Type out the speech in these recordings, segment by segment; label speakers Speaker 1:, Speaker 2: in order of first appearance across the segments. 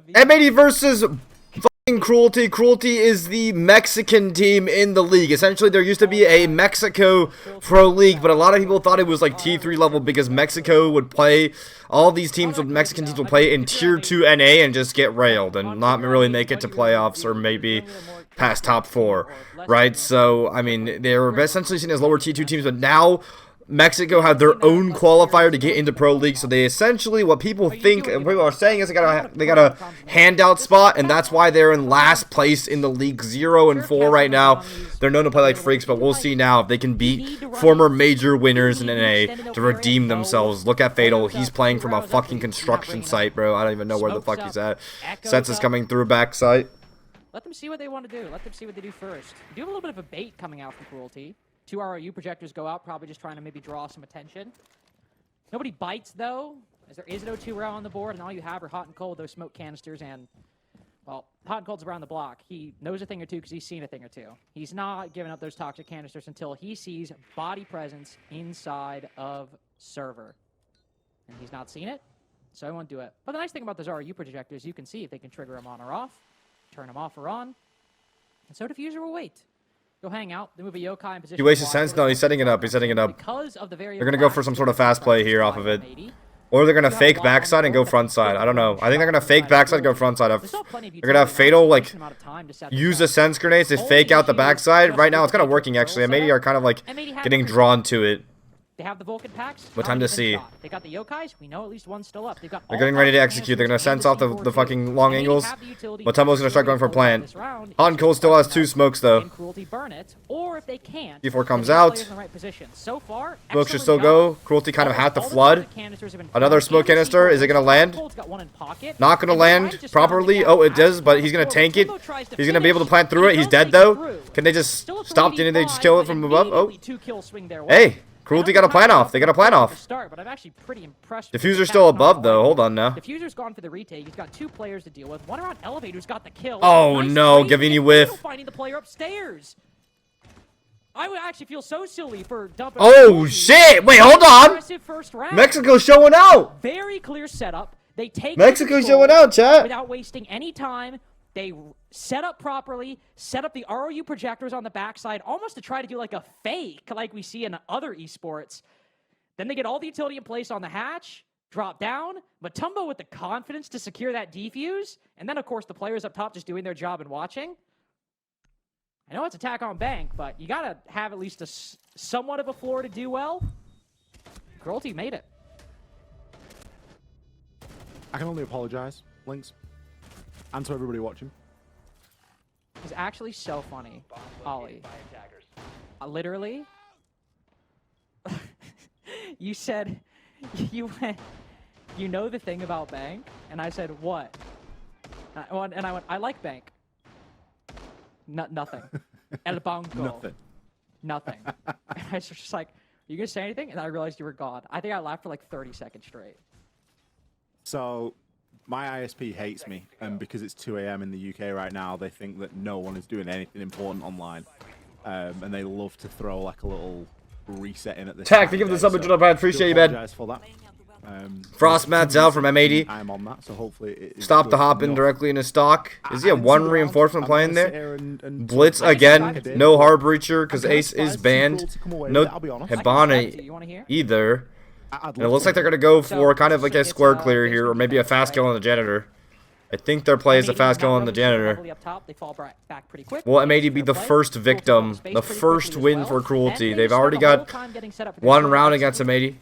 Speaker 1: M80 versus fucking Cruelty. Cruelty is the Mexican team in the league. Essentially, there used to be a Mexico Pro League, but a lot of people thought it was like T3 level because Mexico would play, all these teams with Mexican teams would play in Tier 2 NA and just get railed and not really make it to playoffs or maybe past top 4, right? So, I mean, they were essentially seen as lower T2 teams, but now Mexico have their own qualifier to get into Pro League, so they essentially, what people think and people are saying is they got a handout spot, and that's why they're in last place in the league, 0-4 right now. They're known to play like freaks, but we'll see now if they can beat former major winners in NA to redeem themselves. Look at Fatal, he's playing from a fucking construction site, bro. I don't even know where the fuck he's at. Sets is coming through backside.
Speaker 2: Let them see what they want to do. Let them see what they do first. You do have a little bit of a bait coming out from Cruelty. 2 ROU projectors go out, probably just trying to maybe draw some attention. Nobody bites, though, as there is no 2 round on the board, and all you have are Hot and Cold, those smoke canisters, and, well, Hot and Cold's around the block. He knows a thing or two because he's seen a thing or two. He's not giving up those toxic canisters until he sees body presence inside of server. And he's not seen it, so I won't do it. But the nice thing about those ROU projectors, you can see if they can trigger them on or off, turn them off or on, and so Diffuser will wait. Go hang out. They move a yokai in position.
Speaker 1: He wastes sense. No, he's setting it up. He's setting it up. They're gonna go for some sort of fast play here off of it, or they're gonna fake backside and go front side. I don't know. I think they're gonna fake backside and go front side. They're gonna have Fatal like use the sense grenades to fake out the backside. Right now, it's kind of working actually. M80 are kind of like getting drawn to it.
Speaker 2: They have the Vulcan packs.
Speaker 1: What time to see?
Speaker 2: They got the yokais. We know at least one's still up. They're
Speaker 1: getting ready to execute. They're gonna sense off the fucking long angles. Matumbo's gonna start going for plant. Hot and Cold still has 2 smokes though. Before comes out. Smoke should still go. Cruelty kind of had to flood. Another smoke canister. Is it gonna land? Not gonna land properly. Oh, it does, but he's gonna tank it. He's gonna be able to plant through it. He's dead though. Can they just stop? Didn't they just kill it from above? Oh, hey. Cruelty got a plan off. They got a plan off. Diffuser's still above, though. Hold on now.
Speaker 2: Diffuser's gone for the retake. He's got 2 players to deal with. One around Elevator's got the kill.
Speaker 1: Oh, no. Gavini whiff.
Speaker 2: Finding the player upstairs. I would actually feel so silly for dumping.
Speaker 1: Oh, shit. Wait, hold on. Mexico's showing out.
Speaker 2: Very clear setup. They take
Speaker 1: Mexico's showing out, chat.
Speaker 2: Without wasting any time. They set up properly, set up the ROU projectors on the backside, almost to try to do like a fake, like we see in other esports. Then they get all the utility in place on the hatch, drop down, Matumbo with the confidence to secure that defuse, and then, of course, the players up top just doing their job and watching. I know it's attack on bank, but you got to have at least a somewhat of a floor to do well. Cruelty made it.
Speaker 3: I can only apologize, Lynx. And to everybody watching.
Speaker 2: It's actually so funny, Ollie. Literally, you said, you went, you know the thing about bank? And I said, what? And I went, I like bank. Nothing. El banco. Nothing. And I was just like, are you going to say anything? And I realized you were gone. I think I laughed for like 30 seconds straight.
Speaker 3: So, my ISP hates me, and because it's 2 AM in the UK right now, they think that no one is doing anything important online, and they love to throw like a little reset in at this.
Speaker 1: Tack, thank you for the sub, I appreciate you, man.
Speaker 3: For that.
Speaker 1: Frostmat's out from M80.
Speaker 3: I'm on that, so hopefully
Speaker 1: Stop the hop in directly in his stock. Is he a 1 reinforcement playing there? Blitz again. No hard breacher because Ace is banned. No Hibana either. And it looks like they're going to go for kind of like a square clear here, or maybe a fast kill on the janitor. I think their play is a fast kill on the janitor. Will M80 be the first victim, the first win for Cruelty? They've already got 1 round against M80.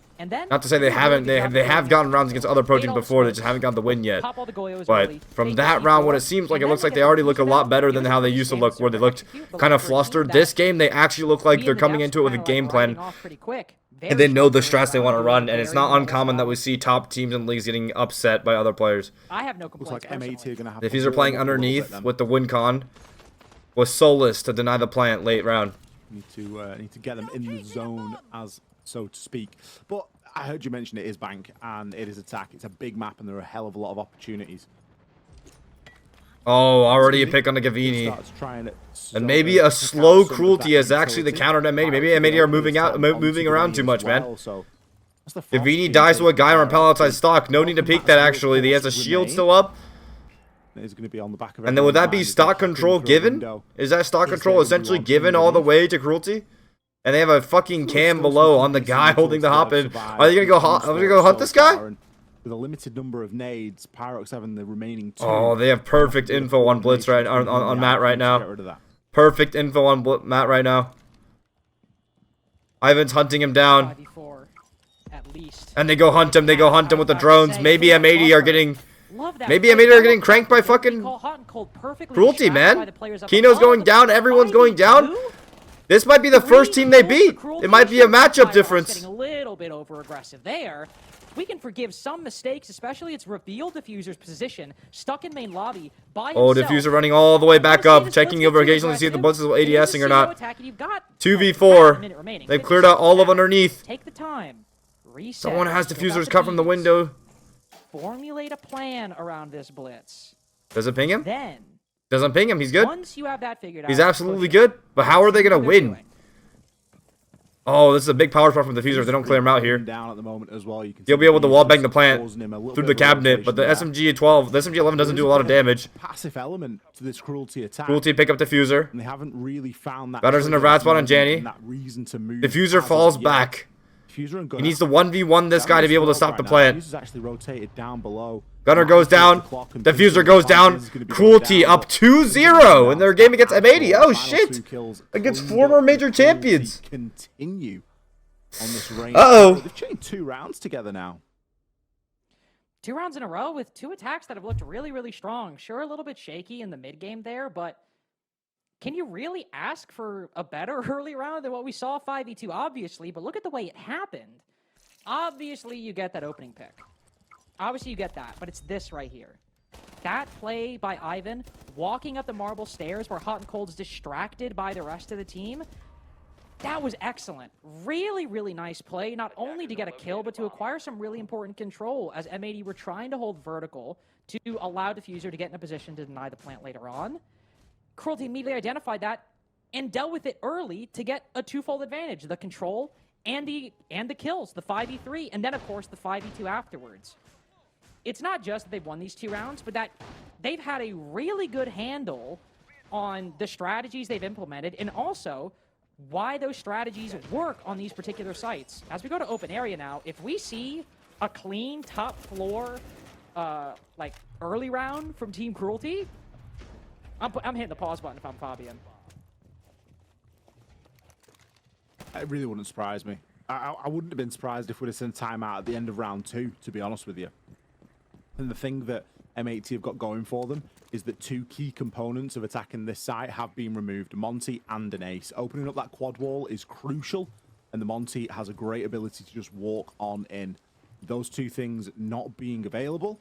Speaker 1: Not to say they haven't, they have gotten rounds against other pro teams before, they just haven't gotten the win yet. But from that round, what it seems like, it looks like they already look a lot better than how they used to look, where they looked kind of flustered. This game, they actually look like they're coming into it with a game plan. And they know the strats they want to run, and it's not uncommon that we see top teams and leagues getting upset by other players.
Speaker 2: I have no complaints.
Speaker 3: Looks like M80 are gonna have
Speaker 1: if he's playing underneath with the win con, was soulless to deny the plant late round.
Speaker 3: Need to get them in the zone, as so to speak. But I heard you mention it is bank and it is attack. It's a big map, and there are a hell of a lot of opportunities.
Speaker 1: Oh, already a pick on the Gavini. And maybe a slow Cruelty is actually the counter to M80. Maybe M80 are moving around too much, man. Gavini dies to a guy on rappel outside stock. No need to peek that, actually. He has a shield still up.
Speaker 3: is going to be on the back of.
Speaker 1: And then would that be
Speaker 3: everyone's
Speaker 1: stock
Speaker 3: mind as they
Speaker 1: control
Speaker 3: check in through a
Speaker 1: given?
Speaker 3: window.
Speaker 1: Is that stock
Speaker 3: Is
Speaker 1: control
Speaker 3: there
Speaker 1: essentially
Speaker 3: anyone
Speaker 1: given
Speaker 3: in
Speaker 1: all the
Speaker 3: the
Speaker 1: way to Cruelty? And they have a fucking
Speaker 3: Still
Speaker 1: cam
Speaker 3: some
Speaker 1: below on the
Speaker 3: people
Speaker 1: guy
Speaker 3: seem to
Speaker 1: holding the
Speaker 3: have
Speaker 1: hop in.
Speaker 3: survived
Speaker 1: Are they gonna go
Speaker 3: the
Speaker 1: hunt? Are they
Speaker 3: onslaught
Speaker 1: gonna go hunt
Speaker 3: so
Speaker 1: this guy?
Speaker 3: far, and with a limited number of nades, Pyrox having the remaining 2.
Speaker 1: Oh, they have perfect info on Blitz right on Matt right now. Perfect info on Matt right now. Ivan's hunting him down.
Speaker 2: 5v4, at least.
Speaker 1: And they go hunt him. They go hunt him with the drones. Maybe M80 are getting. Maybe M80 are getting cranked by fucking Cruelty, man. Kino's going down. Everyone's going down. This might be the first team they beat. It might be a matchup difference.
Speaker 2: Getting a little bit over aggressive there. We can forgive some mistakes, especially its revealed Diffuser's position, stuck in main lobby by
Speaker 1: Oh,
Speaker 2: himself.
Speaker 1: Diffuser running all the way back up, checking over occasionally to see if the Blitz is ADSing or not. 2v4. They've cleared out all of underneath.
Speaker 2: Take the time. Reset.
Speaker 1: Someone has
Speaker 2: Go back
Speaker 1: Diffusers
Speaker 2: to
Speaker 1: cut from the
Speaker 2: bees.
Speaker 1: window.
Speaker 2: Formulate a plan around this blitz.
Speaker 1: Does it ping him?
Speaker 2: Then,
Speaker 1: Doesn't ping him. He's good.
Speaker 2: once you have that figured out,
Speaker 1: He's absolutely
Speaker 2: push it.
Speaker 1: good. But how are they going to
Speaker 2: They're
Speaker 1: win?
Speaker 2: doing.
Speaker 1: Oh, this is a big power spot from the Diffuser if they don't clear him out here.
Speaker 3: Down at the moment as well. You can
Speaker 1: He'll
Speaker 3: see
Speaker 1: be able to
Speaker 3: Bees
Speaker 1: wall bang
Speaker 3: is
Speaker 1: the plant
Speaker 3: causing him a little
Speaker 1: through
Speaker 3: bit
Speaker 1: the
Speaker 3: of a
Speaker 1: cabinet, but the
Speaker 3: rotation there.
Speaker 1: SMG-12, the SMG-11 doesn't do a lot of damage.
Speaker 3: Passive element to this Cruelty attack.
Speaker 1: Cruelty pick up Diffuser.
Speaker 3: And they haven't really found that.
Speaker 1: Gunner's in a
Speaker 3: trigger
Speaker 1: rat spot on
Speaker 3: moment
Speaker 1: Janny.
Speaker 3: and that reason to move
Speaker 1: Diffuser
Speaker 3: as of
Speaker 1: falls
Speaker 3: yet.
Speaker 1: back.
Speaker 3: Diffuser and
Speaker 1: He
Speaker 3: Gunner.
Speaker 1: needs to 1v1 this guy to be able to stop the plant.
Speaker 3: Diffuser's actually rotated down below.
Speaker 1: Gunner goes down. Diffuser goes down. Cruelty up 2-0 in their game against M80. Oh shit! Against former major champions.
Speaker 3: Continue on this reign.
Speaker 1: Uh-oh.
Speaker 3: They've chained 2 rounds together now.
Speaker 2: 2 rounds in a row with 2 attacks that have looked really, really strong. Sure, a little bit shaky in the mid game there, but can you really ask for a better early round than what we saw 5v2? Obviously, but look at the way it happened. Obviously, you get that opening pick. Obviously, you get that, but it's this right here. That play by Ivan, walking up the marble stairs where Hot and Cold is distracted by the rest of the team, that was excellent. Really, really nice play, not only to get a kill, but to acquire some really important control as M80 were trying to hold vertical to allow Diffuser to get in a position to deny the plant later on. Cruelty immediately identified that and dealt with it early to get a twofold advantage, the control and the kills, the 5v3, and then, of course, the 5v2 afterwards. It's not just that they've won these 2 rounds, but that they've had a really good handle on the strategies they've implemented and also why those strategies work on these particular sites. As we go to open area now, if we see a clean top floor, like early round from Team Cruelty, I'm hitting the pause button if I'm Fabian.
Speaker 3: It really wouldn't surprise me. I wouldn't have been surprised if we'd have sent timeout at the end of round 2, to be honest with you. And the thing that M80 have got going for them is that 2 key components of attacking this site have been removed, Monty and an ace. Opening up that quad wall is crucial, and the Monty has a great ability to just walk on in. Those 2 things not being available,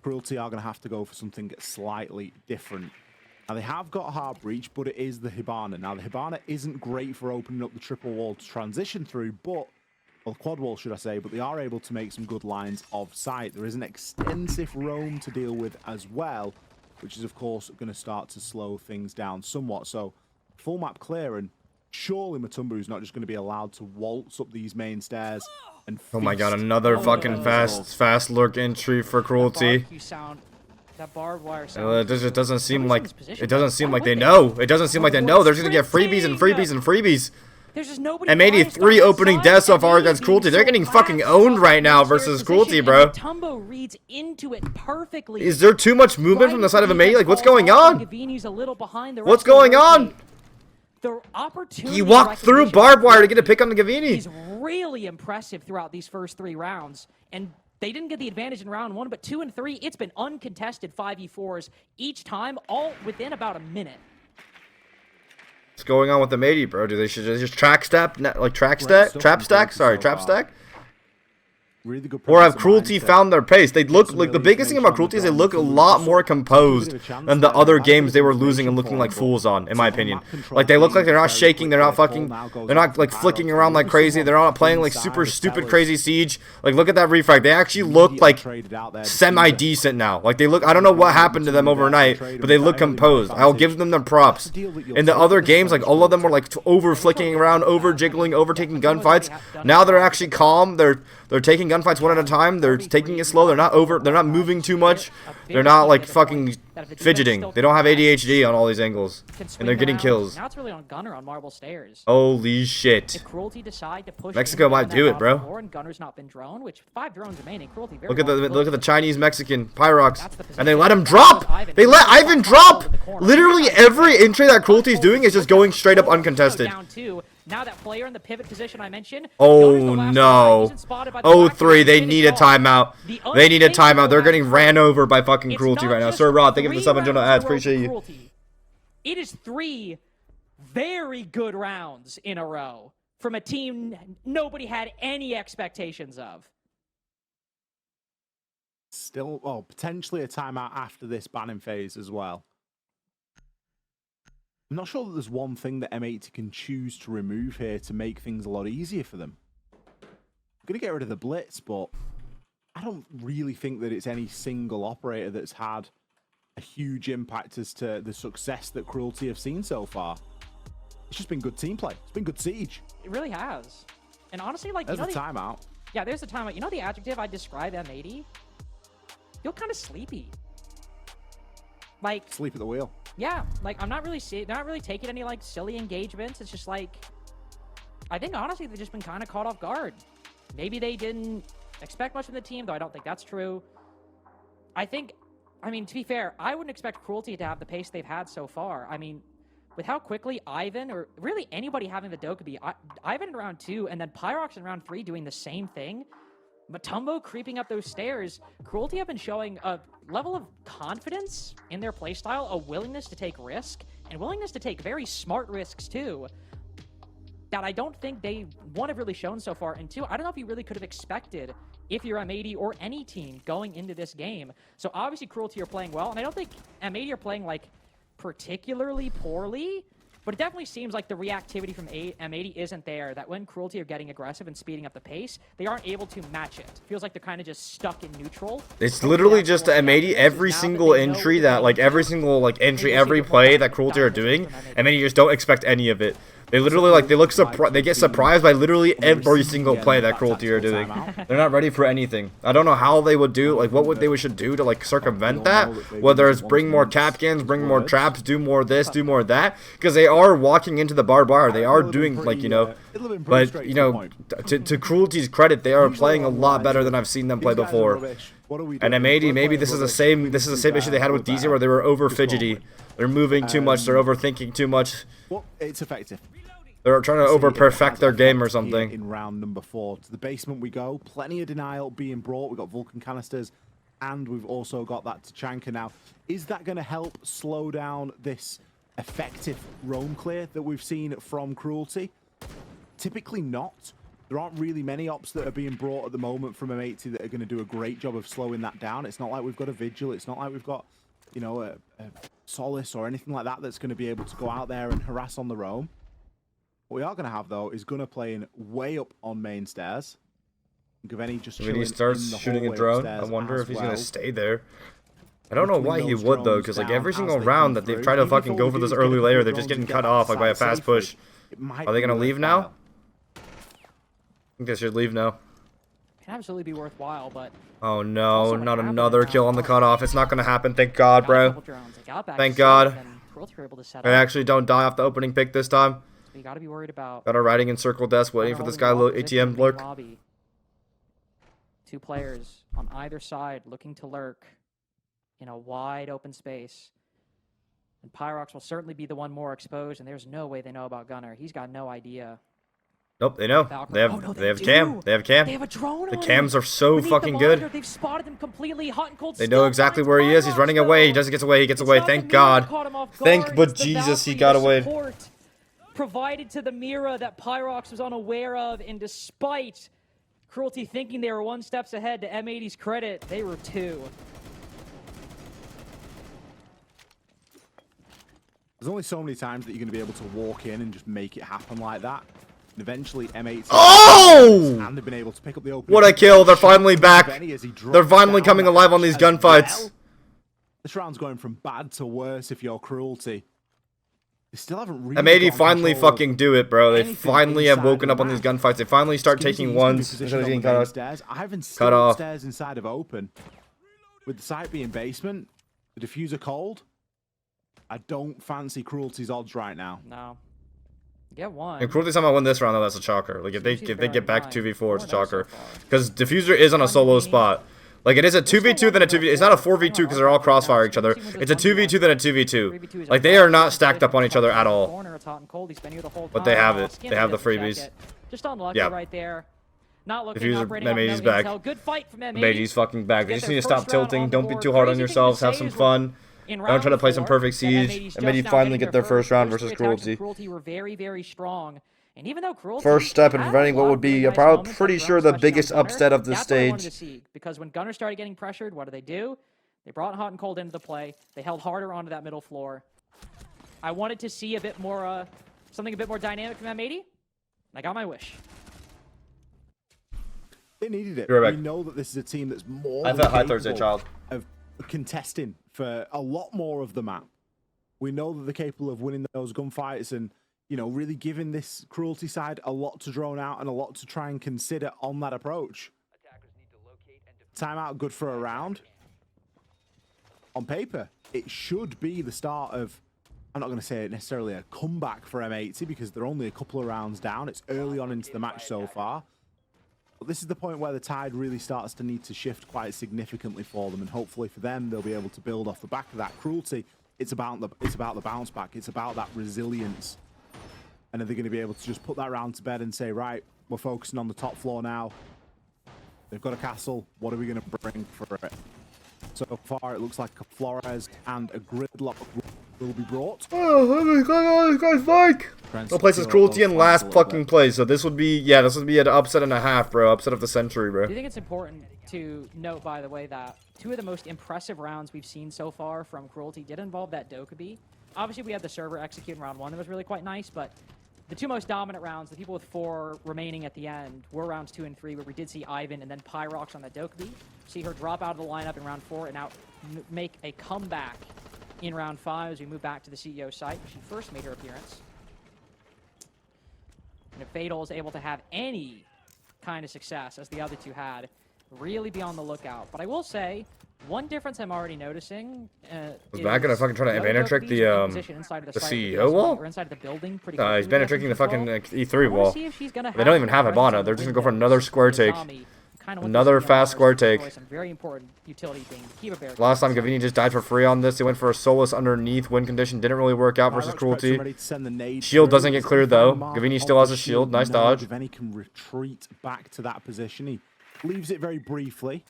Speaker 3: Cruelty are going to have to go for something slightly different. Now, they have got a hard breach, but it is the Hibana. Now, the Hibana isn't great for opening up the triple wall to transition through, but well, quad wall, should I say, but they are able to make some good lines of sight. There is an extensive roam to deal with as well, which is, of course, going to start to slow things down somewhat. So, full map clear, and surely Matumbu's not just going to be allowed to waltz up these main stairs and
Speaker 1: Oh my god,
Speaker 3: feast
Speaker 1: another
Speaker 3: on
Speaker 1: fucking
Speaker 3: those
Speaker 1: fast lurk entry for Cruelty.
Speaker 2: Barbecue sound, that barbed wire sound.
Speaker 1: It just doesn't seem
Speaker 2: Nobody's
Speaker 1: like
Speaker 2: in this position,
Speaker 1: it doesn't
Speaker 2: though.
Speaker 1: seem
Speaker 2: Why
Speaker 1: like they
Speaker 2: would they?
Speaker 1: know. It doesn't seem like they know. They're just gonna get freebies and
Speaker 2: Sprinting!
Speaker 1: freebies and freebies.
Speaker 2: There's just nobody.
Speaker 1: M83 opening deaths so far against Cruelty. They're getting fucking owned right now versus Cruelty, bro.
Speaker 2: Tumbo reads into it perfectly.
Speaker 1: Is there too much movement from the side of M80? Like, what's going on?
Speaker 2: Gavini's a little behind the
Speaker 1: What's
Speaker 2: rest of the
Speaker 1: going on?
Speaker 2: rotate. The opportunity
Speaker 1: He walked through
Speaker 2: recognition
Speaker 1: barbed wire to get a pick on the Gavini.
Speaker 2: is really impressive throughout these first 3 rounds, and they didn't get the advantage in round 1, but 2 and 3, it's been uncontested 5v4s each time, all within about a minute.
Speaker 1: What's going on with the M80, bro? Do they should just track step, like trap stack? Sorry, trap stack.
Speaker 3: Really good
Speaker 1: Or have
Speaker 3: presence of
Speaker 1: Cruelty
Speaker 3: mindset.
Speaker 1: found their pace? They look like the biggest thing about Cruelty is they look a lot more composed than the other games they were losing and looking like fools on, in my opinion. Like they look like they're not shaking, they're not fucking, they're not like flicking around like crazy, they're not playing like super stupid crazy siege. Like look at that refrag, they actually look like semi-decent now. Like they look, I don't know what happened to them overnight, but they look composed. I'll give them their props. In the other games, like all of them were like over flicking around, over jiggling, over taking gunfights. Now they're actually calm. They're taking gunfights one at a time. They're taking it slow. They're not moving too much. They're not like fucking fidgeting. They don't have ADHD on all these angles, and they're getting kills.
Speaker 2: Now it's really on Gunner on Marble Stairs.
Speaker 1: Holy shit!
Speaker 2: If Cruelty decide to push
Speaker 1: Mexico might do it, bro.
Speaker 2: And Gunner's not been drone, which 5 drones remaining. Cruelty very
Speaker 1: Look at the Chinese Mexican Pyrox, and they let him drop. They let Ivan drop. Literally every entry that Cruelty's doing is just going straight up uncontested.
Speaker 2: Now that player in the pivot position I mentioned.
Speaker 1: Oh no. Oh 3, they need a timeout. They need a timeout. They're getting ran over by fucking Cruelty right now. Sir Rod, thank you for the 7 Jonah ads. Appreciate you.
Speaker 2: It is 3 very good rounds in a row from a team nobody had any expectations of.
Speaker 3: Still, well, potentially a timeout after this banning phase as well. I'm not sure that there's one thing that M80 can choose to remove here to make things a lot easier for them. I'm going to get rid of the Blitz, but I don't really think that it's any single operator that's had a huge impact as to the success that Cruelty have seen so far. It's just been good team play. It's been good siege.
Speaker 2: It really has. And honestly, like,
Speaker 3: there's a timeout. Yeah,
Speaker 2: there's a timeout. You know the adjective I describe M80? Feel kind of sleepy. Like,
Speaker 3: sleep at the wheel.
Speaker 2: Yeah, like, I'm not really taking any like silly engagements. It's just like, I think honestly they've just been kind of caught off guard. Maybe they didn't expect much from the team, though I don't think that's true. I mean, to be fair, I wouldn't expect Cruelty to have the pace they've had so far. I mean, with how quickly Ivan, or really anybody having the Dokkaebi, Ivan in round 2, and then Pyrox in round 3 doing the same thing, Matumbo creeping up those stairs, Cruelty have been showing a level of confidence in their playstyle, a willingness to take risk, and willingness to take very smart risks too, that I don't think they, one, have really shown so far, and 2, I don't know if you really could have expected if you're M80 or any team going into this game. So obviously Cruelty are playing well, and I don't think M80 are playing like particularly poorly, but it definitely seems like the reactivity from M80 isn't there, that when Cruelty are getting aggressive and speeding up the pace, they aren't able to match it. Feels like they're kind of just stuck in neutral.
Speaker 1: It's literally just M80, every single entry that, like, every single, like, entry, every play that Cruelty are doing, M80 just don't expect any of it. They literally, like, they get surprised by literally every single play that Cruelty are doing. They're not ready for anything. I don't know how they would do, like, what they should do to, like, circumvent that. Whether it's bring more Capcans, bring more traps, do more this, do more that. Because they are walking into the barbed wire. They are doing, like, you know, but, you know, to Cruelty's credit, they are playing a lot better than I've seen them play before. And M80, maybe this is the same issue they had with DZ, where they were over fidgety. They're moving too much, they're overthinking too much.
Speaker 3: Well, it's effective.
Speaker 1: They're trying to over-perfect their game or something.
Speaker 3: In round number 4, to the basement we go. Plenty of denial being brought. We've got Vulcan canisters, and we've also got that Tachanka now. Is that going to help slow down this effective roam clear that we've seen from Cruelty? Typically not. There aren't really many ops that are being brought at the moment from M80 that are going to do a great job of slowing that down. It's not like we've got a Vigil. It's not like we've got, you know, a Solace or anything like that that's going to be able to go out there and harass on the roam. What we are going to have, though, is Gunner playing way up on main stairs. Gaveni just chilling.
Speaker 1: When he starts shooting a drone, I wonder if he's going to stay there. I don't know why he would, though, because, like, every single round that they've tried to fucking go for this early layer, they're just getting cut off, like, by a fast push. Are they going to leave now? I think they should leave now.
Speaker 2: Can absolutely be worthwhile, but...
Speaker 1: Oh, no, not another kill on the cutoff. It's not going to happen. Thank God, bro. Thank God. I actually don't die off the opening pick this time.
Speaker 2: You gotta be worried about.
Speaker 1: Got a riding in circle desk, waiting for this guy ATM lurk.
Speaker 2: 2 players on either side looking to lurk in a wide open space. And Pyrox will certainly be the one more exposed, and there's no way they know about Gunner. He's got no idea.
Speaker 1: Nope, they know. They have cam. They have cam.
Speaker 2: They have a drone.
Speaker 1: The cams are so fucking good.
Speaker 2: They've spotted him completely hot and cold.
Speaker 1: They know exactly where he is. He's running away. He doesn't get away. He gets away. Thank God. Thank but Jesus he got away.
Speaker 2: Provided to the Mira that Pyrox was unaware of, and despite Cruelty thinking they were 1 step ahead, to M80's credit, they were 2.
Speaker 3: There's only so many times that you're going to be able to walk in and just make it happen like that. And eventually, M80 and they've been able to pick up the opening.
Speaker 1: What a kill! They're finally back. They're finally coming alive on these gunfights.
Speaker 3: This round's going from bad to worse if you're Cruelty. They still haven't really.
Speaker 1: M80
Speaker 3: got
Speaker 1: finally
Speaker 3: control of
Speaker 1: fucking do it, bro. They
Speaker 3: anything
Speaker 1: finally have
Speaker 3: inside
Speaker 1: woken
Speaker 3: of
Speaker 1: up on
Speaker 3: the
Speaker 1: these
Speaker 3: map.
Speaker 1: gunfights. They finally start
Speaker 3: Skizzy
Speaker 1: taking
Speaker 3: needs to be
Speaker 1: ones.
Speaker 3: positioned
Speaker 1: Instead of
Speaker 3: on
Speaker 1: getting
Speaker 3: the main
Speaker 1: cut off.
Speaker 3: stairs. Ivan's
Speaker 1: Cut
Speaker 3: still
Speaker 1: off.
Speaker 3: upstairs inside of open. With the site being basement, the diffuser cold. I don't fancy Cruelty's odds right now.
Speaker 2: No. Get one.
Speaker 1: And Cruelty somehow win this round, though, that's a chalker. Like, if they get back
Speaker 2: to
Speaker 1: 2v4, it's a chalker. Because Diffuser is on a solo spot. Like, it is a 2v2, then a 2v2. It's not a 4v2 because they're all crossfire each other. It's a 2v2, then a 2v2. Like, they are not stacked up on each other at all. But they have it. They have the freebies.
Speaker 2: Just unlucky right there. Not looking
Speaker 1: Diffuser,
Speaker 2: operating off
Speaker 1: M80's
Speaker 2: no
Speaker 1: back.
Speaker 2: intel. Good fight from M80.
Speaker 1: M80's fucking back. They
Speaker 2: Get
Speaker 1: just
Speaker 2: their
Speaker 1: need to stop
Speaker 2: first round
Speaker 1: tilting.
Speaker 2: on the
Speaker 1: Don't be
Speaker 2: board.
Speaker 1: too hard on
Speaker 2: Crazy thing to
Speaker 1: yourselves. Have
Speaker 2: say
Speaker 1: some
Speaker 2: is
Speaker 1: fun.
Speaker 2: in
Speaker 1: Don't try to
Speaker 2: round
Speaker 1: play some
Speaker 2: 4,
Speaker 1: perfect
Speaker 2: that
Speaker 1: siege.
Speaker 2: M80's just
Speaker 1: M80
Speaker 2: now
Speaker 1: finally
Speaker 2: getting
Speaker 1: get their first round
Speaker 2: first
Speaker 1: versus
Speaker 2: three attacks,
Speaker 1: Cruelty.
Speaker 2: and Cruelty were very, very strong. And even though Cruelty
Speaker 1: First step in
Speaker 2: had
Speaker 1: preventing
Speaker 2: a
Speaker 1: what
Speaker 2: lot
Speaker 1: would
Speaker 2: of
Speaker 1: be,
Speaker 2: really
Speaker 1: I'm
Speaker 2: nice
Speaker 1: probably
Speaker 2: moments
Speaker 1: pretty
Speaker 2: like
Speaker 1: sure
Speaker 2: Gunner,
Speaker 1: the
Speaker 2: especially on
Speaker 1: biggest
Speaker 2: Gunner,
Speaker 1: upset of the
Speaker 2: that's what I wanted to
Speaker 1: stage.
Speaker 2: see. Because when Gunner started getting pressured, what do? They brought Hot and Cold into the play. They held harder onto that middle floor. I wanted to see a bit more, something a bit more dynamic from M80. I got my wish.
Speaker 3: They needed it.
Speaker 1: You're right.
Speaker 3: We know that this is a team that's more
Speaker 1: I've
Speaker 3: than
Speaker 1: had high Thursday,
Speaker 3: capable
Speaker 1: child.
Speaker 3: of contesting for a lot more of the map. We know that they're capable of winning those gunfights and, you know, really giving this Cruelty side a lot to drone out and a lot to try and consider on that approach. Timeout good for a round. On paper, it should be the start of, I'm not going to say necessarily a comeback for M80 because they're only a couple of rounds down. It's early on into the match so far. But this is the point where the tide really starts to need to shift quite significantly for them, and hopefully for them, they'll be able to build off the back of that. Cruelty, it's about the bounce back. It's about that resilience. And are they going to be able to just put that round to bed and say, right, we're focusing on the top floor now. They've got a castle. What are we going to bring for it? So far, it looks like a Flores and a Gridlock will be brought.
Speaker 1: Oh my god, this guy's Mike! No place is Cruelty in last fucking place, so this would be, this would be an upset and a half, bro. Upset of the century, bro.
Speaker 2: Do you think it's important to note, by the way, that two of the most impressive rounds we've seen so far from Cruelty did involve that Dokkaebi? Obviously, we had the server execute in round 1 that was really quite nice, but the two most dominant rounds, the people with 4 remaining at the end, were rounds 2 and 3, where we did see Ivan and then Pyrox on that Dokkaebi. See her drop out of the lineup in round 4 and now make a comeback in round 5 as we move back to the CEO site, where she first made her appearance. And if Fatal is able to have any kind of success, as the other two had, really be on the lookout. But I will say, one difference I'm already noticing
Speaker 1: Was Matt gonna fucking try to banner trick the CEO wall?
Speaker 2: Or inside of the building pretty
Speaker 1: He's banner tricking the fucking E3
Speaker 2: I
Speaker 1: wall.
Speaker 2: see if she's gonna
Speaker 1: They don't even have Hibana. They're just gonna go for another square take. Another fast square take.
Speaker 2: Some very important utility being the Kiba Bear.
Speaker 1: Last time Gavini just died for free on this. They went for a Solus underneath. Win condition didn't really work out versus Cruelty. Shield doesn't get cleared though. Gavini still has a shield. Nice dodge.
Speaker 3: Gavini can retreat back to that position. He leaves it very briefly.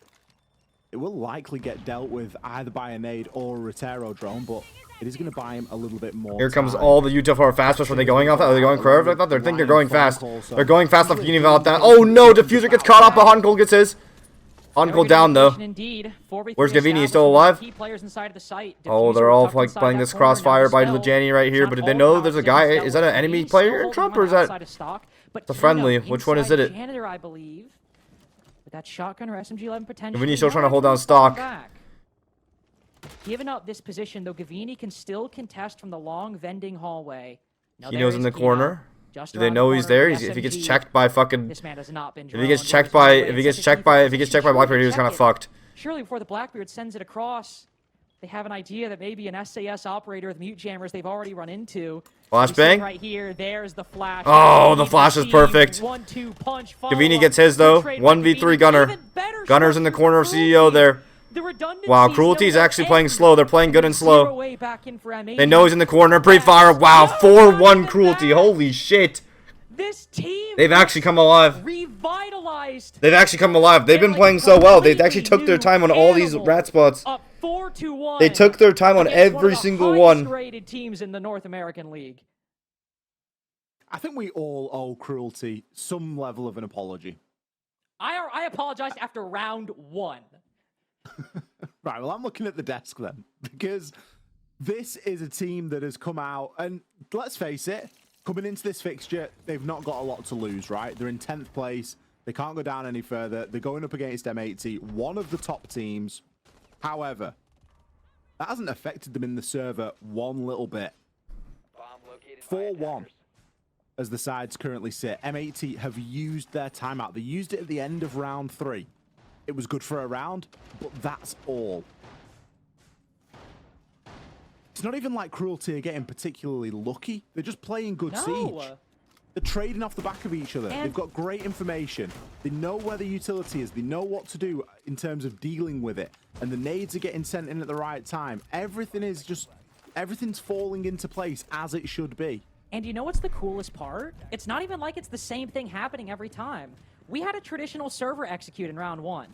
Speaker 3: It will likely get dealt with either by a nade or a Rotero drone, but it is going to buy him a little bit more
Speaker 1: Here comes
Speaker 3: time.
Speaker 1: all the UTF fast push. Are they going off that? Are they going curve? I thought they think they're going fast. They're going fast off Guinea Val that. Oh no, Diffuser gets caught up, but Honcold gets his. Honcold down though. Where's Gavini? He's still alive? Oh, they're all like playing this crossfire by Lejani right here, but did they know there's a guy? Is that an enemy player in Trump or is that the friendly? Which one is it?
Speaker 2: Janitor, I believe. With that shotgun or SMG-11 potential.
Speaker 1: Gavini's still trying to hold down stock.
Speaker 2: Given up this position, though, Gavini can still contest from the long vending hallway.
Speaker 1: He knows in the corner. Do they know he's there? If he gets checked by fucking,
Speaker 2: this man has not been
Speaker 1: if he gets checked by Blackbeard, he's kind of fucked.
Speaker 2: Surely before the Blackbeard sends it across, they have an idea that maybe an SAS operator with mute jammers they've already run into.
Speaker 1: Flashbang.
Speaker 2: Right here, there's the flash.
Speaker 1: Oh, the flash is perfect.
Speaker 2: 1-2 punch.
Speaker 1: Gavini gets his though. 1v3 Gunner. Gunner's in the corner of CEO there. Wow, Cruelty's actually playing slow. They're playing good and slow. They know he's in the corner. Pre-fire. Wow, 4-1 Cruelty. Holy shit.
Speaker 2: This team
Speaker 1: They've actually come alive.
Speaker 2: Revitalized.
Speaker 1: They've actually come alive. They've been playing so well. They actually took their time on all these rat spots.
Speaker 2: Up 4-1.
Speaker 1: They took their time on every single one.
Speaker 2: Rated teams in the North American League.
Speaker 3: I think we all owe Cruelty some level of an apology.
Speaker 2: I apologized after round 1.
Speaker 3: Right, well, I'm looking at the desk then, because this is a team that has come out, and let's face it, coming into this fixture, they've not got a lot to lose, right? They're in 10th place. They can't go down any further. They're going up against M80, one of the top teams. However, that hasn't affected them in the server one little bit. 4-1 as the sides currently sit. M80 have used their timeout. They used it at the end of round 3. It was good for a round, but that's all. It's not even like Cruelty are getting particularly lucky. They're just playing good Siege. They're trading off the back of each other. They've got great information. They know where the utility is. They know what to do in terms of dealing with it. And the nades are getting sent in at the right time. Everything's falling into place as it should be.
Speaker 2: And you know what's the coolest part? It's not even like it's the same thing happening every time. We had a traditional server execute in round 1.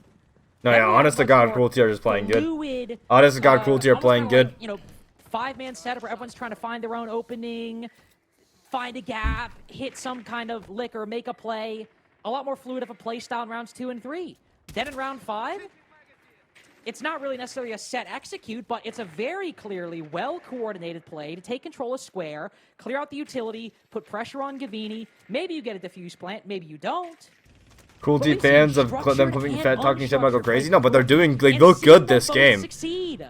Speaker 1: No, yeah, honest to God, Cruelty are just playing good. Honest to God, Cruelty are playing good.
Speaker 2: Like, you know, 5-man setup where everyone's trying to find their own opening, find a gap, hit some kind of lick or make a play. A lot more fluid of a play style in rounds 2 and 3. Then in round 5, it's not really necessarily a set execute, but it's a very clearly well-coordinated play to take control of square, clear out the utility, put pressure on Gavini. Maybe you get a defuse plant, maybe you don't.
Speaker 1: Cruelty fans of them putting Fett talking shit about go crazy. No, but they look good this game.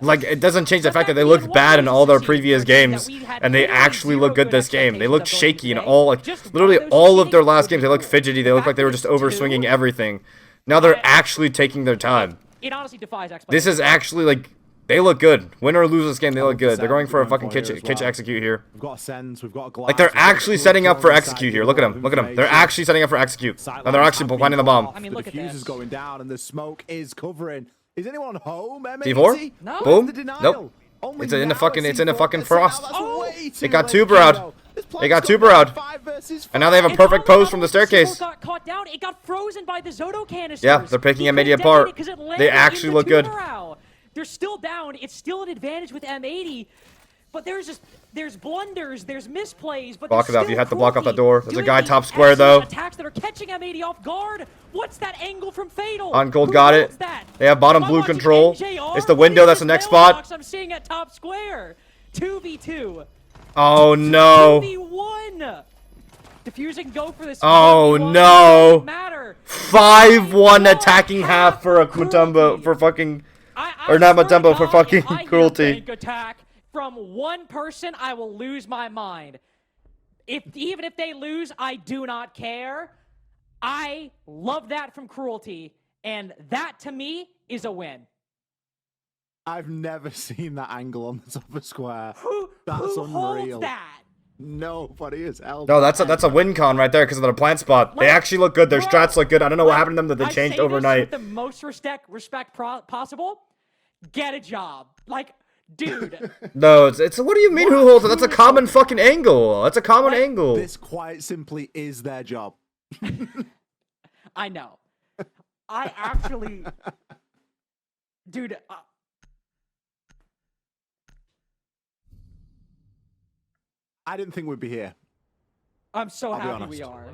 Speaker 1: Like, it doesn't change the fact that they looked bad in all their previous games, and they actually look good this game. They looked shaky in all, like, literally all of their last games. They looked fidgety. They looked like they were just over-swinging everything. Now they're actually taking their time.
Speaker 2: It honestly defies explanation.
Speaker 1: This is actually, like, they look good. Win or lose this game, they look good. They're going for a fucking kitchen execute here.
Speaker 3: We've got a sends, we've got a glass.
Speaker 1: Like, they're actually setting up for execute here. Look at them. Look at them. They're actually setting up for execute. And they're actually finding the bomb.
Speaker 2: I mean, look at this.
Speaker 3: The diffuse is going down and the smoke is covering. Is anyone home?
Speaker 1: D4?
Speaker 2: No.
Speaker 1: Boom. Nope. It's in the fucking frost. They got tuber out. They got tuber out. And now they have a perfect pose from the staircase.
Speaker 2: Got caught down. It got frozen by the Zoto canisters.
Speaker 1: Yeah, they're picking M80 apart. They actually look good.
Speaker 2: They're still down. It's still an advantage with M80. But there's blunders, there's misplays, but
Speaker 1: block it off. You have to block off that door. There's a guy top square though.
Speaker 2: Attacks that are catching M80 off guard. What's that angle from Fatal?
Speaker 1: On Gold got it. They have bottom blue control. It's the window that's the next spot.
Speaker 2: I'm seeing at top square. 2v2.
Speaker 1: Oh no.
Speaker 2: 2v1. Diffusing go for this.
Speaker 1: Oh no. 5-1 attacking half for a Mutombo for fucking or not Mutombo for fucking Cruelty.
Speaker 2: Attack from one person, I will lose my mind. Even if they lose, I do not care. I love that from Cruelty, and that to me is a win.
Speaker 3: I've never seen that angle on the top of square.
Speaker 2: Who
Speaker 3: unreal.
Speaker 2: holds that?
Speaker 3: Nobody is held.
Speaker 1: No, that's a win con right there because of their plant spot. They actually look good. Their strats look good. I don't know what happened to them that they changed overnight.
Speaker 2: With the most respect possible. Get a job, like. Dude.
Speaker 1: No, it's what do you mean who holds it? That's a common fucking angle. That's a common angle.
Speaker 3: This quite simply is their job.
Speaker 2: I know. I actually... Dude...
Speaker 3: I didn't think we'd be here.
Speaker 2: I'm so happy we are.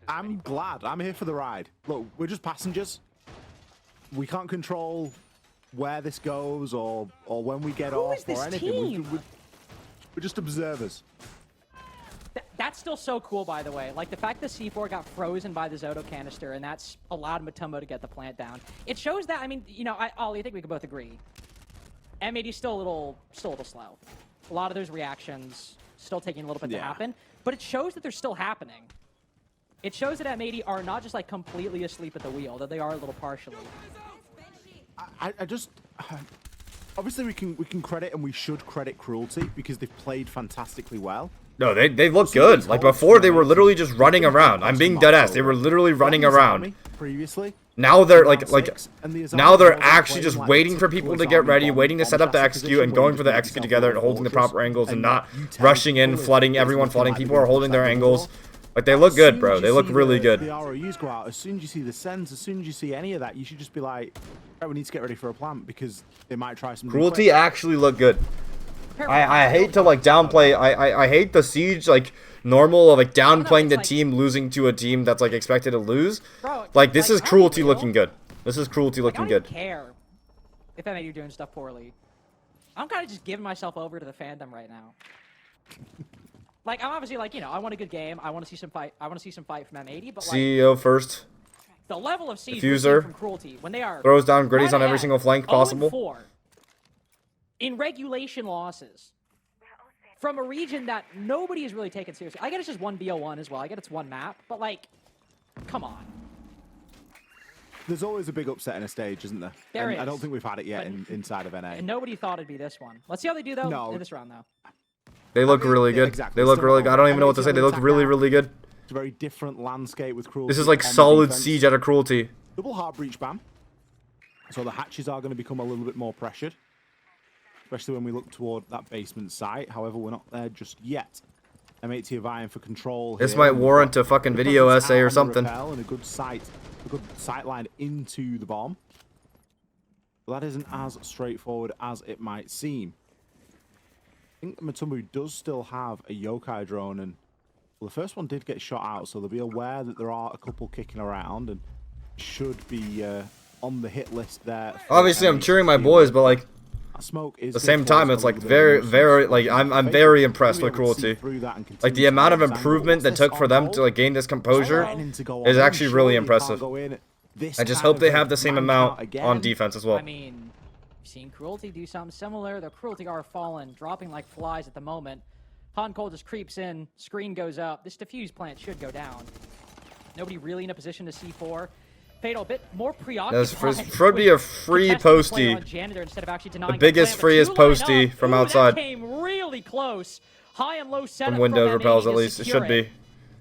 Speaker 3: I'm glad. I'm here for the ride. Look, we're just passengers. We can't control where this goes or when we get off or anything. We're just observers.
Speaker 2: That's still so cool, by the way. Like, the fact the C4 got frozen by the Zoto canister, and that's allowed Mutombo to get the plant down. It shows that, I mean, you know, Ollie, I think we can both agree. M80's still a little slow. A lot of those reactions still taking a little bit to happen, but it shows that they're still happening. It shows that M80 are not just, like, completely asleep at the wheel, that they are a little partially.
Speaker 3: I just obviously we can credit and we should credit Cruelty because they've played fantastically well.
Speaker 1: No, they look good. Like before, they were literally just running around. I'm being dead ass. They were literally running around.
Speaker 3: Previously.
Speaker 1: Now they're now they're actually just waiting for people to get ready, waiting to set up the execute and going for the execute together and holding the proper angles and not rushing in, flooding everyone, flooding. People are holding their angles. Like, they look good, bro. They look really good.
Speaker 3: The ROUs go out. As soon as you see the sends, as soon as you see any of that, you should just be like, right, we need to get ready for a plant because they might try some.
Speaker 1: Cruelty actually look good. I hate to, like, downplay. I hate the Siege, like, normal of, like, downplaying the team losing to a team that's, like, expected to lose. Like, this is Cruelty looking good. This is Cruelty looking good.
Speaker 2: I don't care if I you're doing stuff poorly. I'm kind of just giving myself over to the fandom right now. Like, I'm obviously, like, you know, I want a good game. I want to see some fight. I want to see some fight from M80, but, like,
Speaker 1: CEO first.
Speaker 2: The level of siege
Speaker 1: Diffuser.
Speaker 2: from Cruelty when they are
Speaker 1: throws down gritties on every single flank possible.
Speaker 2: 0-4 in regulation losses. from a region that nobody is really taken seriously. I get it's just one BO1 as well. I get it's one map, but like, come on.
Speaker 3: There's always a big upset in a stage, isn't there?
Speaker 2: There is.
Speaker 3: I don't think we've had it yet inside of NA.
Speaker 2: And nobody thought it'd be this one. Let's see how they do, though,
Speaker 3: No.
Speaker 2: in this round, though.
Speaker 1: They look really good.
Speaker 3: Exactly.
Speaker 1: They look
Speaker 3: So
Speaker 1: really good. I don't even know what to
Speaker 3: NA's
Speaker 1: say. They look
Speaker 3: attack
Speaker 1: really,
Speaker 3: now.
Speaker 1: really good.
Speaker 3: It's a very different landscape with Cruelty.
Speaker 1: This is like
Speaker 3: on the
Speaker 1: solid
Speaker 3: defense.
Speaker 1: siege out of Cruelty.
Speaker 3: Double heart breach ban. So the hatches are going to become a little bit more pressured. Especially when we look toward that basement site. However, we're not there just yet. M80 are vying for control
Speaker 1: This
Speaker 3: here.
Speaker 1: might warrant a fucking
Speaker 3: The
Speaker 1: video
Speaker 3: presence
Speaker 1: essay
Speaker 3: out
Speaker 1: or
Speaker 3: on the
Speaker 1: something.
Speaker 3: rappel and a good sight line into the bomb. But that isn't as straightforward as it might seem. I think Matumbu does still have a yokai drone, and well, the first one did get shot out, so they'll be aware that there are a couple kicking around and should be on the hit list there.
Speaker 1: Obviously, I'm cheering my boys, but like
Speaker 3: that smoke is
Speaker 1: at the same time, it's like very like I'm very impressed with Cruelty. Like the amount of improvement that took for them to like gain this composure is actually really impressive. I just hope they have the same amount on defense as well.
Speaker 2: I mean, you've seen Cruelty do something similar. The Cruelty are fallen, dropping like flies at the moment. Hot and Cold just creeps in, screen goes up. This defuse plant should go down. Nobody really in a position to C4. Fatal a bit more preoccupied.
Speaker 1: That's for be a free posty. The biggest free is posty from outside.
Speaker 2: That came really close. High and low setup
Speaker 1: From Windows
Speaker 2: M80
Speaker 1: repels,
Speaker 2: to
Speaker 1: at least. It
Speaker 2: secure
Speaker 1: should be.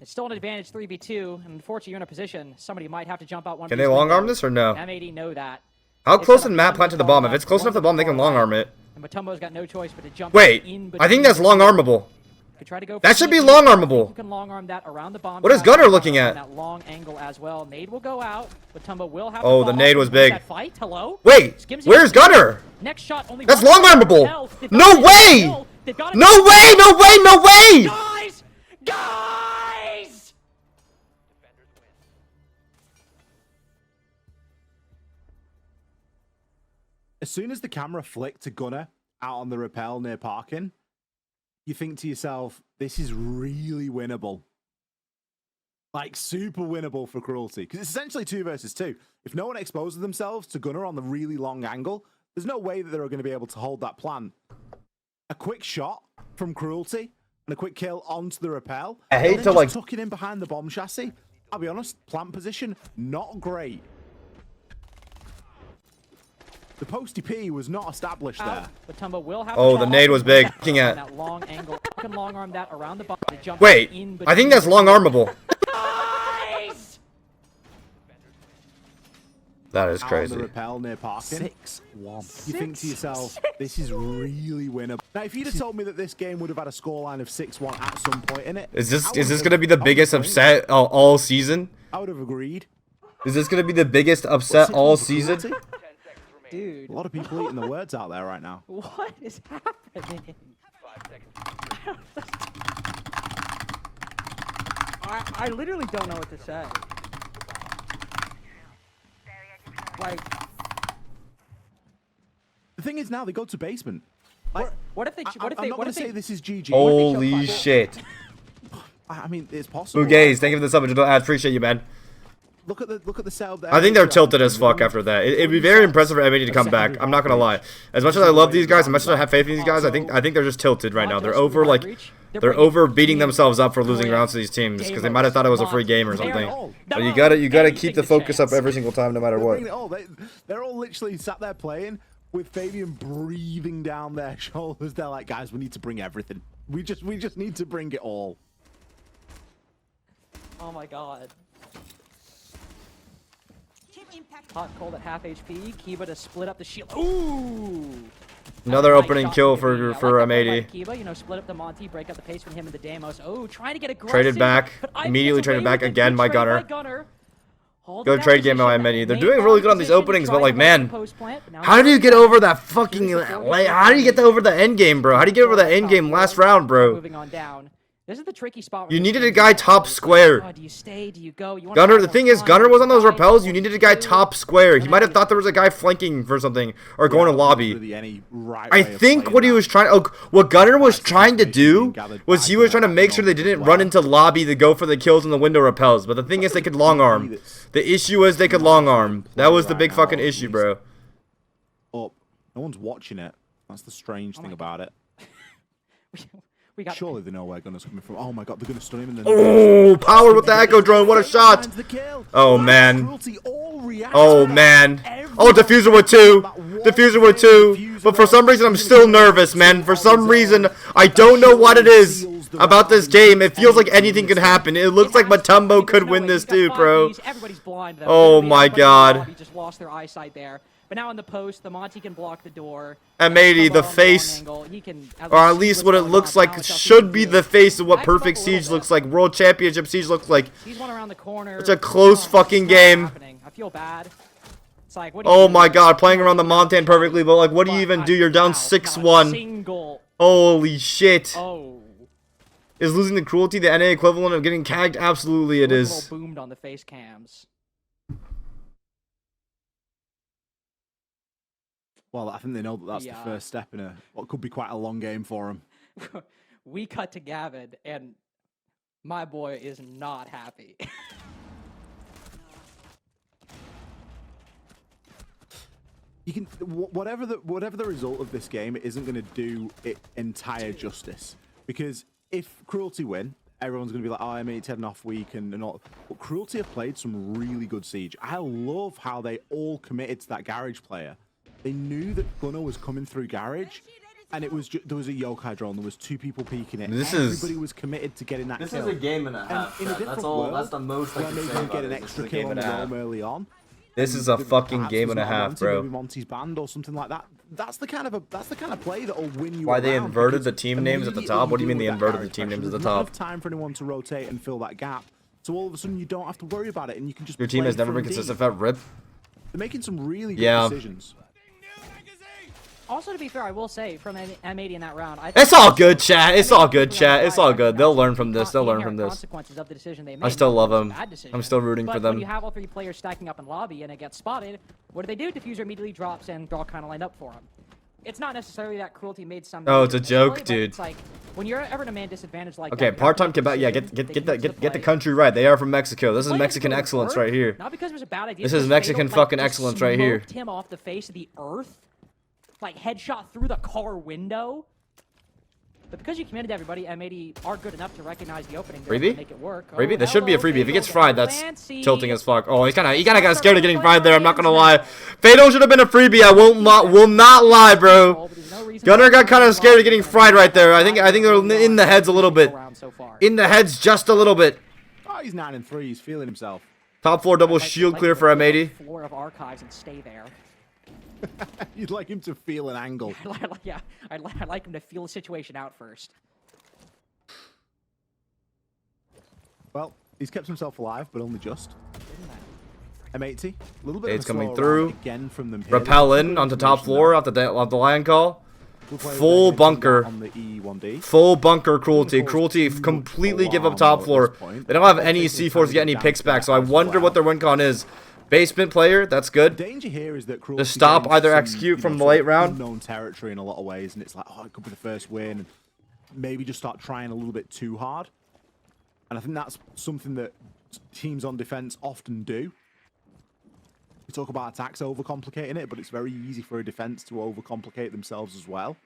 Speaker 2: It's still an advantage 3v2, and unfortunately you're in a position somebody might have to jump out one.
Speaker 1: Can they long arm this or no?
Speaker 2: M80 know that.
Speaker 1: How close did Matt plant to the bomb? If it's close enough to the bomb, they can long arm it.
Speaker 2: And Matumbo's got no choice but to jump
Speaker 1: Wait,
Speaker 2: in
Speaker 1: I think that's long armable.
Speaker 2: Could try to go
Speaker 1: That
Speaker 2: for
Speaker 1: should
Speaker 2: the
Speaker 1: be
Speaker 2: nade.
Speaker 1: long armable.
Speaker 2: You can long arm that around the bomb.
Speaker 1: What is Gunner looking at?
Speaker 2: That long angle as well. Nade will go out. Matumbo will have.
Speaker 1: Oh,
Speaker 2: to
Speaker 1: the
Speaker 2: fall
Speaker 1: nade
Speaker 2: off
Speaker 1: was
Speaker 2: and lose
Speaker 1: big.
Speaker 2: that fight. Hello.
Speaker 1: Wait, where's Gunner?
Speaker 2: Next shot only.
Speaker 1: That's
Speaker 2: one
Speaker 1: long armable.
Speaker 2: health. They've
Speaker 1: No
Speaker 2: got to
Speaker 1: way!
Speaker 2: kill. They've got to
Speaker 1: No
Speaker 2: kill.
Speaker 1: way! No way! No way!
Speaker 2: Guys! Guys!
Speaker 3: As soon as the camera flicked to Gunner out on the rappel near parking, you think to yourself, this is really winnable. Like, super winnable for Cruelty. Because it's essentially 2 versus 2. If no one exposes themselves to Gunner on the really long angle, there's no way that they're going to be able to hold that plan. A quick shot from Cruelty and a quick kill onto the rappel.
Speaker 1: I hate
Speaker 3: and
Speaker 1: to,
Speaker 3: then
Speaker 1: like...
Speaker 3: just tucking in behind the bomb chassis. I'll be honest, plant position, not great. The posty P was not established there.
Speaker 2: Matumbo will have
Speaker 1: Oh,
Speaker 2: to
Speaker 1: the
Speaker 2: fall
Speaker 1: nade
Speaker 2: off
Speaker 1: was big.
Speaker 2: that-
Speaker 1: Looking at-
Speaker 2: that long angle. You can long arm that around the bomb to jump
Speaker 1: Wait,
Speaker 2: in
Speaker 1: I think that's
Speaker 2: between.
Speaker 1: long armable.
Speaker 2: Guys!
Speaker 1: That is
Speaker 3: Out on the
Speaker 1: crazy.
Speaker 3: rappel near parking. 6-1. You think to yourself, this is really winnable. Now, if you'd have told me that this game would have had a scoreline of 6-1 at some point in it,
Speaker 1: Is this
Speaker 3: I
Speaker 1: going
Speaker 3: would've-
Speaker 1: to be the
Speaker 3: I would've
Speaker 1: biggest
Speaker 3: agreed.
Speaker 1: upset all season?
Speaker 3: I would have agreed.
Speaker 1: Is this going to be the biggest upset
Speaker 3: 6-1
Speaker 1: all
Speaker 3: for
Speaker 1: season?
Speaker 3: Cruelty?
Speaker 2: Dude,
Speaker 3: A lot of people eating the words out there right now.
Speaker 2: what is happening? I literally don't know what to say. Like,
Speaker 3: The thing is now they go to basement. Like,
Speaker 2: what if they? What if
Speaker 3: I'm
Speaker 2: they?
Speaker 3: not
Speaker 2: What
Speaker 3: going
Speaker 2: if
Speaker 3: to say
Speaker 2: they?
Speaker 3: this is GG.
Speaker 1: Holy shit.
Speaker 3: I mean, it's possible.
Speaker 1: Mugaze, thank you for the sub. I appreciate you, man.
Speaker 3: Look at the setup there.
Speaker 1: I think they're tilted as fuck after that. It'd be very impressive for M80 to come back. I'm not gonna lie. As much as I love these guys, as much as I have faith in these guys, I think they're just tilted right now. They're over beating themselves up for losing rounds to these teams because they might have thought it was a free game or something. But you gotta keep the focus up every single time, no matter what.
Speaker 3: They're all literally sat there playing with Fabian breathing down their shoulders. They're like, guys, we need to bring everything. We just need to bring it all.
Speaker 2: Oh my god. Hot Cold at half HP. Kiba to split up the shield. Ooh!
Speaker 1: Another
Speaker 2: Nice
Speaker 1: opening
Speaker 2: shot
Speaker 1: kill
Speaker 2: from Kiba. I like
Speaker 1: for
Speaker 2: that play by
Speaker 1: M80.
Speaker 2: Kiba, you know, split up the Monty, break up the pace from him and the Damos. Oh, trying to get aggressive.
Speaker 1: Traded back.
Speaker 2: but I
Speaker 1: Immediately
Speaker 2: gets away
Speaker 1: traded back
Speaker 2: with it.
Speaker 1: again
Speaker 2: Good
Speaker 1: by
Speaker 2: trade
Speaker 1: Gunner.
Speaker 2: Holding
Speaker 1: Good
Speaker 2: that
Speaker 1: trade game by
Speaker 2: position.
Speaker 1: M80. They're
Speaker 2: Made
Speaker 1: doing
Speaker 2: that
Speaker 1: really good on these
Speaker 2: position,
Speaker 1: openings, but
Speaker 2: tried
Speaker 1: like,
Speaker 2: to
Speaker 1: man,
Speaker 2: post plant, but now
Speaker 1: how do you get over that fucking
Speaker 2: Here's the
Speaker 1: like? How do you get over the end game, bro? How do you get over the end game last round, bro?
Speaker 2: Moving on down. This is the tricky spot.
Speaker 1: You needed a guy top square.
Speaker 2: Oh, do you stay? Do you go? You wanna
Speaker 1: Gunner,
Speaker 2: have
Speaker 1: the
Speaker 2: more
Speaker 1: thing is,
Speaker 2: fun?
Speaker 1: Gunner was on those
Speaker 2: Five,
Speaker 1: rappels. You needed a guy
Speaker 2: 2,
Speaker 1: top square. He
Speaker 2: and
Speaker 1: might have
Speaker 2: then-
Speaker 1: thought there was a guy flanking for something or going to lobby.
Speaker 3: Really any right
Speaker 1: I
Speaker 3: way of
Speaker 1: think
Speaker 3: playing
Speaker 1: what he
Speaker 3: that.
Speaker 1: was trying, what Gunner was trying to do was he was trying to make sure they didn't run into lobby to go for the kills in the window rappels. But the thing is, they could long arm. The issue is they could long arm. That was the big fucking issue, bro.
Speaker 3: Up. No one's watching it. That's the strange thing about it.
Speaker 2: We got
Speaker 3: Surely they know where Gunner's coming from. Oh my god, they're gonna stun him and then.
Speaker 1: Oh, powered with the Echo Drone. What a shot. Oh, man. Oh, man. Oh, Diffuser with 2. Diffuser with 2. But for some reason, I'm still nervous, man. For some reason, I don't know what it is about this game. It feels like anything could happen. It looks like Matumbo could win this too, bro.
Speaker 2: Everybody's blind, though.
Speaker 1: Oh, my God.
Speaker 2: He just lost their eyesight there. But now in the post, the Monty can block the door.
Speaker 1: M80, the face, or at least what it looks like should be the face of what Perfect Siege looks like, World Championship Siege looks like.
Speaker 2: He's one around the corner.
Speaker 1: It's a close fucking game.
Speaker 2: I feel bad. It's like,
Speaker 1: Oh my god, playing around the Montan perfectly, but like, what do you even do? You're down 6-1. Holy shit.
Speaker 2: Oh.
Speaker 1: Is losing the Cruelty the NA equivalent of getting cagged? Absolutely it is.
Speaker 2: Boomed on the face cams.
Speaker 3: Well, I think they know that that's the first step in what could be quite a long game for them.
Speaker 2: We cut to Gavin, and my boy is not happy.
Speaker 3: You can whatever the result of this game, it isn't going to do it entire justice, because if Cruelty win, everyone's going to be like, oh, I mean, it's had an off week and all. But Cruelty have played some really good Siege. I love how they all committed to that Garage player. They knew that Gunner was coming through Garage, and it was there was a Yokai drone. There was 2 people peeking it. Everybody was committed to getting that kill.
Speaker 1: This is a game and a half.
Speaker 3: That's all.
Speaker 1: World, that's the most I can say about
Speaker 3: get an extra kill on the roam early on.
Speaker 1: This is a fucking game and a half, bro.
Speaker 3: Maybe Monty's band or something like that. That's the kind of play that will win you.
Speaker 1: Why they inverted the team names at the top? What do you mean they inverted the team names at the top?
Speaker 3: Enough time for anyone to rotate and fill that gap. So all of a sudden you don't have to worry about it, and you can just.
Speaker 1: Your team has never been consistent. Fett rip.
Speaker 3: They're making some really good decisions.
Speaker 2: Also, to be fair, I will say, from M80 in that round,
Speaker 1: it's all good, chat. It's all good, chat. It's all good. They'll learn from this. They'll learn from this.
Speaker 2: Of the decision they made.
Speaker 1: I still love them. I'm still rooting for them.
Speaker 2: When you have all 3 players stacking up in lobby and it gets spotted, what do? Diffuser immediately drops and they're all kind of lined up for him. It's not necessarily that Cruelty made some.
Speaker 1: Oh, it's a joke, dude.
Speaker 2: It's like when you're ever in a man disadvantage like
Speaker 1: okay, part-time combat. Yeah, get the country right. They are from Mexico. This is Mexican excellence right here.
Speaker 2: Not because it was a bad idea.
Speaker 1: This is Mexican fucking excellence right here.
Speaker 2: Him off the face of the earth. Like headshot through the car window. But because you committed to everybody, M80 are good enough to recognize the opening there and make it work.
Speaker 1: Freebie? This should be a freebie. If he gets fried, that's tilting as fuck. Oh, he kind of got scared of getting fried there. I'm not gonna lie. Fado should have been a freebie. I will not lie, bro. Gunner got kind of scared of getting fried right there. I think they're in the heads a little bit. In the heads just a little bit.
Speaker 3: Oh, he's 9-3. He's feeling himself.
Speaker 1: Top floor double shield clear for M80.
Speaker 2: Floor of archives and stay there.
Speaker 3: You'd like him to feel an angle.
Speaker 2: Yeah, I'd like him to feel the situation out first.
Speaker 3: Well, he's kept himself alive, but only just. M80, a little bit.
Speaker 1: It's coming through.
Speaker 3: Again from them.
Speaker 1: Rappel in onto top floor off the lion call. Full bunker.
Speaker 3: On the E1D.
Speaker 1: Full bunker Cruelty. Cruelty completely give up top floor. They don't have any C4s to get any picks back, so I wonder what their win con is. Basement player, that's good.
Speaker 3: The danger here is that
Speaker 1: to stop either execute from the late round.
Speaker 3: Unknown territory in a lot of ways, and it's like, oh, it could be the first win, and maybe just start trying a little bit too hard. And I think that's something that teams on defense often do. We talk about attacks overcomplicating it, but it's very easy for a defense to overcomplicate themselves as well.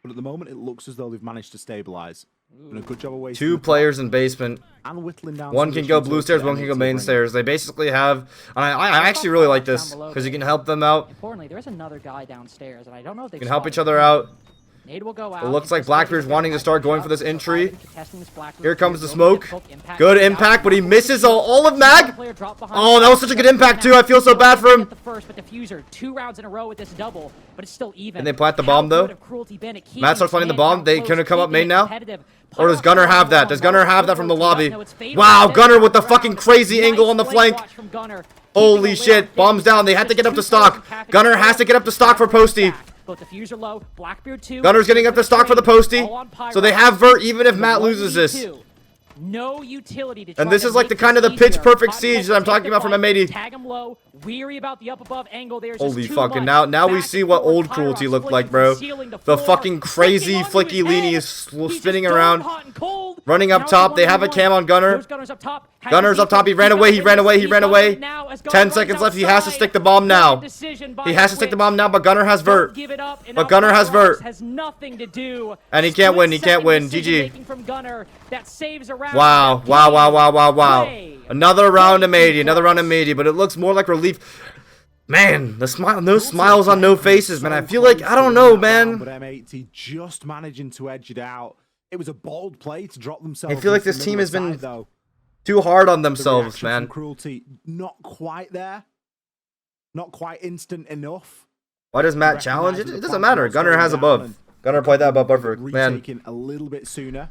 Speaker 3: But at the moment, it looks as though they've managed to stabilize. Doing a good job of wasting
Speaker 1: 2 players in basement.
Speaker 3: And whittling down.
Speaker 1: One can go blue stairs, one can go main stairs. They basically have. I actually really like this because you can help them out.
Speaker 2: Importantly, there's another guy downstairs, and I don't know if they
Speaker 1: can help each other out.
Speaker 2: Nade will go out.
Speaker 1: It looks like Blackbeard's wanting to start going for this entry. Here comes the smoke. Good impact, but he misses all of mag. Oh, that was such a good impact too. I feel so bad for him.
Speaker 2: But Diffuser 2 rounds in a row with this double, but it's still even.
Speaker 1: And they plant the bomb though. Matt starts planting the bomb. They gonna come up main now. Or does Gunner have that? Does Gunner have that from the lobby? Wow, Gunner with the fucking crazy angle on the flank. Holy shit, bombs down. They had to get up to stock. Gunner has to get up to stock for Posty.
Speaker 2: Both Diffuser low, Blackbeard 2.
Speaker 1: Gunner's getting up to stock for the Posty. So they have Vert even if Matt loses this.
Speaker 2: No utility to
Speaker 1: and this is like the kind of the pitch perfect siege that I'm talking about from M80.
Speaker 2: Tag him low, weary about the up above angle. There's
Speaker 1: holy fucking now we see what old Cruelty looked like, bro. The fucking crazy flicky leany is spinning around. Running up top, they have a cam on Gunner. Gunner's up top. He ran away. He ran away. He ran away. 10 seconds left. He has to stick the bomb now. He has to stick the bomb now, but Gunner has vert. But Gunner has vert. And he can't win. He can't win. GG. Wow. Wow, wow, wow, wow, wow. Another round of 80. Another round of 80. But it looks more like relief. Man, the smile, no smiles on no faces, man. I feel like, I don't know, man.
Speaker 3: But M80 just managing to edge it out. It was a bold play to drop themselves.
Speaker 1: I feel like this team has been too hard on themselves, man.
Speaker 3: Cruelty, not quite there. Not quite instant enough.
Speaker 1: Why does Matt challenge it? It doesn't matter. Gunner has above. Gunner played that above perfect, man.
Speaker 3: A little bit sooner.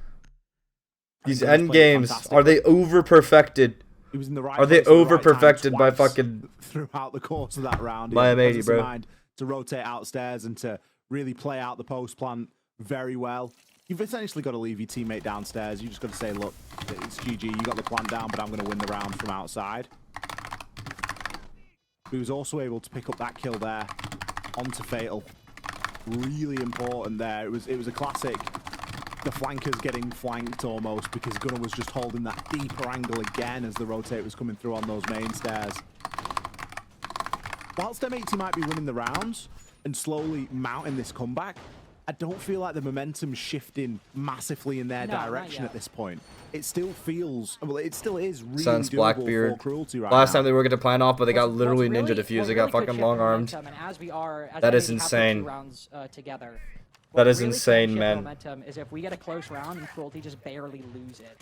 Speaker 1: These end games, are they over perfected?
Speaker 3: He was in the right
Speaker 1: Are they over perfected by fucking
Speaker 3: throughout the course of that round?
Speaker 1: By M80, bro.
Speaker 3: To rotate outstairs and to really play out the post plan very well. You've essentially got to leave your teammate downstairs. You just got to say, look, it's GG. You got the plan down, but I'm going to win the round from outside. He was also able to pick up that kill there onto Fatal. Really important there. It was a classic. The flankers getting flanked almost because Gunner was just holding that deeper angle again as the rotate was coming through on those main stairs. Whilst M80 might be winning the rounds and slowly mounting this comeback, I don't feel like the momentum's shifting massively in their direction at this point. It still feels, well, it still is really
Speaker 1: Sans Blackbeard.
Speaker 3: for Cruelty right
Speaker 1: Last
Speaker 3: now.
Speaker 1: time they were going to plan off, but they got literally ninja diffused. They got fucking long arms. That is insane. That is insane, man.
Speaker 2: Momentum is if we get a close round and Cruelty just barely lose it.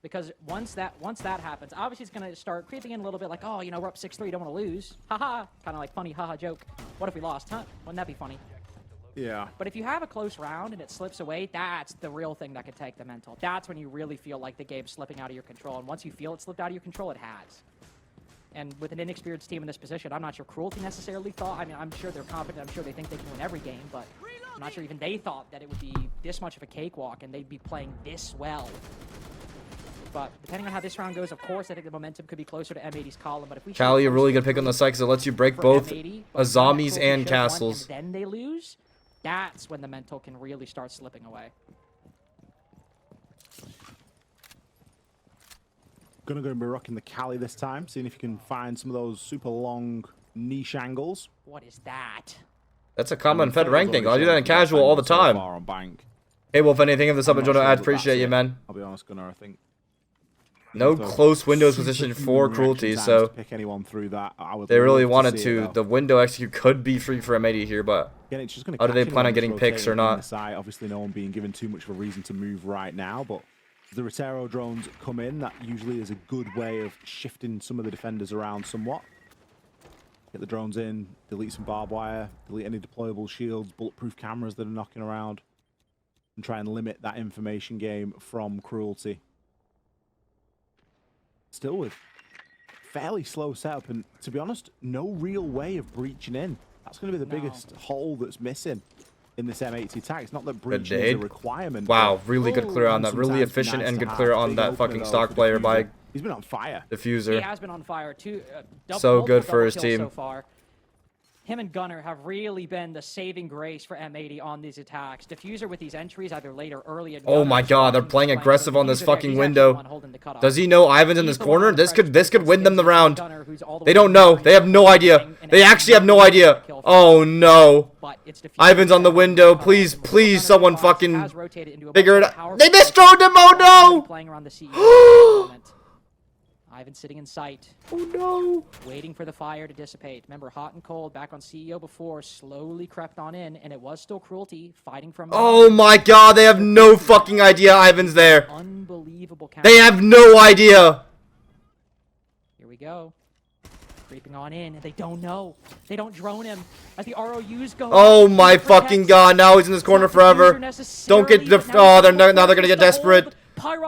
Speaker 2: Because once that happens, obviously it's gonna start creeping in a little bit like, oh, you know, we're up 6-3, don't want to lose. Haha, kind of like funny haha joke. What if we lost, huh? Wouldn't that be funny?
Speaker 3: Yeah.
Speaker 2: But if you have a close round and it slips away, that's the real thing that could take the mental. That's when you really feel like the game's slipping out of your control. And once you feel it slipped out of your control, it has. And with an inexperienced team in this position, I'm not sure Cruelty necessarily thought. I mean, I'm sure they're confident. I'm sure they think they can win every game, but I'm not sure even they thought that it would be this much of a cakewalk and they'd be playing this well. But depending on how this round goes, of course, I think the momentum could be closer to M80's column. But if we
Speaker 1: Callie, a really good pick on the side because it lets you break both zombies and castles.
Speaker 2: And then they lose. That's when the mental can really start slipping away.
Speaker 3: Gonna go and be rocking the Cali this time, seeing if you can find some of those super long niche angles.
Speaker 2: What is that?
Speaker 1: That's a common Fed rank thing. I do that in casual all the time.
Speaker 3: On bank.
Speaker 1: Hey Wolf, anything of the sub and journal ads, appreciate you, man.
Speaker 3: I'll be honest, Gunnar, I think
Speaker 1: no close windows position for Cruelty, so
Speaker 3: pick anyone through that.
Speaker 1: They really wanted to. The window execute could be free for M80 here, but
Speaker 3: again, it's just gonna
Speaker 1: how do they plan on getting picks or not?
Speaker 3: Obviously, no one being given too much of a reason to move right now, but as the Rotero drones come in, that usually is a good way of shifting some of the defenders around somewhat. Get the drones in, delete some barbed wire, delete any deployable shields, bulletproof cameras that are knocking around, and try and limit that information game from Cruelty. Still with fairly slow setup, and to be honest, no real way of breaching in. That's going to be the biggest hole that's missing in this M80 attack. It's not that breaching is a requirement.
Speaker 1: Wow, really good clear on that. Really efficient and good clear on that fucking stock player by
Speaker 3: He's been on fire.
Speaker 1: Diffuser.
Speaker 2: He has been on fire too.
Speaker 1: So good for his team.
Speaker 2: So far. Him and Gunner have really been the saving grace for M80 on these attacks. Diffuser with these entries either late or early.
Speaker 1: Oh my god, they're playing aggressive on this fucking window. Does he know Ivan's in this corner? This could win them the round. They don't know. They have no idea. They actually have no idea. Oh no. Ivan's on the window. Please, please, someone fucking figure it out. They mistroned him. Oh no.
Speaker 2: Ivan sitting in sight.
Speaker 1: Oh no!
Speaker 2: Waiting for the fire to dissipate. Remember, hot and cold back on CEO before, slowly crept on in, and it was still Cruelty fighting from.
Speaker 1: Oh my god! They have no fucking idea Ivan's there.
Speaker 2: Unbelievable.
Speaker 1: They have no idea.
Speaker 2: Here we go. Creeping on in, and they don't know. They don't drone him as the ROUs go.
Speaker 1: Oh my fucking god! Now he's in this corner forever. Don't get now they're gonna get desperate.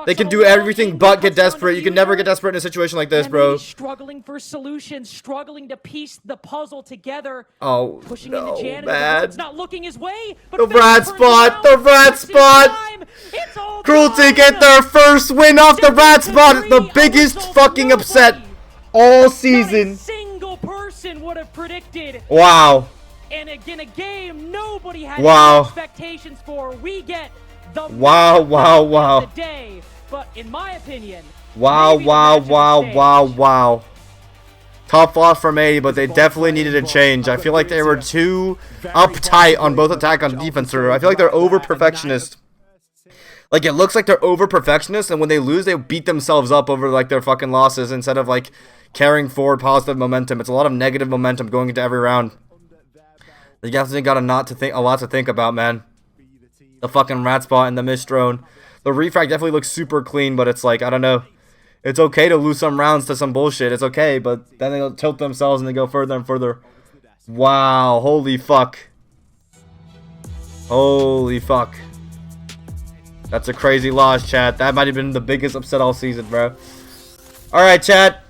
Speaker 1: They can do everything but get desperate. You can never get desperate in a situation like this, bro.
Speaker 2: Struggling for solutions, struggling to piece the puzzle together.
Speaker 1: Oh,
Speaker 2: pushing
Speaker 1: no,
Speaker 2: into Janet.
Speaker 1: man.
Speaker 2: It's not looking his way. But
Speaker 1: the rat spot. The rat spot. Cruelty get their first win off the rat spot. The biggest fucking upset all season.
Speaker 2: Not a single person would have predicted.
Speaker 1: Wow.
Speaker 2: And again, a game nobody had expectations for. We get the
Speaker 1: wow.
Speaker 2: the day. But in my opinion,
Speaker 1: Wow,
Speaker 2: Maybe the
Speaker 1: wow,
Speaker 2: match of the
Speaker 1: wow,
Speaker 2: stage.
Speaker 1: wow, wow. Tough loss from 80, but they definitely needed a change. I feel like they were too uptight on both attack and defense. I feel like they're over-perfectionist. Like, it looks like they're over-perfectionist, and when they lose, they beat themselves up over, like, their fucking losses instead of, like, carrying forward positive momentum. It's a lot of negative momentum going into every round. You definitely got a lot to think about, man. The fucking rat spot and the mistrone. The refrag definitely looks super clean, but it's like, I don't know. It's okay to lose some rounds to some bullshit. It's okay, but then they'll tilt themselves and they go further and further. Wow, holy fuck. Holy fuck. That's a crazy loss, chat. That might have been the biggest upset all season, bro. Alright, chat.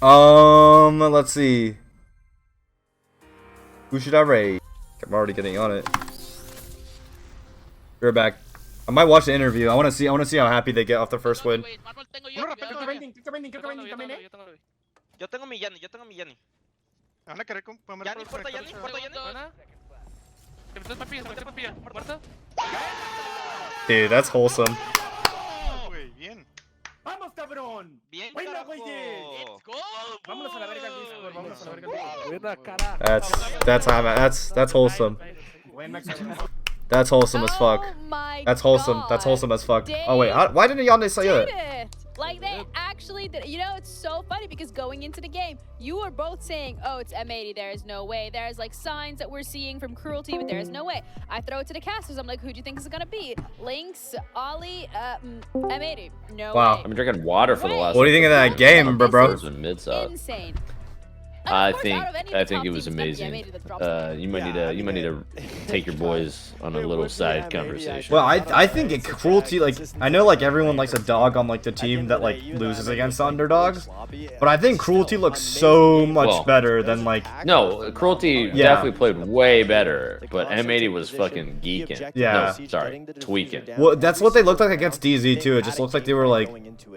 Speaker 1: Let's see. Who should I raid? I'm already getting on it. We're back. I might watch the interview. I want to see how happy they get off the first win.
Speaker 4: Yo tengo mi Yanni,
Speaker 5: Van a querer comer
Speaker 4: Yanni, puerta Yanni,
Speaker 1: Dude, that's wholesome.
Speaker 5: Güey, bien.
Speaker 2: ¡Vamos, cabrón!
Speaker 4: Bien,
Speaker 2: ¡Buena,
Speaker 4: carajo.
Speaker 2: güey!
Speaker 4: Let's go,
Speaker 2: Vámonos a la verga, Discord. Vámonos a la verga, Discord.
Speaker 1: That's wholesome. That's wholesome as fuck.
Speaker 6: Oh my
Speaker 1: That's wholesome.
Speaker 6: God.
Speaker 1: That's wholesome as fuck. Oh wait, why didn't y'all say
Speaker 6: Did
Speaker 1: that?
Speaker 6: it. Like they actually did. You know, it's so funny because going into the game, you were both saying, "Oh, it's M80. There is no way." There's like signs that we're seeing from Cruelty, but there is no way. I throw it to the casters. I'm like, "Who do you think is gonna be? Lynx, Ollie, M80? No
Speaker 1: Wow.
Speaker 6: way.
Speaker 7: I've been drinking water for the last.
Speaker 1: What do you think of that game, bro?
Speaker 6: Insane."
Speaker 7: I
Speaker 6: Of course,
Speaker 7: think
Speaker 6: out of any
Speaker 7: I
Speaker 6: of the
Speaker 7: think
Speaker 6: top
Speaker 7: it was
Speaker 6: teams, it's gonna be
Speaker 7: amazing.
Speaker 6: M80 that drops the game.
Speaker 7: You might need to take your boys on a little side conversation.
Speaker 1: Well, I think it cruelty, like, I know like everyone likes a dog on like the team that like loses against the underdogs, but I think cruelty looks so much
Speaker 7: Well,
Speaker 1: better than like.
Speaker 7: No, Cruelty
Speaker 1: Yeah.
Speaker 7: definitely played way better, but M80 was fucking geeking.
Speaker 1: Yeah.
Speaker 7: No, sorry, tweaking.
Speaker 1: Well, that's what they looked like against DZ too. It just looks like they were like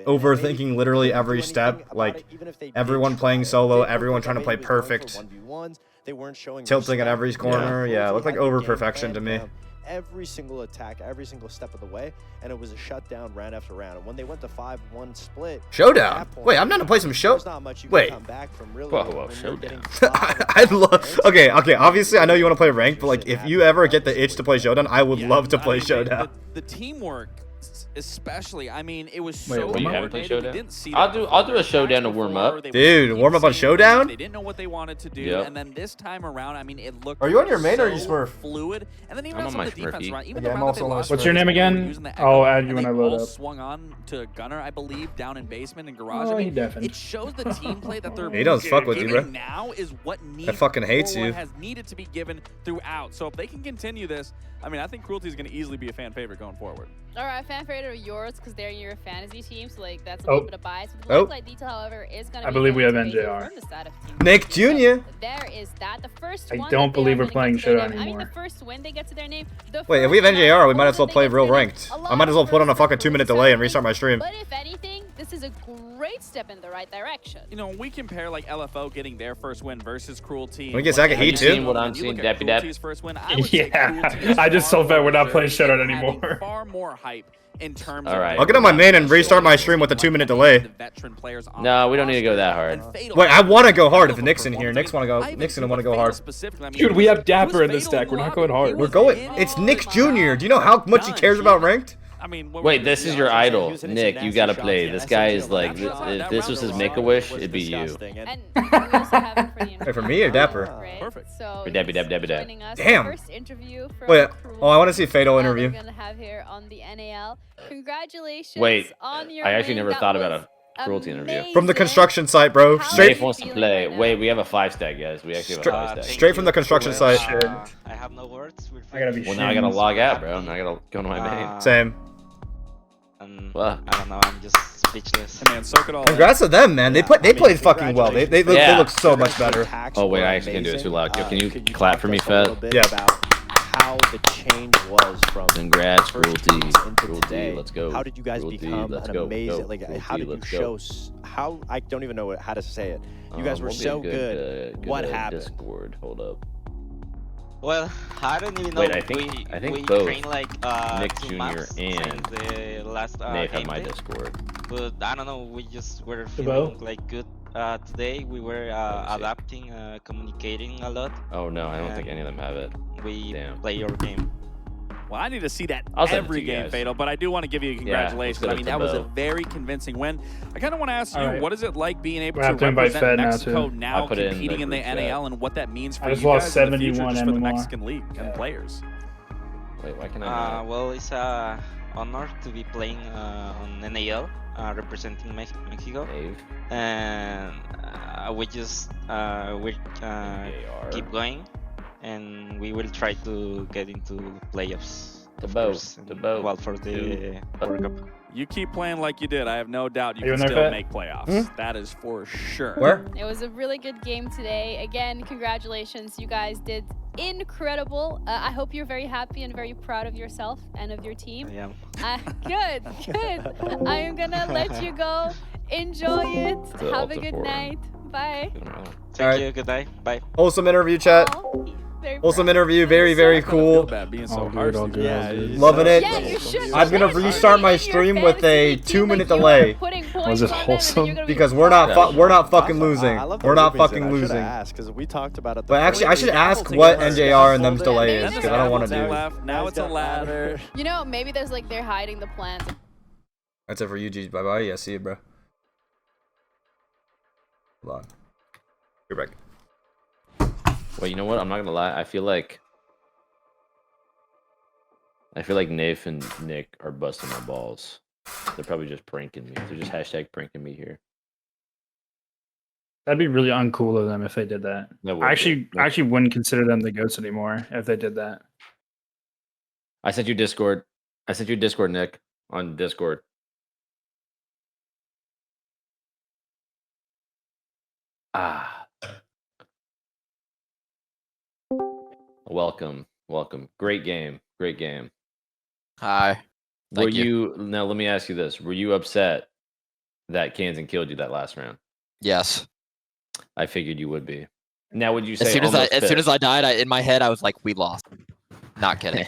Speaker 1: overthinking literally every step. Like everyone playing solo, everyone trying to play perfect, tilting at every corner. Yeah, it looked like over perfection to me.
Speaker 8: Every single attack, every single step of the way, and it was a shutdown round after round. And when they went to 5-1 split,
Speaker 1: Showdown.
Speaker 8: at that point,
Speaker 1: Wait, I'm not gonna play some show.
Speaker 8: there's not much you
Speaker 1: Wait.
Speaker 8: can come back from really.
Speaker 7: Whoa,
Speaker 8: when you're
Speaker 7: showdown.
Speaker 8: getting
Speaker 1: I love. Okay. Obviously, I know you want to play ranked, but like, if you ever get the itch to play Showdown, I would love to play Showdown.
Speaker 9: The teamwork, especially. I mean, it was
Speaker 10: Wait,
Speaker 9: so.
Speaker 10: what?
Speaker 7: You
Speaker 10: You
Speaker 7: haven't played
Speaker 9: coordinated. We
Speaker 7: Showdown?
Speaker 9: didn't see
Speaker 7: I'll
Speaker 9: that
Speaker 7: do
Speaker 9: before.
Speaker 7: a Showdown to
Speaker 9: Times
Speaker 7: warm
Speaker 9: before,
Speaker 7: up.
Speaker 9: they were
Speaker 1: Dude, warm up on
Speaker 9: keep
Speaker 1: Showdown?
Speaker 9: saying They didn't know what they wanted to do,
Speaker 7: Yep.
Speaker 9: and then this time around, I mean, it looked.
Speaker 1: Are you on your main or
Speaker 9: so
Speaker 1: you Smurf?
Speaker 9: Fluid, and then even
Speaker 7: I'm
Speaker 9: on
Speaker 7: on my
Speaker 9: the defense
Speaker 7: Smurfy.
Speaker 9: run, even
Speaker 10: Yeah,
Speaker 9: the
Speaker 10: I'm
Speaker 9: round that
Speaker 10: also
Speaker 9: they
Speaker 10: on my
Speaker 9: lost
Speaker 10: What's
Speaker 9: where
Speaker 10: your
Speaker 9: they
Speaker 10: name
Speaker 9: were
Speaker 10: again?
Speaker 9: using the
Speaker 10: I'll
Speaker 9: Echo,
Speaker 10: add you
Speaker 9: and
Speaker 10: when
Speaker 9: they
Speaker 10: I load
Speaker 9: all
Speaker 10: up.
Speaker 9: swung on to Gunner, I believe, down in basement and garage.
Speaker 10: Oh,
Speaker 9: I
Speaker 10: he
Speaker 9: mean,
Speaker 10: deafened.
Speaker 9: it shows the team play that they're.
Speaker 1: He does fuck with you,
Speaker 9: giving
Speaker 1: bro.
Speaker 9: Now is what needs.
Speaker 1: fucking hates you.
Speaker 9: Has needed to be given throughout. So if they can continue this, I mean, I think Cruelty is going to easily be a fan favorite going forward.
Speaker 6: All right, fan favorite of yours because they're your fantasy team, so like that's a
Speaker 10: Oh.
Speaker 6: little bit of bias. The
Speaker 1: Oh.
Speaker 6: light detail, however, is going to.
Speaker 10: I believe we have
Speaker 6: motivated
Speaker 10: NJR.
Speaker 6: from the side of Team
Speaker 1: Nick
Speaker 6: Rocket. So
Speaker 1: Jr.
Speaker 6: there is that. The first
Speaker 10: I
Speaker 6: one
Speaker 10: don't
Speaker 6: that they
Speaker 10: believe
Speaker 6: are
Speaker 10: we're
Speaker 6: gonna
Speaker 10: playing
Speaker 6: get to their
Speaker 10: Showdown
Speaker 6: name. I mean, the
Speaker 10: anymore.
Speaker 6: first win they get to their name. The
Speaker 1: Wait, if we have
Speaker 6: first
Speaker 1: NJR, we
Speaker 6: one
Speaker 1: might as well
Speaker 6: that
Speaker 1: play
Speaker 6: they get
Speaker 1: real
Speaker 6: to their name.
Speaker 1: ranked.
Speaker 6: A
Speaker 1: I
Speaker 6: lot
Speaker 1: might as well
Speaker 6: of
Speaker 1: put on a
Speaker 6: firsts
Speaker 1: fucking
Speaker 6: are
Speaker 1: 2-minute
Speaker 6: really
Speaker 1: delay and restart my stream.
Speaker 6: But if anything, this is a great step in the right direction.
Speaker 9: You know, when we compare like LFO getting their first win versus Cruelty.
Speaker 1: Can we get Zach a heat, too?
Speaker 7: What I'm
Speaker 9: and you
Speaker 7: seeing,
Speaker 9: look at
Speaker 7: Dappy Dap.
Speaker 9: Cruelty's first win, I would say
Speaker 10: Yeah,
Speaker 9: Cruelty is
Speaker 10: I just
Speaker 9: far
Speaker 10: felt bad we're not
Speaker 9: more
Speaker 10: playing Showdown
Speaker 9: having
Speaker 10: anymore.
Speaker 9: Far more hype in terms
Speaker 7: All
Speaker 9: of.
Speaker 7: right.
Speaker 1: I'll get on my main and restart my stream with a 2-minute delay.
Speaker 9: The veteran players on
Speaker 7: No,
Speaker 9: the
Speaker 7: we don't need to go
Speaker 9: roster.
Speaker 7: that hard.
Speaker 9: And Fatal
Speaker 1: Wait, I
Speaker 9: has
Speaker 1: want to go hard if
Speaker 9: hell of a
Speaker 1: Nick's in here.
Speaker 9: performance.
Speaker 1: Nick's want to go.
Speaker 9: I even
Speaker 1: Nick's
Speaker 9: think
Speaker 1: gonna want to
Speaker 9: with
Speaker 1: go
Speaker 9: Fatal
Speaker 1: hard.
Speaker 9: specifically, I mean,
Speaker 10: Dude, we have
Speaker 9: it was
Speaker 10: Dapper in this
Speaker 9: Fatal
Speaker 10: deck. We're not
Speaker 9: lobby.
Speaker 10: going hard.
Speaker 9: He
Speaker 1: We're
Speaker 9: was
Speaker 1: going.
Speaker 9: in
Speaker 1: It's
Speaker 9: on
Speaker 1: Nick
Speaker 9: the
Speaker 1: Jr. Do you know how much he
Speaker 9: done.
Speaker 1: cares about ranked?
Speaker 9: I mean, what
Speaker 7: Wait,
Speaker 9: were
Speaker 7: this
Speaker 9: we
Speaker 7: is
Speaker 9: doing?
Speaker 7: your idol,
Speaker 8: Using it to
Speaker 7: Nick. You
Speaker 8: nasty
Speaker 7: gotta
Speaker 8: shots,
Speaker 7: play.
Speaker 8: yeah,
Speaker 7: This
Speaker 8: I
Speaker 7: guy
Speaker 8: said,
Speaker 7: is like,
Speaker 8: that round
Speaker 7: if this was his
Speaker 8: was
Speaker 7: Make-A-Wish,
Speaker 8: was
Speaker 7: it'd be you.
Speaker 8: disgusting, and-
Speaker 6: And we also have him for the
Speaker 1: Wait, for me or Dapper?
Speaker 6: Right?
Speaker 9: Perfect.
Speaker 6: So
Speaker 7: For Dappy Dap, Dappy Dap.
Speaker 6: joining us,
Speaker 1: Damn.
Speaker 6: First interview from
Speaker 1: Wait.
Speaker 6: Cruelty,
Speaker 1: Oh, I want to see Fatal interview.
Speaker 6: We're gonna have here on the NAL. Congratulations.
Speaker 7: Wait,
Speaker 6: on your
Speaker 7: I actually
Speaker 6: win.
Speaker 7: never
Speaker 6: That
Speaker 7: thought about
Speaker 6: was
Speaker 7: a Cruelty interview.
Speaker 1: From the
Speaker 6: amazing.
Speaker 1: construction site, bro.
Speaker 6: How
Speaker 1: Straight.
Speaker 7: Dave wants to
Speaker 6: feeling
Speaker 7: play.
Speaker 6: right
Speaker 7: Wait,
Speaker 6: now?
Speaker 7: we have a 5-stack, guys. We actually have a
Speaker 1: Stra-
Speaker 7: 5-stack.
Speaker 1: straight from the construction site.
Speaker 10: Shit.
Speaker 4: I have no words.
Speaker 10: I gotta be
Speaker 7: Well, now I gotta
Speaker 10: shamed.
Speaker 7: log out, bro. Now I gotta go to my main.
Speaker 1: Same.
Speaker 4: I don't know. I'm just speechless.
Speaker 9: Hey, man, soak it all in.
Speaker 1: Congrats to them, man. They played fucking well. They
Speaker 7: Yeah.
Speaker 1: look so much better.
Speaker 7: Oh, wait, I actually can do it too loud. Yo, can you clap for me, Fett?
Speaker 1: Yeah.
Speaker 8: About how the change was from
Speaker 7: Congrats,
Speaker 8: the first
Speaker 7: Cruelty.
Speaker 8: teams into
Speaker 7: Cruelty,
Speaker 8: today.
Speaker 7: let's go.
Speaker 8: How did you guys
Speaker 7: Cruelty,
Speaker 8: become
Speaker 7: let's
Speaker 8: an
Speaker 7: go.
Speaker 8: amazing?
Speaker 7: Go.
Speaker 8: Like,
Speaker 7: Cruelty,
Speaker 8: how did you
Speaker 7: let's
Speaker 8: show?
Speaker 7: go.
Speaker 8: How I don't even know how to say it. You guys were
Speaker 7: We'll be
Speaker 8: so
Speaker 7: good,
Speaker 8: good. What happened?
Speaker 7: Discord. Hold up.
Speaker 4: Well, I don't even know.
Speaker 7: Wait, I think
Speaker 4: we
Speaker 7: both
Speaker 4: trained like
Speaker 7: Nick
Speaker 4: 2
Speaker 7: Jr.
Speaker 4: months
Speaker 7: and
Speaker 4: since the last
Speaker 7: Nate have
Speaker 4: game
Speaker 7: my
Speaker 4: day.
Speaker 7: Discord.
Speaker 4: But I don't know. We just were
Speaker 10: Hello?
Speaker 4: feeling like good today. We were
Speaker 7: see.
Speaker 4: adapting, communicating a lot.
Speaker 7: Oh no, I don't think any of them have it.
Speaker 4: We
Speaker 7: Damn.
Speaker 4: play your game.
Speaker 9: Well, I need to see that
Speaker 7: I'll send it
Speaker 9: every
Speaker 7: to you
Speaker 9: game,
Speaker 7: guys.
Speaker 9: Fatal, but I do want to give you congratulations.
Speaker 7: let's
Speaker 9: I
Speaker 7: go
Speaker 9: mean,
Speaker 7: to
Speaker 9: that was a
Speaker 7: Bo.
Speaker 9: very convincing win. I kind of want to ask you,
Speaker 10: All right.
Speaker 9: what is it like being able
Speaker 10: We're
Speaker 9: to
Speaker 10: gonna have to invite
Speaker 9: represent
Speaker 10: Fett now,
Speaker 9: Mexico
Speaker 10: too.
Speaker 9: now
Speaker 7: I put it in the
Speaker 9: competing in the
Speaker 7: group chat.
Speaker 9: NAL and what that means for
Speaker 10: I
Speaker 9: you
Speaker 10: just lost
Speaker 9: guys in the future
Speaker 10: 71
Speaker 9: just for the
Speaker 10: MMR.
Speaker 9: Mexican League and players?
Speaker 7: Wait, why can I not?
Speaker 4: Well, it's a honor to be playing on NAL, representing Mexico,
Speaker 7: Dave?
Speaker 4: and we just keep going, and we will try to get into playoffs.
Speaker 7: The
Speaker 4: of
Speaker 7: boat,
Speaker 4: course,
Speaker 7: the
Speaker 4: and,
Speaker 7: boat.
Speaker 4: Well, for the World Cup.
Speaker 9: You keep playing like you did. I have no doubt you
Speaker 10: Are you
Speaker 9: can
Speaker 10: in there,
Speaker 9: still
Speaker 10: Fett?
Speaker 9: make playoffs. That is for sure.
Speaker 1: Where?
Speaker 6: It was a really good game today. Again, congratulations. You guys did incredible. I hope you're very happy and very proud of yourself and of your team.
Speaker 4: I am.
Speaker 6: Good, good. I am gonna let you go. Enjoy it.
Speaker 7: The
Speaker 6: Have a
Speaker 7: Ultra
Speaker 6: good
Speaker 7: Forum.
Speaker 6: night. Bye.
Speaker 4: Thank
Speaker 1: Alright.
Speaker 4: you. Good night. Bye.
Speaker 1: Wholesome interview, chat.
Speaker 6: Aw, very
Speaker 1: Wholesome
Speaker 6: proud.
Speaker 1: interview. Very, very
Speaker 9: I feel
Speaker 1: cool.
Speaker 9: bad being so
Speaker 10: All
Speaker 9: harsh.
Speaker 10: good, all good, all good.
Speaker 1: Loving it.
Speaker 6: Yeah, you should.
Speaker 1: I'm gonna restart my stream with a 2-minute delay
Speaker 10: Was it wholesome?
Speaker 1: because we're not fucking losing.
Speaker 8: I love the
Speaker 1: We're not
Speaker 8: groupings,
Speaker 1: fucking
Speaker 8: and I should've
Speaker 1: losing.
Speaker 8: asked, 'cause we talked about it.
Speaker 1: But actually, I should ask what NJR and them's delay is because I don't want to do.
Speaker 9: Left. Now it's a ladder.
Speaker 6: You know, maybe there's like they're hiding the plans.
Speaker 1: That's it for you, G. Bye bye. Yeah, see you, bro. Hold on. You're back.
Speaker 7: Well, you know what? I'm not gonna lie. I feel like Nafe and Nick are busting my balls. They're probably just pranking me. They're just hashtag pranking me here.
Speaker 10: That'd be really uncool of them if they did that.
Speaker 7: That would
Speaker 10: I
Speaker 7: be.
Speaker 10: actually wouldn't consider them the goats anymore if they did that.
Speaker 7: I sent you Discord. I sent you Discord, Nick, on Discord. Ah. Welcome. Great game.
Speaker 11: Hi.
Speaker 7: Were
Speaker 11: Thank you.
Speaker 7: now let me ask you this. Were you upset that Kansan killed you that last round?
Speaker 11: Yes.
Speaker 7: I figured you would be. Now would you say
Speaker 11: As soon
Speaker 7: almost
Speaker 11: as I died, in my head I was like, we lost. Not kidding.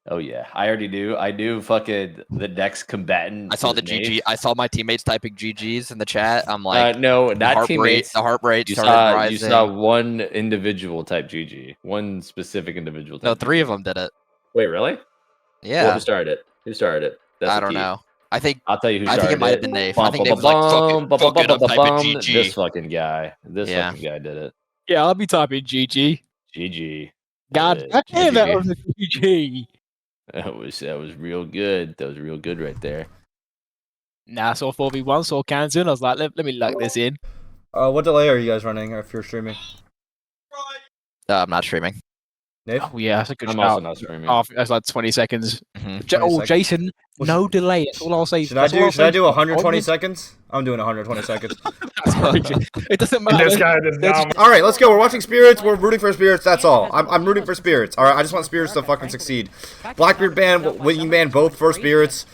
Speaker 7: Oh yeah. I already do. I do fucking the next combatant.
Speaker 11: I saw the
Speaker 7: was
Speaker 11: GG.
Speaker 7: Nate.
Speaker 11: I saw my teammates typing GGs in the chat. I'm like,
Speaker 7: no,
Speaker 11: the
Speaker 7: not
Speaker 11: heart
Speaker 7: teammates.
Speaker 11: rate, the heart rate
Speaker 7: You
Speaker 11: started
Speaker 7: saw,
Speaker 11: rising.
Speaker 7: you saw one individual type GG. One specific individual type
Speaker 11: No, 3
Speaker 7: GG.
Speaker 11: of them did it.
Speaker 7: Wait, really?
Speaker 11: Yeah.
Speaker 7: Well, who started it? That's
Speaker 11: I
Speaker 7: the
Speaker 11: don't
Speaker 7: key.
Speaker 11: know. I think
Speaker 7: I'll tell you who
Speaker 11: I
Speaker 7: started
Speaker 11: think it might have been Nate. I
Speaker 7: Bum,
Speaker 11: think
Speaker 7: bum,
Speaker 11: Nate was like,
Speaker 7: bum, bum,
Speaker 11: fuck it, I'm typing
Speaker 7: bum.
Speaker 11: GG.
Speaker 7: This fucking guy.
Speaker 11: Yeah.
Speaker 7: Fucking guy did it.
Speaker 12: Yeah, I'll be typing GG.
Speaker 7: GG.
Speaker 12: God damn, that was a GG.
Speaker 7: That was real good. That was real good right there.
Speaker 12: Nah, I saw 4v1, saw Kansan. I was like, let me lock this in.
Speaker 1: What delay are you guys running if you're streaming?
Speaker 11: I'm not streaming.
Speaker 1: Nate?
Speaker 12: Oh, yeah, that's a good
Speaker 7: I'm
Speaker 12: shout.
Speaker 7: also not streaming.
Speaker 12: That's like 20 seconds.
Speaker 11: Mhm.
Speaker 1: 20 seconds.
Speaker 12: Jason, no delay. That's all I'll say.
Speaker 1: Should I do 120 seconds? I'm doing 120 seconds.
Speaker 12: It doesn't
Speaker 10: And
Speaker 12: matter.
Speaker 10: this guy does not.
Speaker 1: All right, let's go. We're watching Spirits. We're rooting for Spirits. That's all. I'm rooting for Spirits. All right, I just want Spirits to fucking succeed. Blackbeard ban, Wingman, both for Spirits.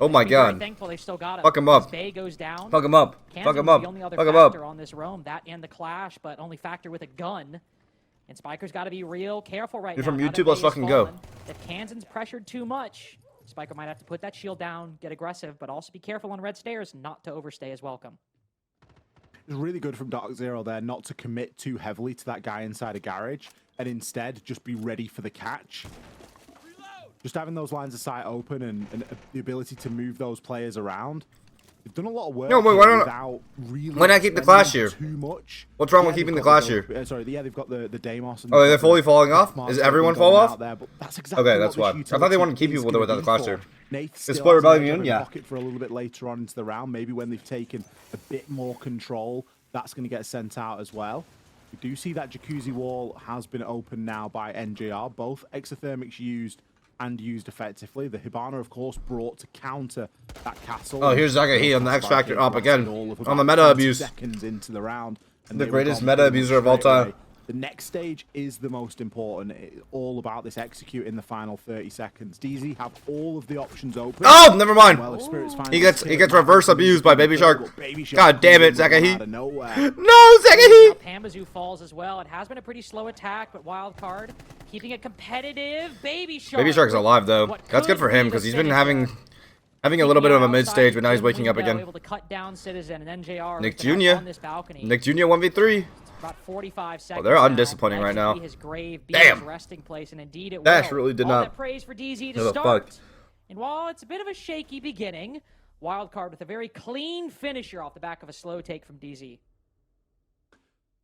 Speaker 1: Oh my god.
Speaker 2: Thankful they still got it.
Speaker 1: Fuck him up.
Speaker 2: Bay goes down.
Speaker 1: Fuck him up.
Speaker 2: Kansan
Speaker 1: Fuck him
Speaker 2: was
Speaker 1: up.
Speaker 2: the only other
Speaker 1: Fuck him up.
Speaker 2: factor on this roam, that and the clash, but only factor with a gun. And Spiker's got to be real careful right
Speaker 1: You're
Speaker 2: now.
Speaker 1: from
Speaker 2: Now that
Speaker 1: YouTube, let's
Speaker 2: Bay is
Speaker 1: fucking go.
Speaker 2: fallen, If Kansan's pressured too much, Spiker might have to put that shield down, get aggressive, but also be careful on red stairs not to overstay as welcome.
Speaker 3: It's really good from Dark Zero there not to commit too heavily to that guy inside a garage and instead just be ready for the catch. Just having those lines of sight open and the ability to move those players around. They've done a lot of work
Speaker 1: No, wait, why don't-
Speaker 3: without really
Speaker 1: why not keep the
Speaker 3: spending
Speaker 1: clash here?
Speaker 3: too much.
Speaker 1: What's wrong
Speaker 3: Yeah,
Speaker 1: with
Speaker 3: they've
Speaker 1: keeping the
Speaker 3: got
Speaker 1: clash here?
Speaker 3: Sorry, yeah, they've got the Deimos. And
Speaker 1: Oh,
Speaker 3: they've
Speaker 1: they're
Speaker 3: got
Speaker 1: fully
Speaker 3: the
Speaker 1: falling off?
Speaker 3: Deathmarks
Speaker 1: Is
Speaker 3: that have
Speaker 1: everyone
Speaker 3: been going
Speaker 1: fall
Speaker 3: out
Speaker 1: off?
Speaker 3: there, but that's exactly
Speaker 1: Okay,
Speaker 3: what
Speaker 1: that's
Speaker 3: this
Speaker 1: why. I thought they
Speaker 3: utility
Speaker 1: wanted to keep
Speaker 3: is
Speaker 1: people
Speaker 3: gonna
Speaker 1: without the
Speaker 3: be
Speaker 1: clash
Speaker 3: for.
Speaker 1: here.
Speaker 3: Nath
Speaker 1: They
Speaker 3: still
Speaker 1: split
Speaker 3: has an edge
Speaker 1: Rebellion,
Speaker 3: on his
Speaker 1: yeah.
Speaker 3: pocket for a little bit later on into the round. Maybe when they've taken a bit more control, that's going to get sent out as well. We do see that jacuzzi wall has been opened now by NJR. Both exothermics used and used effectively. The Hibana, of course, brought to counter that castle.
Speaker 1: Oh, here's Zagahi on the X Factor up again. On the meta abuse.
Speaker 3: Seconds into the round. And
Speaker 1: The
Speaker 3: they were
Speaker 1: greatest
Speaker 3: gone
Speaker 1: meta
Speaker 3: pretty
Speaker 1: abuser
Speaker 3: much
Speaker 1: of all
Speaker 3: straight
Speaker 1: time.
Speaker 3: away. The next stage is the most important. It's all about this execute in the final 30 seconds. DZ have all of the options open.
Speaker 1: Oh, never mind.
Speaker 3: Well, if Spirits
Speaker 1: He gets reverse abused by Baby Shark. God damn it, Zakahi.
Speaker 3: No,
Speaker 1: No, Zakahi.
Speaker 2: Pamazu falls as well. It has been a pretty slow attack, but wild card keeping it competitive. Baby Shark.
Speaker 1: Baby Shark's alive though. That's good for him because he's been having a little bit of a mid stage, but now he's waking up again.
Speaker 2: Able to cut down Citizen and NJR
Speaker 1: Nick Jr.
Speaker 2: on this balcony.
Speaker 1: Nick Jr. 1v3.
Speaker 2: About 45 seconds.
Speaker 1: Oh, they're undisciplining right now.
Speaker 2: His grave
Speaker 1: Damn.
Speaker 2: his resting place, and indeed it
Speaker 1: Dash
Speaker 2: will.
Speaker 1: really did
Speaker 2: All
Speaker 1: not.
Speaker 2: that praise for DZ to
Speaker 1: What the
Speaker 2: start.
Speaker 1: fuck?
Speaker 2: And while it's a bit of a shaky beginning, wildcard with a very clean finisher off the back of a slow take from DZ.
Speaker 3: A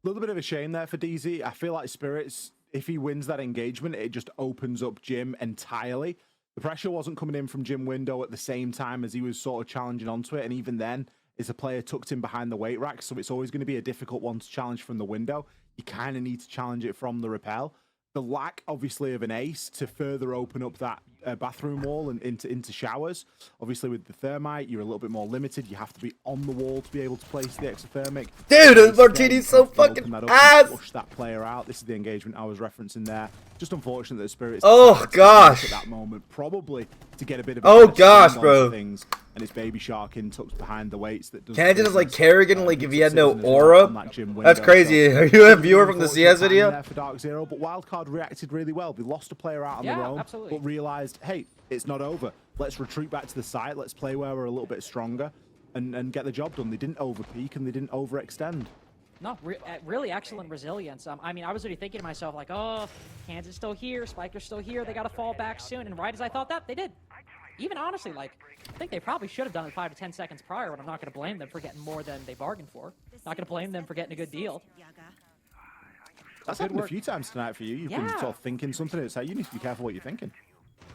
Speaker 3: little bit of a shame there for DZ. I feel like Spirits, if he wins that engagement, it just opens up Jim entirely. The pressure wasn't coming in from Jim Window at the same time as he was sort of challenging onto it, and even then, is a player tucked in behind the weight rack, so it's always going to be a difficult one to challenge from the window. You kind of need to challenge it from the rappel. The lack, obviously, of an ace to further open up that bathroom wall and into showers. Obviously, with the thermite, you're a little bit more limited. You have to be on the wall to be able to place the exothermic.
Speaker 1: Dude, Martini's so fucking ass.
Speaker 3: Push that player out. This is the engagement I was referencing there. Just unfortunate that the Spirits.
Speaker 1: Oh gosh.
Speaker 3: At that moment, probably to get a bit of.
Speaker 1: Oh gosh, bro.
Speaker 3: Things, and it's Baby Shark in tucked behind the weights. That
Speaker 1: Kanjin is like Kerrigan, like if he had no aura. That's crazy. Are you a viewer from the CS video?
Speaker 3: For Dark Zero, but Wildcard reacted really well. They lost a player out on their own,
Speaker 2: absolutely.
Speaker 3: but realized, hey, it's not over. Let's retreat back to the site. Let's play where we're a little bit stronger and get the job done. They didn't overpeak and they didn't overextend.
Speaker 2: No, really excellent resilience. I mean, I was already thinking to myself, like, oh, Kansas still here, Spiker's still here, they got to fall back soon. And right as I thought that, they did. Even honestly, like, I think they probably should have done it 5 to 10 seconds prior, but I'm not going to blame them for getting more than they bargained for. Not going to blame them for getting a good deal.
Speaker 3: That's happened a few times tonight for you. You've been sort of thinking something. It's like, you need to be careful what you're thinking.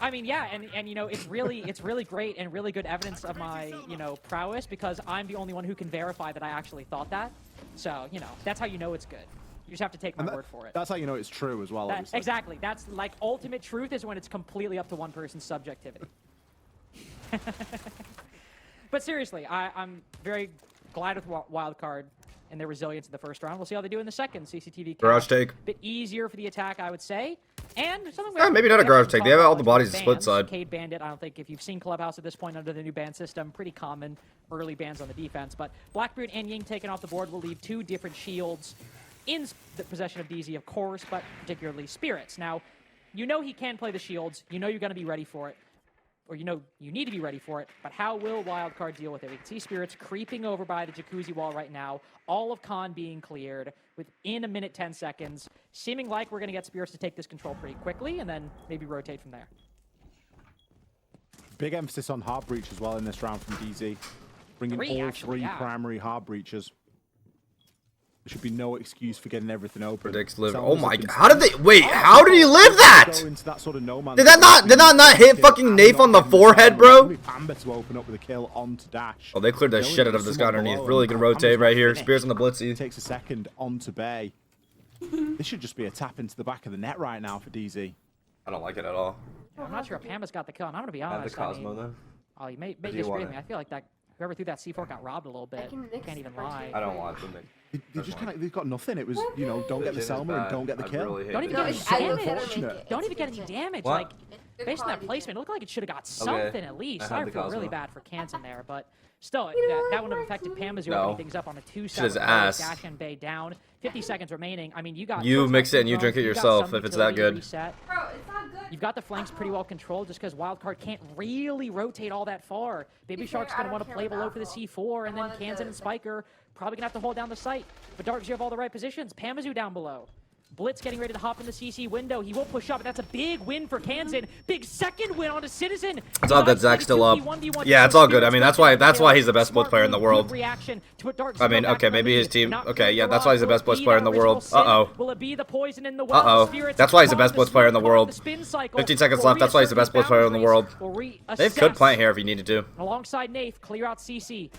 Speaker 2: I mean, yeah, and you know, it's really great and really good evidence of my, you know, prowess because I'm the only one who can verify that I actually thought that. So, you know, that's how you know it's good. You just have to take my word for it.
Speaker 3: That's how you know it's true as well, obviously.
Speaker 2: Exactly. That's like ultimate truth is when it's completely up to one person's subjectivity. But seriously, I'm very glad with Wildcard and their resilience in the first round. We'll see how they do in the second. CCTV
Speaker 1: garage take.
Speaker 2: A bit easier for the attack, I would say. And something
Speaker 1: maybe not a garage take. They have all the bodies to split side.
Speaker 2: Cade Bandit, I don't think if you've seen Clubhouse at this point under the new ban system, pretty common early bans on the defense. But Blackbeard and Ying taken off the board will leave 2 different shields in the possession of DZ, of course, but particularly Spirits. Now, you know he can play the shields. You know you're going to be ready for it. Or you know you need to be ready for it, but how will Wildcard deal with it? We can see Spirits creeping over by the jacuzzi wall right now, all of Khan being cleared within a minute 10 seconds, seeming like we're going to get Spirits to take this control pretty quickly and then maybe rotate from there.
Speaker 3: Big emphasis on hard breach as well in this round from DZ, bringing all 3 primary hard breaches. There should be no excuse for getting everything open.
Speaker 1: Predicts live. Oh my god! How did they? Wait! How did he live that? Did that not hit fucking Nafe on the forehead, bro?
Speaker 3: Amber to open up with a kill onto Dash.
Speaker 1: Oh, they cleared that shit out of this guy underneath. Really good rotate right here. Spears on the blitzy.
Speaker 3: Takes a second onto Bay. This should just be a tap into the back of the net right now for DZ.
Speaker 1: I don't like it at all.
Speaker 2: I'm not sure if Pamba's got the kill, and I'm gonna be honest.
Speaker 1: I have the Cosmo though.
Speaker 2: Oh, you may disagree with me. I feel like that whoever threw that C4 got robbed a little bit. Can't even lie.
Speaker 1: I don't want them.
Speaker 3: They just kind of, they've got nothing. It was, you know, don't get the Selma and don't get the kill.
Speaker 2: Don't even get any damage. Don't even get any damage. Like, based on that placement, it looked like it should have got something at least. I feel really bad for Kansan there, but still, that wouldn't have affected Pamazu opening things up on a 2-second Dash and Bay down. 50 seconds remaining. I mean,
Speaker 1: you mix it and you drink it yourself if it's that good.
Speaker 6: Bro, it's not good.
Speaker 2: You've got the flanks pretty well controlled just because Wildcard can't really rotate all that far. Baby Shark's going to want to play below for the C4, and then Kansan and Spiker probably going to have to hold down the site. But Dark, you have all the right positions. Pamazu down below. Blitz getting ready to hop in the CC window. He will push up, but that's a big win for Kansan. Big second win onto Citizen.
Speaker 1: It's all good. Zach's still up. Yeah, it's all good. I mean, that's why he's the best Blitz player in the world. I mean, okay, maybe his team. Okay, yeah, that's why he's the best Blitz player in the world. Uh-oh.
Speaker 2: Will it be the poison in the well?
Speaker 1: Uh-oh. That's why he's the best Blitz player in the world. 15 seconds left. That's why he's the best Blitz player in the world. Dave could plant here if he needed to.
Speaker 2: Alongside Nafe, clear out CC.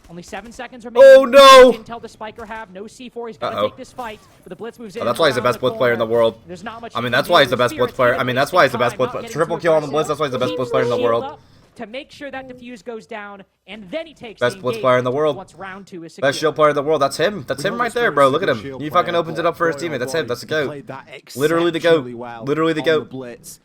Speaker 2: Only 7 seconds remaining.
Speaker 1: Oh no!
Speaker 2: Intel the Spiker have no C4. He's gonna take this fight, but the Blitz moves in.
Speaker 1: Oh, that's why he's the best Blitz player in the world.
Speaker 2: There's not much.
Speaker 1: I mean, that's why he's the best Blitz player. I mean, that's why he's the best Blitz. Triple kill on the Blitz. That's why he's the best Blitz player in the world.
Speaker 2: to make sure that defuse goes down, and then he takes
Speaker 1: Best
Speaker 2: the
Speaker 1: blitz player in the world.
Speaker 2: once round 2 is secure.
Speaker 1: Best shield player in the world. That's him. That's him right there, bro. Look at him. He fucking opens it up for his teammate. That's him. That's the GOAT. Literally the GOAT. Literally the GOAT.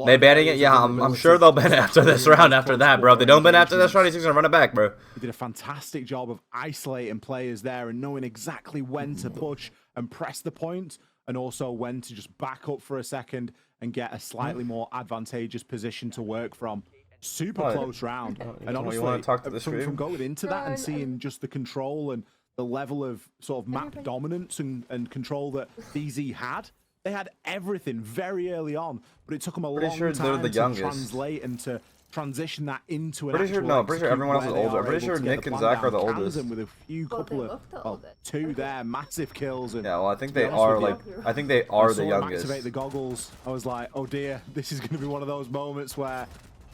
Speaker 1: They banning it? Yeah, I'm sure they'll ban it after this round after that, bro. If they don't ban after this round, he's just gonna run it back, bro.
Speaker 3: He did a fantastic job of isolating players there and knowing exactly when to push and press the point, and also when to just back up for a second and get a slightly more advantageous position to work from. Super close round. And honestly, from going into that and seeing just the control and the level of sort of map dominance and control that DZ had, they had everything very early on, but it took them a long time to translate and to transition that into an actual
Speaker 1: pretty sure everyone else is older. I'm pretty sure Nick and Zach are the oldest.
Speaker 3: With a few couple of, well, 2 there, massive kills. And
Speaker 1: yeah, well, I think they are like, I think they are the youngest.
Speaker 3: Activate the goggles. I was like, oh dear, this is going to be one of those moments where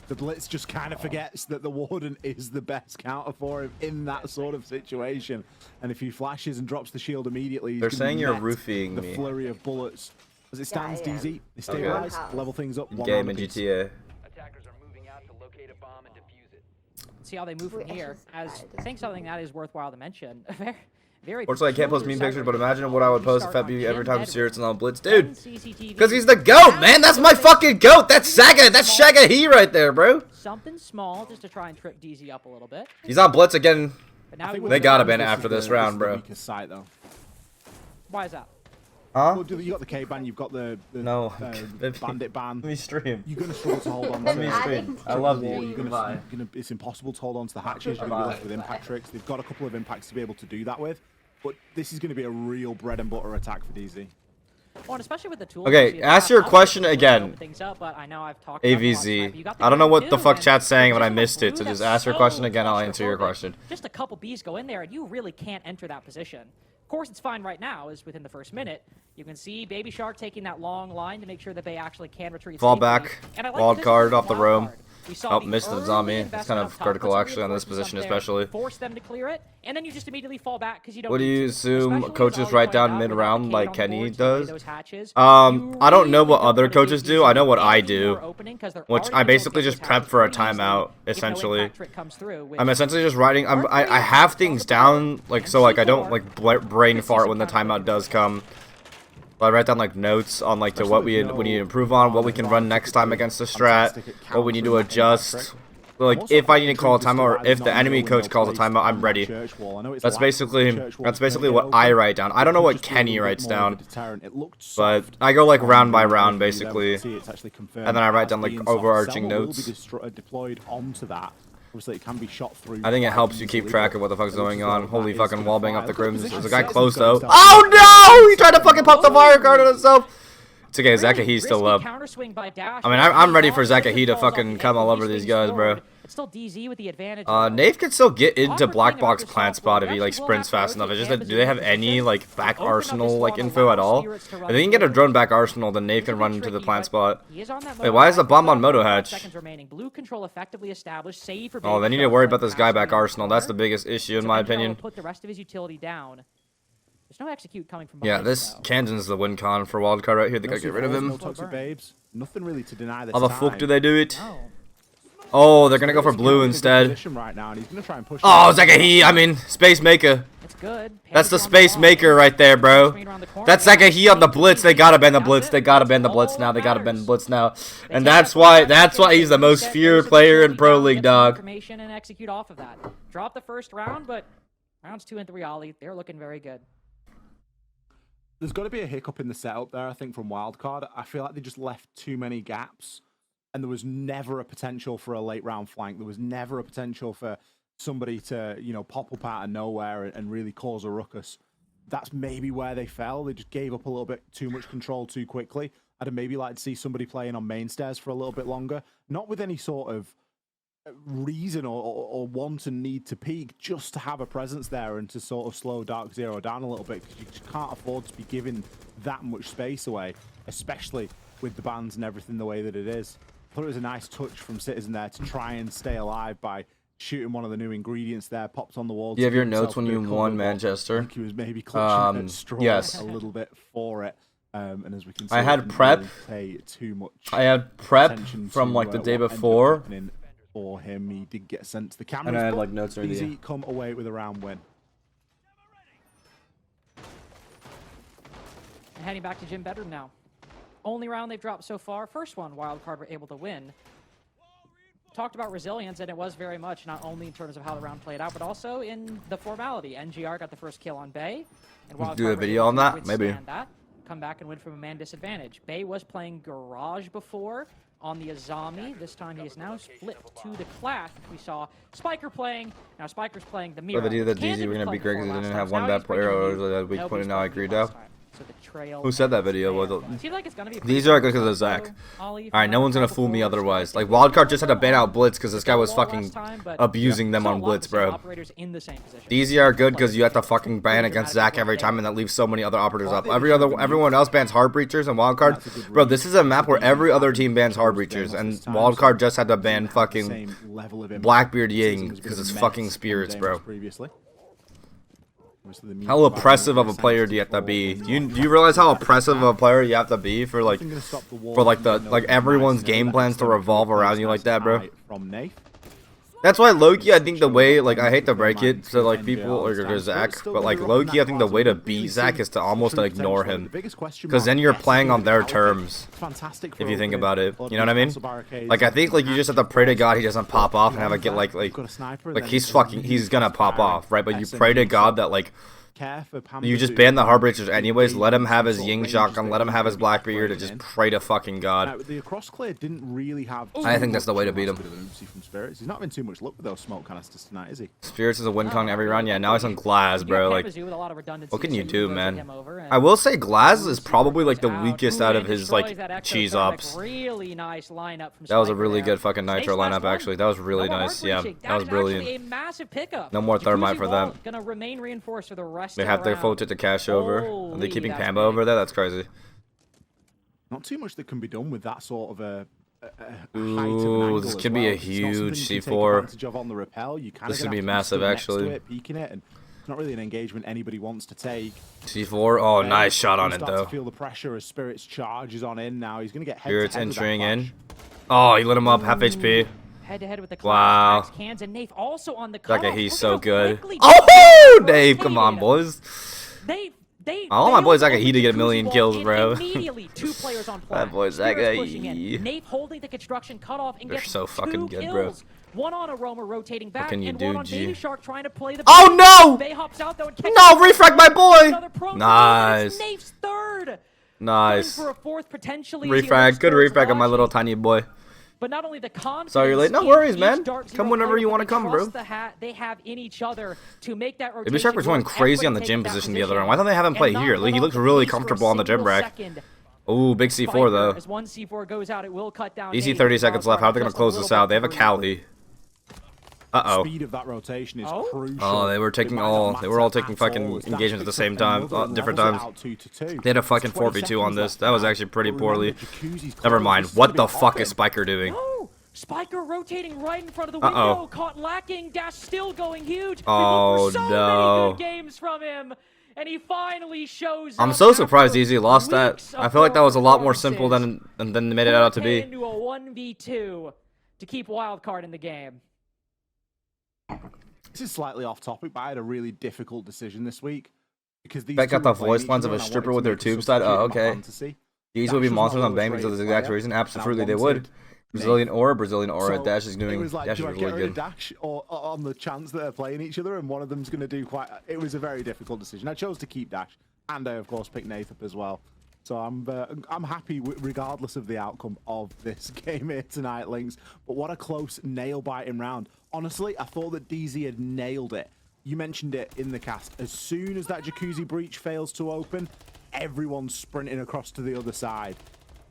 Speaker 3: the Blitz just kind of forgets that the Warden is the best counter for him in that sort of situation. And if he flashes and drops the shield immediately,
Speaker 1: they're saying you're roofing
Speaker 3: the flurry of bullets. As it stands, DZ, they stabilize, level things up.
Speaker 1: Game in GTA.
Speaker 2: See how they move from here. As I think something that is worthwhile to mention. Very.
Speaker 1: Unfortunately, I can't post meme pictures, but imagine what I would post if Fett beat every time Sirius on Blitz, dude. Because he's the GOAT, man. That's my fucking GOAT. That's Saga. That's Shaga He right there, bro.
Speaker 2: Something small just to try and trip DZ up a little bit.
Speaker 1: He's on Blitz again.
Speaker 2: They
Speaker 1: gotta ban it after this round, bro.
Speaker 2: Why is that?
Speaker 3: Huh? Well, you got the K ban, you've got the bandit ban.
Speaker 1: Let me stream.
Speaker 3: You're gonna struggle to hold on.
Speaker 1: Let me stream. I love you.
Speaker 3: It's impossible to hold on to the hatches. You're gonna be left with impact tricks. They've got a couple of impacts to be able to do that with, but this is gonna be a real bread and butter attack for DZ.
Speaker 2: Well, and especially with the tools.
Speaker 1: Okay, ask your question again.
Speaker 2: AVZ.
Speaker 1: I don't know what the fuck chat's saying, but I missed it. So just ask your question again. I'll answer your question.
Speaker 2: Just a couple Bs go in there, and you really can't enter that position. Of course, it's fine right now, is within the first minute. You can see Baby Shark taking that long line to make sure that they actually can retreat.
Speaker 1: Fall back, wild card off the roam. Oh, missed the zombie. It's kind of critical actually on this position, especially.
Speaker 2: Force them to clear it, and then you just immediately fall back because you don't.
Speaker 1: What do you assume coaches write down mid-round like Kenny does? I don't know what other coaches do. I know what I do, which I basically just prep for a timeout. Essentially, I'm essentially just writing. I have things down like so like I don't like brain fart when the timeout does come. I write down like notes on like to what we need to improve on, what we can run next time against the strat, what we need to adjust. Like if I need to call a timeout or if the enemy coach calls a timeout, I'm ready. That's basically what I write down. I don't know what Kenny writes down, but I go like round by round basically, and then I write down like overarching notes.
Speaker 3: Obviously, it can be shot through.
Speaker 1: I think it helps you keep track of what the fuck's going on. Holy fucking wallbang off the Crims. There's a guy close though. Oh no! He tried to fucking pop the fire card on himself. It's okay, Zakahi's still up. I mean, I'm ready for Zakahi to fucking come all over these guys, bro.
Speaker 2: It's still DZ with the advantage.
Speaker 1: Nave can still get into black box plant spot if he like sprints fast enough. It's just that do they have any like back arsenal like info at all? If they can get a drone back arsenal, then Nave can run into the plant spot. Wait, why is the bomb on Moto Hatch? Oh, they need to worry about this guy back arsenal. That's the biggest issue in my opinion.
Speaker 2: Put the rest of his utility down. There's no execute coming from
Speaker 1: behind, this Kansan's the win con for wildcard right here. They gotta get rid of him.
Speaker 3: Nothing really to deny this
Speaker 1: How the fuck do they do it? Oh, they're gonna go for blue instead. Oh, Zakahi, I mean, Space Maker. That's the Space Maker right there, bro. That's Zakahi on the Blitz. They gotta ban the Blitz. They gotta ban the Blitz now. They gotta ban the Blitz now. And that's why he's the most feared player in Pro League, dog.
Speaker 2: And execute off of that. Drop the first round, but rounds 2 and 3, Ollie, they're looking very good.
Speaker 3: There's got to be a hiccup in the setup there, I think, from Wildcard. I feel like they just left too many gaps, and there was never a potential for a late round flank. There was never a potential for somebody to, you know, pop up out of nowhere and really cause a ruckus. That's maybe where they fell. They just gave up a little bit too much control too quickly. I'd have maybe liked to see somebody playing on main stairs for a little bit longer, not with any sort of reason or want and need to peak, just to have a presence there and to sort of slow Dark Zero down a little bit, because you just can't afford to be giving that much space away, especially with the bans and everything the way that it is. I thought it was a nice touch from Citizen there to try and stay alive by shooting one of the new ingredients there, popped on the wall.
Speaker 1: Do you have your notes when you won Manchester?
Speaker 3: I think he was maybe clutching at straws a little bit for it. And as we can see,
Speaker 1: I had prep.
Speaker 3: Really too much
Speaker 1: I had prep from like the day before.
Speaker 3: for him. He did get sent to the cameras.
Speaker 1: And I had
Speaker 3: but
Speaker 1: like notes already.
Speaker 3: Easy come away with a round win.
Speaker 2: And heading back to Jim Bedard now. Only round they've dropped so far. First one, Wildcard were able to win. Talked about resilience, and it was very much not only in terms of how the round played out, but also in the formality. NGR got the first kill on Bay. And Wildcard
Speaker 1: Do a
Speaker 2: were
Speaker 1: video
Speaker 2: able
Speaker 1: on
Speaker 2: to
Speaker 1: that? Maybe.
Speaker 2: withstand that, come back and win from a man disadvantage. Bay was playing Garage before on the Azami. This time he is now flipped to the Clash, which we saw Spiker playing. Now Spiker's playing the Mira.
Speaker 1: For the deal that DZ
Speaker 2: Kansan
Speaker 1: were
Speaker 2: was
Speaker 1: going to beat Greg
Speaker 2: playing
Speaker 1: because they
Speaker 2: before
Speaker 1: didn't have
Speaker 2: last
Speaker 1: one
Speaker 2: time.
Speaker 1: bad
Speaker 2: Now
Speaker 1: player
Speaker 2: he's
Speaker 1: or
Speaker 2: bringing
Speaker 1: that week
Speaker 2: Nobody's
Speaker 1: point, and now I
Speaker 2: playing
Speaker 1: agreed
Speaker 2: last
Speaker 1: now.
Speaker 2: time. So the trail
Speaker 1: Who said that video?
Speaker 2: there.
Speaker 1: Was
Speaker 2: Seems like it's gonna be a
Speaker 1: These
Speaker 2: pretty
Speaker 1: are because of
Speaker 2: close
Speaker 1: Zach.
Speaker 2: though, Ollie,
Speaker 1: Alright, no
Speaker 2: from
Speaker 1: one's gonna
Speaker 2: before.
Speaker 1: fool me
Speaker 2: So
Speaker 1: otherwise. Like,
Speaker 2: it's a
Speaker 1: Wildcard just had to ban out Blitz because this guy was
Speaker 2: wall last
Speaker 1: fucking
Speaker 2: time, but
Speaker 1: abusing them
Speaker 2: still a
Speaker 1: on
Speaker 2: lot
Speaker 1: Blitz,
Speaker 2: of the same
Speaker 1: bro.
Speaker 2: operators in the same position.
Speaker 1: These are good because you have to
Speaker 2: Players
Speaker 1: fucking ban
Speaker 2: pretty
Speaker 1: against
Speaker 2: dramatic
Speaker 1: Zach every
Speaker 2: with
Speaker 1: time
Speaker 2: Bay.
Speaker 1: and that leaves so many other operators up. Everyone else bans hard breachers and Wildcard.
Speaker 3: That's a good
Speaker 1: Bro,
Speaker 3: read.
Speaker 1: this is a map where every other team bans hard
Speaker 3: Chose
Speaker 1: breachers
Speaker 3: Demos
Speaker 1: and
Speaker 3: this time,
Speaker 1: Wildcard
Speaker 3: so
Speaker 1: just had to ban
Speaker 3: doesn't have the
Speaker 1: fucking
Speaker 3: same level of impact.
Speaker 1: Blackbeard
Speaker 3: Season
Speaker 1: Ying
Speaker 3: was a bit
Speaker 1: because
Speaker 3: of a
Speaker 1: it's
Speaker 3: mess
Speaker 1: fucking
Speaker 3: on
Speaker 1: spirits,
Speaker 3: Demos
Speaker 1: bro.
Speaker 3: Previously. Obviously, the
Speaker 1: How
Speaker 3: mute
Speaker 1: oppressive
Speaker 3: button
Speaker 1: of a
Speaker 3: was
Speaker 1: player do you have to
Speaker 3: sensitive
Speaker 1: be?
Speaker 3: for
Speaker 1: Do you realize how oppressive of a player you have to be for like
Speaker 3: Nothing gonna stop the wall
Speaker 1: for like
Speaker 3: from
Speaker 1: the
Speaker 3: getting
Speaker 1: like
Speaker 3: over
Speaker 1: everyone's
Speaker 3: nice and
Speaker 1: game
Speaker 3: let
Speaker 1: plans
Speaker 3: it
Speaker 1: to
Speaker 3: go
Speaker 1: revolve
Speaker 3: through
Speaker 1: around
Speaker 3: a
Speaker 1: you like
Speaker 3: nice
Speaker 1: that, bro?
Speaker 3: eye From Nath.
Speaker 1: That's why low-key, I think the way, like, I hate to break it to, like, people, or to Zach, but, like, low-key, I think the way to beat Zach is to almost ignore him. Because then you're playing on their terms, if you think about it. You know what I mean? Like, I think, like, you just have to pray to God he doesn't pop off and have it get, like he's gonna pop off, right? But you pray to God that, like, you just ban the hard breachers anyways, let him have his Ying shotgun, let him have his Blackbeard, and just pray to fucking God.
Speaker 3: The cross clear didn't really have.
Speaker 1: I think that's the way to beat him.
Speaker 3: From Spirits. He's not having too much luck with those smoke canisters tonight, is he?
Speaker 1: Spirits is a win con every round. Yeah, now he's on Glass, bro. Like, what can you do, man? I will say Glass is probably like the weakest out of his like cheese ops.
Speaker 2: Really nice lineup from
Speaker 1: That was a
Speaker 2: Spiker
Speaker 1: really
Speaker 2: there.
Speaker 1: good fucking
Speaker 2: Snakes
Speaker 1: Nitro
Speaker 2: last
Speaker 1: lineup,
Speaker 2: one.
Speaker 1: actually. That was really
Speaker 2: No more
Speaker 1: nice. Yeah,
Speaker 2: heart-breaching.
Speaker 1: that was
Speaker 2: is
Speaker 1: brilliant.
Speaker 2: actually a massive pickup.
Speaker 1: No more thermite
Speaker 2: Jacuzzi
Speaker 1: for
Speaker 2: wall
Speaker 1: them.
Speaker 2: Gonna remain reinforced for the rest
Speaker 1: They
Speaker 2: of
Speaker 1: have
Speaker 2: the
Speaker 1: their
Speaker 2: round.
Speaker 1: full to cash over. Are they
Speaker 2: Holy,
Speaker 1: keeping
Speaker 2: that's
Speaker 1: Pamba
Speaker 2: big.
Speaker 1: over there? That's crazy.
Speaker 3: Not too much that can be done with that sort of a height of an
Speaker 1: Ooh,
Speaker 3: angle
Speaker 1: this
Speaker 3: as
Speaker 1: could be
Speaker 3: well.
Speaker 1: a
Speaker 3: It's not something
Speaker 1: huge
Speaker 3: you can take
Speaker 1: C4.
Speaker 3: advantage of on the rappel. You kinda
Speaker 1: This could
Speaker 3: gonna
Speaker 1: be
Speaker 3: have to
Speaker 1: massive,
Speaker 3: stood next to
Speaker 1: actually.
Speaker 3: it, peeking it, and it's not really an engagement anybody wants to take.
Speaker 1: C4. Oh, nice shot on
Speaker 3: You
Speaker 1: it
Speaker 3: start
Speaker 1: though.
Speaker 3: to feel the pressure as Spirits charges on in now. He's gonna get head
Speaker 1: Spirits
Speaker 3: to head with that
Speaker 1: entering in.
Speaker 3: clash.
Speaker 1: Oh, he lit him up, half HP.
Speaker 2: Head to head with the
Speaker 1: Wow.
Speaker 2: Clash. Cans and Nafe also on the
Speaker 1: Like
Speaker 2: cutoff.
Speaker 1: he's
Speaker 2: Look
Speaker 1: so
Speaker 2: how
Speaker 1: good.
Speaker 2: quickly
Speaker 1: Oh,
Speaker 2: Jacuzzi
Speaker 1: Dave, come on,
Speaker 2: rotated.
Speaker 1: boys.
Speaker 2: I
Speaker 1: want my boy Zach to get a million kills, bro.
Speaker 2: Immediately, two players on
Speaker 1: My
Speaker 2: flag.
Speaker 1: boy Zach,
Speaker 2: Spirits pushing in.
Speaker 1: yeah.
Speaker 2: Nafe holding the construction cutoff and
Speaker 1: They're
Speaker 2: gets
Speaker 1: so fucking
Speaker 2: two
Speaker 1: good,
Speaker 2: kills.
Speaker 1: bro.
Speaker 2: One on Aroma rotating back,
Speaker 1: can you
Speaker 2: and
Speaker 1: do,
Speaker 2: one on
Speaker 1: G?
Speaker 2: Baby Shark trying to play the.
Speaker 1: Oh, no!
Speaker 2: Bay hops out though and catches
Speaker 1: No,
Speaker 2: the
Speaker 1: refrag my
Speaker 2: Another
Speaker 1: boy!
Speaker 2: prone
Speaker 1: Nice.
Speaker 2: throw, and it's Nafe's third.
Speaker 1: Nice.
Speaker 2: Going for a fourth potentially. as he
Speaker 1: Refrag.
Speaker 2: looks
Speaker 1: Good
Speaker 2: towards
Speaker 1: refrag on my
Speaker 2: Raji.
Speaker 1: little tiny boy.
Speaker 2: But not only the confidence.
Speaker 1: Sorry you're late. No
Speaker 2: in
Speaker 1: worries,
Speaker 2: each
Speaker 1: man.
Speaker 2: Dark
Speaker 1: Come
Speaker 2: Zero
Speaker 1: whenever
Speaker 2: player,
Speaker 1: you
Speaker 2: but
Speaker 1: wanna
Speaker 2: the
Speaker 1: come, bro.
Speaker 2: trust they have in each other to make that rotation.
Speaker 1: Baby Shark was going
Speaker 2: work.
Speaker 1: crazy on the
Speaker 2: Everybody
Speaker 1: gym
Speaker 2: taking that
Speaker 1: position the other round. Why don't they have him
Speaker 2: and
Speaker 1: play
Speaker 2: not
Speaker 1: here?
Speaker 2: let
Speaker 1: He
Speaker 2: off
Speaker 1: looks
Speaker 2: the
Speaker 1: really
Speaker 2: pace for a
Speaker 1: comfortable on the gym
Speaker 2: single
Speaker 1: rack.
Speaker 2: second.
Speaker 1: Ooh, big C4
Speaker 2: Spiker,
Speaker 1: though.
Speaker 2: As one C4 goes out, it will cut down.
Speaker 1: Easy
Speaker 2: Nate.
Speaker 1: 30 seconds left. How are they gonna
Speaker 2: Just a
Speaker 1: close
Speaker 2: little
Speaker 1: this out? They
Speaker 2: bit
Speaker 1: have a
Speaker 2: free.
Speaker 1: Cali. Uh-oh.
Speaker 3: Speed of that rotation is
Speaker 2: Oh?
Speaker 3: crucial.
Speaker 1: Oh, they were taking
Speaker 3: It might not
Speaker 1: all. They were all
Speaker 3: matter
Speaker 1: taking
Speaker 3: at
Speaker 1: fucking
Speaker 3: all. It's
Speaker 1: engagements at the
Speaker 3: Dash
Speaker 1: same
Speaker 3: picks
Speaker 1: time,
Speaker 3: up another and
Speaker 1: different
Speaker 3: levels it
Speaker 1: times.
Speaker 3: out 2-2.
Speaker 1: They had a fucking
Speaker 3: There's 20
Speaker 1: 4v2 on
Speaker 3: seconds
Speaker 1: this.
Speaker 3: left
Speaker 1: That was
Speaker 3: now.
Speaker 1: actually pretty
Speaker 3: But
Speaker 1: poorly.
Speaker 3: remember, Jacuzzi's
Speaker 1: Never
Speaker 3: close.
Speaker 1: mind.
Speaker 3: This
Speaker 1: What
Speaker 3: could
Speaker 1: the
Speaker 3: be
Speaker 1: fuck
Speaker 3: hopping.
Speaker 1: is Spiker doing?
Speaker 2: Oh, Spiker rotating right in front of the
Speaker 1: Uh-oh.
Speaker 2: window. Caught lacking. Dash still going huge.
Speaker 1: Oh,
Speaker 2: We look for so
Speaker 1: no.
Speaker 2: many good games from him. And he finally shows
Speaker 1: I'm
Speaker 2: up
Speaker 1: so surprised
Speaker 2: after
Speaker 1: Easy lost that.
Speaker 2: weeks
Speaker 1: I
Speaker 2: of
Speaker 1: feel like that was a lot more
Speaker 2: performances.
Speaker 1: simple than they made it out to
Speaker 2: 4K
Speaker 1: be.
Speaker 2: into a 1v2 to keep Wildcard in the game.
Speaker 3: This is slightly off topic, but I had a really difficult decision this week because these
Speaker 1: Beck
Speaker 3: two
Speaker 1: got the
Speaker 3: were playing
Speaker 1: voice
Speaker 3: each
Speaker 1: lines of
Speaker 3: other
Speaker 1: a
Speaker 3: and I
Speaker 1: stripper
Speaker 3: wanted
Speaker 1: with
Speaker 3: to
Speaker 1: their
Speaker 3: make a
Speaker 1: tube side. Oh,
Speaker 3: substitute in my
Speaker 1: okay.
Speaker 3: fantasy.
Speaker 1: These would be
Speaker 3: Dash was
Speaker 1: monsters
Speaker 3: my
Speaker 1: on Bang
Speaker 3: lowest
Speaker 1: because of this
Speaker 3: rated
Speaker 1: exact
Speaker 3: player,
Speaker 1: reason.
Speaker 3: and I
Speaker 1: Absolutely, they
Speaker 3: wanted
Speaker 1: would. Brazilian Aura.
Speaker 3: So
Speaker 1: Dash is
Speaker 3: it
Speaker 1: doing.
Speaker 3: was like,
Speaker 1: Dash
Speaker 3: do
Speaker 1: is
Speaker 3: I get
Speaker 1: really
Speaker 3: rid of
Speaker 1: good.
Speaker 3: Dash or on the chance that they're playing each other and one of them's going to do quite... It was a very difficult decision. I chose to keep Dash, and I, of course, picked Nath up as well. So I'm happy regardless of the outcome of this game here tonight, Lynx. But what a close nail-biting round. Honestly, I thought that DZ had nailed it. You mentioned it in the cast. As soon as that Jacuzzi breach fails to open, everyone's sprinting across to the other side.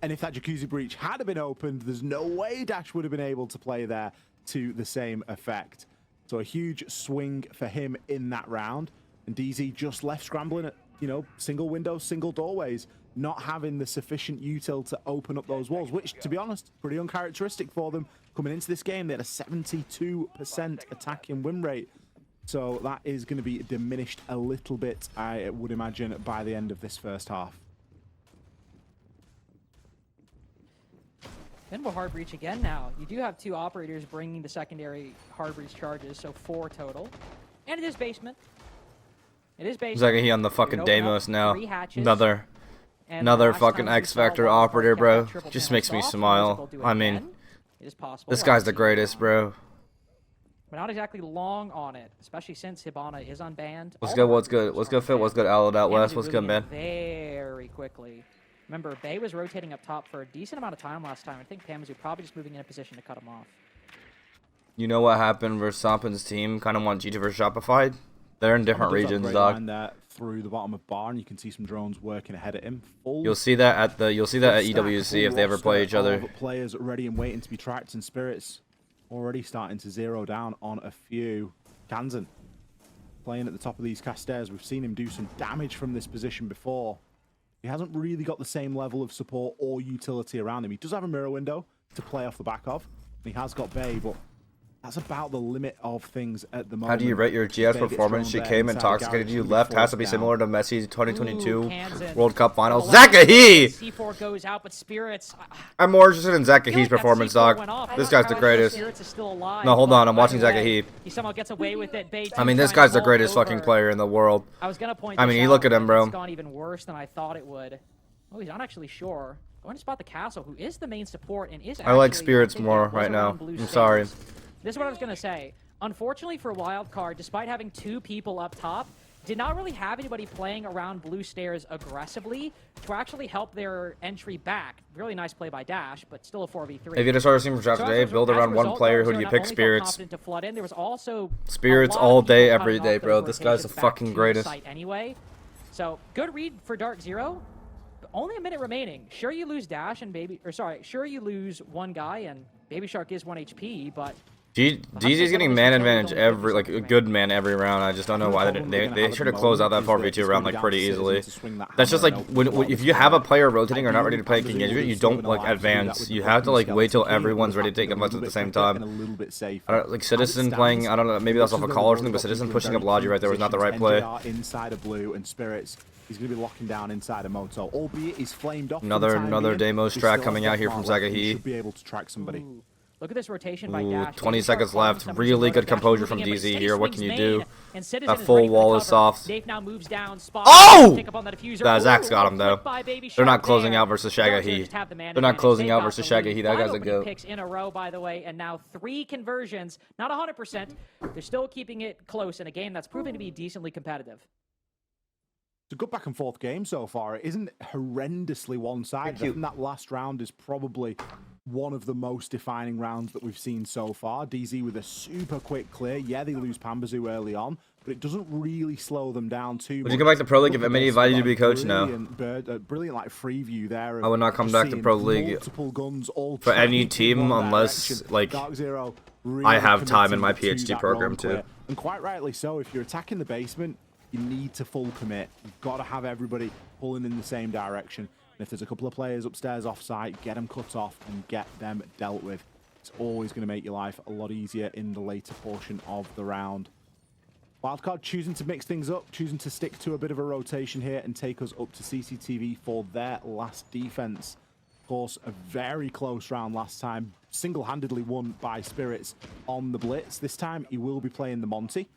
Speaker 3: And if that Jacuzzi breach had been opened, there's no way Dash would have been able to play there to the same effect. So a huge swing for him in that round. And DZ just left scrambling at, single windows, single doorways, not having the sufficient util to open up those walls, which, to be honest, pretty uncharacteristic for them. Coming into this game, they had a 72% attacking win rate. So that is going to be diminished a little bit, I would imagine, by the end of this first half.
Speaker 2: Minimum hard breach again now. You do have 2 operators bringing the secondary hard breach charges, so 4 total. And it is basement. It is basement.
Speaker 1: Zagahi on the fucking Deimos now.
Speaker 2: 3 hatches.
Speaker 1: Another
Speaker 2: And
Speaker 1: fucking
Speaker 2: last time we
Speaker 1: X
Speaker 2: saw
Speaker 1: Factor
Speaker 2: Wildcard
Speaker 1: operator,
Speaker 2: kept
Speaker 1: bro.
Speaker 2: that triple
Speaker 1: Just
Speaker 2: panel
Speaker 1: makes me
Speaker 2: off.
Speaker 1: smile.
Speaker 2: They'll do it
Speaker 1: I mean,
Speaker 2: again. It is possible.
Speaker 1: this
Speaker 2: Let's
Speaker 1: guy's the
Speaker 2: see.
Speaker 1: greatest, bro.
Speaker 2: But not exactly long on it, especially since Hibana is unbanned.
Speaker 1: What's
Speaker 2: All
Speaker 1: good?
Speaker 2: the
Speaker 1: What's
Speaker 2: hard
Speaker 1: good?
Speaker 2: breaches
Speaker 1: What's
Speaker 2: are
Speaker 1: good, Fit? What's
Speaker 2: unbanned.
Speaker 1: good, Alad out west?
Speaker 2: Pamzu
Speaker 1: What's good,
Speaker 2: moving in
Speaker 1: man?
Speaker 2: very quickly. Remember, Bay was rotating up top for a decent amount of time last time. I think Pamzu probably just moving in a position to cut him off.
Speaker 1: You know what happened versus Sompin's team? Kind of want G2 versus Shopify. They're in different regions, dog.
Speaker 3: There through the bottom of bar, and you can see some drones working ahead of him. Full
Speaker 1: You'll see that at EWC if they ever play each other.
Speaker 3: Players ready and waiting to be tracked, and Spirits already starting to zero down on a few. Kansan playing at the top of these cast stairs. We've seen him do some damage from this position before. He hasn't really got the same level of support or utility around him. He does have a mirror window to play off the back of. He has got Bay, but that's about the limit of things at the moment.
Speaker 1: How do you rate your GS performance? She came intoxicated, you left. Has to be similar to Messi's 2022 World Cup Finals. Zagahi!
Speaker 2: C4 goes out, but Spirits.
Speaker 1: I'm more interested in Zagahi's performance, dog. This guy's the greatest.
Speaker 2: Spirits is still alive.
Speaker 1: No, hold on. I'm watching Zagahi.
Speaker 2: He somehow gets away with it. Bay
Speaker 1: I mean, this
Speaker 2: trying
Speaker 1: guy's
Speaker 2: to
Speaker 1: the greatest
Speaker 2: hold
Speaker 1: fucking
Speaker 2: over.
Speaker 1: player in the world.
Speaker 2: I was gonna point.
Speaker 1: I mean,
Speaker 2: this
Speaker 1: you look
Speaker 2: out,
Speaker 1: at him,
Speaker 2: but
Speaker 1: bro.
Speaker 2: It's gone even worse than I thought it would. Oh, he's not actually sure. Going to spot the castle, who is the main support and is.
Speaker 1: I like
Speaker 2: actually,
Speaker 1: Spirits
Speaker 2: think
Speaker 1: more
Speaker 2: it was
Speaker 1: right now.
Speaker 2: around blue
Speaker 1: I'm sorry.
Speaker 2: stairs. This is what I was gonna say. Unfortunately for Wildcard, despite having 2 people up top, did not really have anybody playing around blue stairs aggressively to actually help their entry back. Really nice play by Dash, but still a 4v3.
Speaker 1: If you just started seeing from draft today, build around one player. Who do you pick? Spirits.
Speaker 2: There was also
Speaker 1: Spirits all day, every day, bro. This guy's the fucking greatest.
Speaker 2: Anyway, so good read for Dark Zero. Only a minute remaining. Sure, you lose Dash and sure you lose one guy and Baby Shark is 1 HP, but
Speaker 1: DZ's getting man advantage every, like, a good man every round. I just don't know why they should have closed out that 4v2 round like pretty easily. That's just like if you have a player rotating or not ready to play King Edge, you don't like advance. You have to like wait till everyone's ready to take advance at the same time. I don't, like Citizen playing, I don't know, maybe that's off a call or something, but Citizen pushing up Logi right there was not the right play.
Speaker 3: Inside of blue and Spirits. He's going to be locking down inside of Moto, albeit he's flamed off.
Speaker 1: Another Deimos track coming out here from Zagahi.
Speaker 3: Should be able to track somebody.
Speaker 2: Look at this rotation by Dash.
Speaker 1: 20 seconds left. Really good composure from DZ here. What can you do? That full wall is soft.
Speaker 2: Now moves down,
Speaker 1: Oh! Zach's got him though. They're not closing out versus Shagahi. They're not closing out versus Shagahi. That guy's a goat.
Speaker 2: Picks in a row, by the way, and now 3 conversions. Not 100%. They're still keeping it close in a game that's proving to be decently competitive.
Speaker 3: It's a good back and forth game so far. It isn't horrendously one-sided. I think that last round is probably one of the most defining rounds that we've seen so far. DZ with a super quick clear. Yeah, they lose Pambazu early on, but it doesn't really slow them down too much.
Speaker 1: Would you go back to Pro League if Emily invited you to be coach now?
Speaker 3: Brilliant like free view there.
Speaker 1: I would not come back to Pro League for any team unless like I have time in my PhD program too.
Speaker 3: And quite rightly so. If you're attacking the basement, you need to full commit. You've got to have everybody pulling in the same direction. And if there's a couple of players upstairs off-site, get them cut off and get them dealt with. It's always going to make your life a lot easier in the later portion of the round. Wildcard choosing to mix things up, choosing to stick to a bit of a rotation here and take us up to CCTV for their last defense. Of course, a very close round last time, single-handedly won by Spirits on the Blitz. This time, he will be playing the Monty,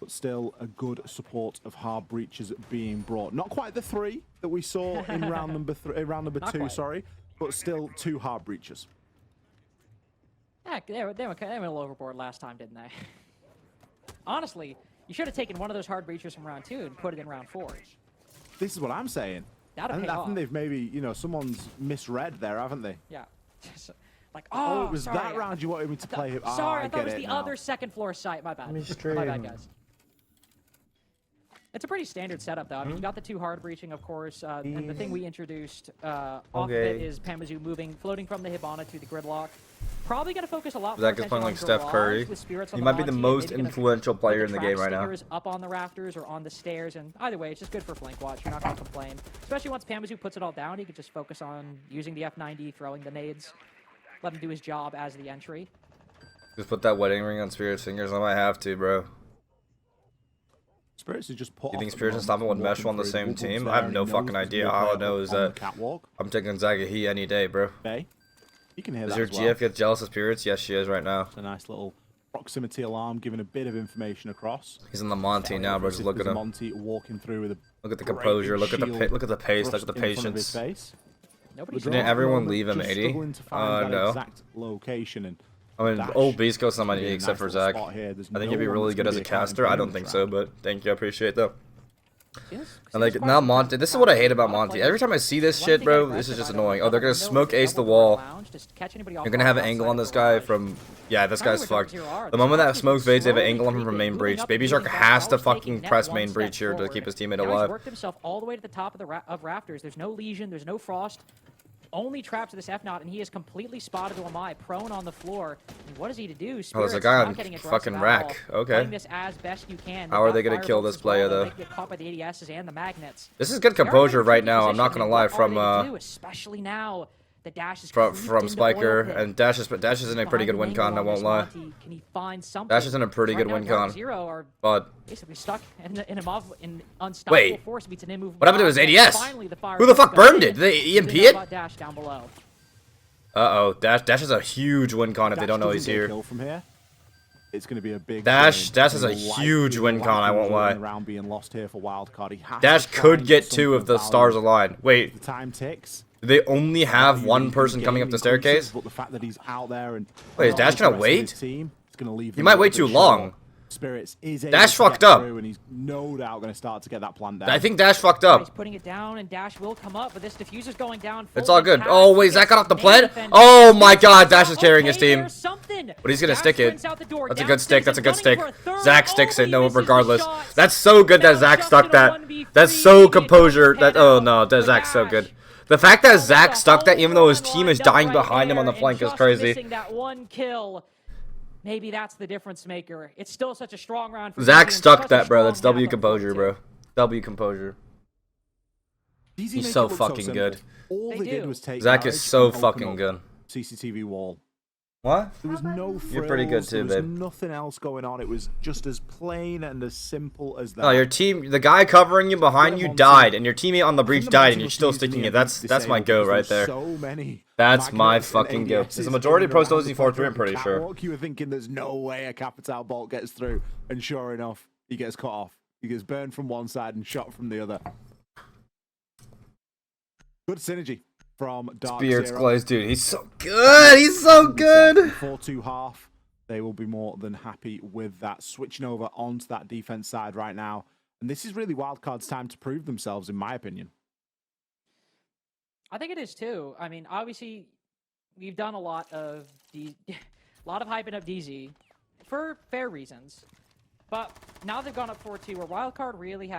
Speaker 3: but still a good support of hard breaches being brought. Not quite the 3 that we saw in round number 2, sorry, but still 2 hard breaches.
Speaker 2: Yeah, they went a little overboard last time, didn't they? Honestly, you should have taken one of those hard breaches from round 2 and put it in round 4.
Speaker 3: This is what I'm saying. I think they've maybe, you know, someone's misread there, haven't they?
Speaker 2: Yeah. Like,
Speaker 3: oh, it was
Speaker 2: sorry,
Speaker 3: that round you wanted me to play.
Speaker 2: Sorry, I thought it was the other second floor site. My bad. My bad, guys. It's a pretty standard setup, though. I mean, you got the 2 hard breaching, of course, and the thing we introduced off of it is Pambazu floating from the Hibana to the gridlock. Probably going to focus a lot more
Speaker 1: Zach is playing like Steph Curry. He might be the most influential player in the game right now.
Speaker 2: Up on the rafters or on the stairs, and either way, it's just good for flank watch. You're not going to complain. Especially once Pambazu puts it all down, he can just focus on using the F90, throwing the nades, let him do his job as the entry.
Speaker 1: Just put that wedding ring on Spirit's fingers. I might have to, bro.
Speaker 3: Spirits is just put.
Speaker 1: You think Spirits and Stompin would mesh on the same team? I have no fucking idea. All I know is that I'm taking Zagahi any day, bro.
Speaker 3: Okay. You can hear
Speaker 1: Does
Speaker 3: that
Speaker 1: your
Speaker 3: as well.
Speaker 1: GF get jealous of spirits? Yes, she is right now.
Speaker 3: It's a nice little proximity alarm, giving a bit of information across.
Speaker 1: He's in the Monty now, bro. Just look at him.
Speaker 3: Monty walking through with a
Speaker 1: Look at the composure. Look at the look at the pace. Look at the patience. Didn't everyone leave him 80? No.
Speaker 3: Exact location and
Speaker 1: I mean, old Beast Coast's not my knee except for Zach. I think he'd be really good as a caster. I don't think so, but thank you. I appreciate that. And like now Monty, this is what I hate about Monty. Every time I see this shit, bro, this is just annoying. Oh, they're gonna smoke ace the wall. You're gonna have an angle on this guy from, yeah, this guy's fucked. The moment that smoke fades, they have an angle on him from main breach. Baby Shark has to fucking press main breach here to keep his teammate alive.
Speaker 2: He's worked himself all the way to the top of rafters. There's no lesion. There's no frost. Only trapped to this F-Naught, and he is completely spotted to Amai, prone on the floor. And what is he to do?
Speaker 1: Oh, there's a guy on fucking rack. Okay.
Speaker 2: This as best you can.
Speaker 1: How are they gonna kill this player though?
Speaker 2: They get caught by the ADSs and the magnets.
Speaker 1: This is good composure right now. I'm not gonna lie. From
Speaker 2: especially now. The dash is
Speaker 1: from Spiker, and Dash is in a pretty good win con, I won't lie. Dash is in a pretty good win con, but
Speaker 2: basically stuck in unstoppable force beats an
Speaker 1: what happened to his ADS? Who the fuck burned it? Did they EMP it? Uh-oh, Dash is a huge win con if they don't know he's here.
Speaker 3: It's going to be a big
Speaker 1: Dash is a huge win con, I won't lie. Dash could get 2 if the stars align. Wait.
Speaker 3: The time ticks.
Speaker 1: Do they only have one person coming up the staircase?
Speaker 3: But the fact that he's out there and
Speaker 1: wait, is Dash gonna wait? He might wait too long.
Speaker 3: Spirits is
Speaker 1: Dash fucked up.
Speaker 3: And he's no doubt going to start to get that plan down.
Speaker 1: I think Dash fucked up.
Speaker 2: He's putting it down, and Dash will come up, but this diffuser's going down.
Speaker 1: It's all good. Oh wait, Zach got off the plant. Oh my God, Dash is carrying his team. But he's gonna stick it. That's a good stick. That's a good stick. Zach sticks it. No, regardless. That's so good that Zach stuck that. That's so composure. That oh no, that Zach's so good. The fact that Zach stuck that even though his team is dying behind him on the flank is crazy.
Speaker 2: That one kill, maybe that's the difference maker. It's still such a strong round for
Speaker 1: Zach stuck that, bro. That's W composure, bro. W composure. He's so fucking good.
Speaker 3: All they did was take
Speaker 1: Zach is so fucking good.
Speaker 3: CCTV wall.
Speaker 1: What?
Speaker 3: There was no frills,
Speaker 1: you're pretty good too,
Speaker 3: there
Speaker 1: babe.
Speaker 3: was nothing else going on. It was just as plain and as simple as that.
Speaker 1: No, your team, the guy covering you behind you died, and your teammate on the breach died, and you're still sticking it. That's my go right there. That's my fucking go. There's a majority of pros OZ 4-3, I'm pretty sure.
Speaker 3: You were thinking there's no way a Capital bolt gets through, and sure enough, he gets cut off. He gets burned from one side and shot from the other. Good synergy from Dark
Speaker 1: Spirits
Speaker 3: Zero.
Speaker 1: Glaze, dude, he's so good. He's so good.
Speaker 3: 4-2 they will be more than happy with that. Switching over onto that defense side right now, and this is really Wildcard's time to prove themselves, in my opinion.
Speaker 2: I think it is too. I mean, obviously, we've done a lot of hyping up DZ for fair reasons, but now they've gone up 4-2, where Wildcard really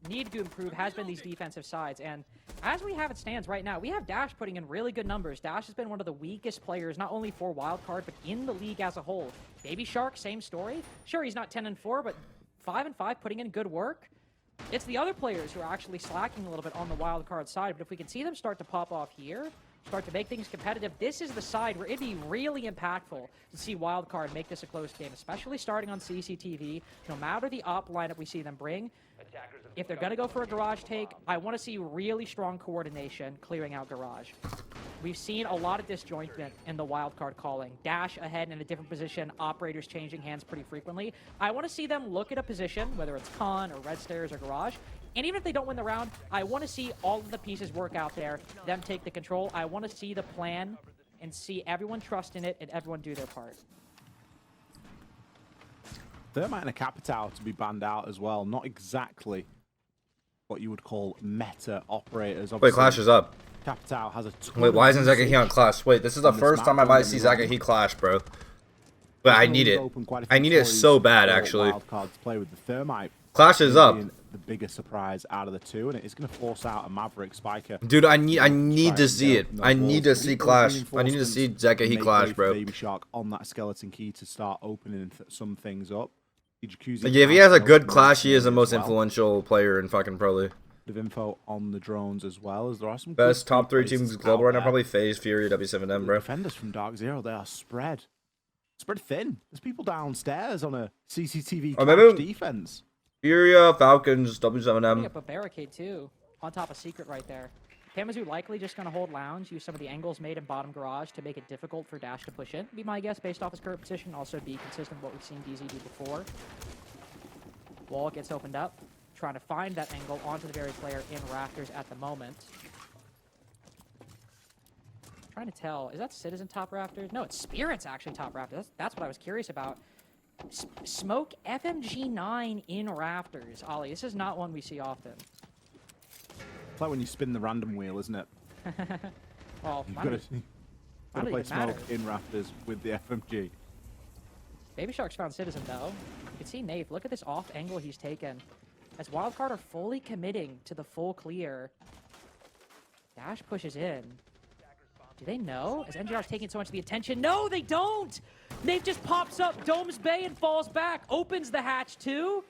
Speaker 2: needed to improve has been these defensive sides. And as we have it stands right now, we have Dash putting in really good numbers. Dash has been one of the weakest players, not only for Wildcard, but in the league as a whole. Baby Shark, same story. Sure, he's not 10-4, but 5-5, putting in good work. It's the other players who are actually slacking a little bit on the Wildcard side, but if we can see them start to pop off here, start to make things competitive, this is the side where it'd be really impactful to see Wildcard make this a close game, especially starting on CCTV. No matter the op lineup we see them bring, if they're going to go for a garage take, I want to see really strong coordination clearing out garage. We've seen a lot of disjointment in the wildcard calling. Dash ahead in a different position, operators changing hands pretty frequently. I want to see them look at a position, whether it's con or red stairs or garage, and even if they don't win the round, I want to see all of the pieces work out there, them take the control. I want to see the plan and see everyone trust in it and everyone do their part.
Speaker 3: Thermite and a Capital to be banned out as well. Not exactly what you would call meta operators.
Speaker 1: Wait, Clash is up.
Speaker 3: Capital has a
Speaker 1: wait, why isn't Zaka He on Clash? Wait, this is the first time I might see Zaka He Clash, bro. But I need it. I need it so bad, actually.
Speaker 3: Play with the Thermite.
Speaker 1: Clash is up.
Speaker 3: The biggest surprise out of the two, and it's going to force out a Maverick Spiker.
Speaker 1: Dude, I need to see it. I need to see Clash. I need to see Zaka He Clash, bro.
Speaker 3: Baby Shark on that skeleton key to start opening some things up.
Speaker 1: Like, if he has a good Clash, he is the most influential player in fucking Pro League.
Speaker 3: Of info on the drones as well, as there are some
Speaker 1: best top 3 teams global right now, probably FaZe, Fury, W7M, bro.
Speaker 3: Defenders from Dark Zero, they are spread thin. There's people downstairs on a CCTV defense.
Speaker 1: Furia, Falcons, W7M.
Speaker 2: Up a barricade too, on top of Secret right there. Kamazu likely just going to hold lounge, use some of the angles made in bottom garage to make it difficult for Dash to push in. Be my guess based off his current position. Also be consistent with what we've seen DZ do before. Wall gets opened up, trying to find that angle onto the very player in Rafters at the moment. Trying to tell, is that Citizen top Rafters? No, it's Spirit's actually top Rafters. That's what I was curious about. Smoke FMG9 in Rafters. Ollie, this is not one we see often.
Speaker 3: It's like when you spin the random wheel, isn't it?
Speaker 2: Well,
Speaker 3: You've got to play Smoke in Rafters with the FMG.
Speaker 2: Baby Shark's found Citizen, though. You can see Nate. Look at this off angle he's taken. As Wildcard are fully committing to the full clear. Dash pushes in. Do they know? Is NJR's taking so much of the attention? No, they don't! Nate just pops up, domes Bay, and falls back. Opens the hatch, too.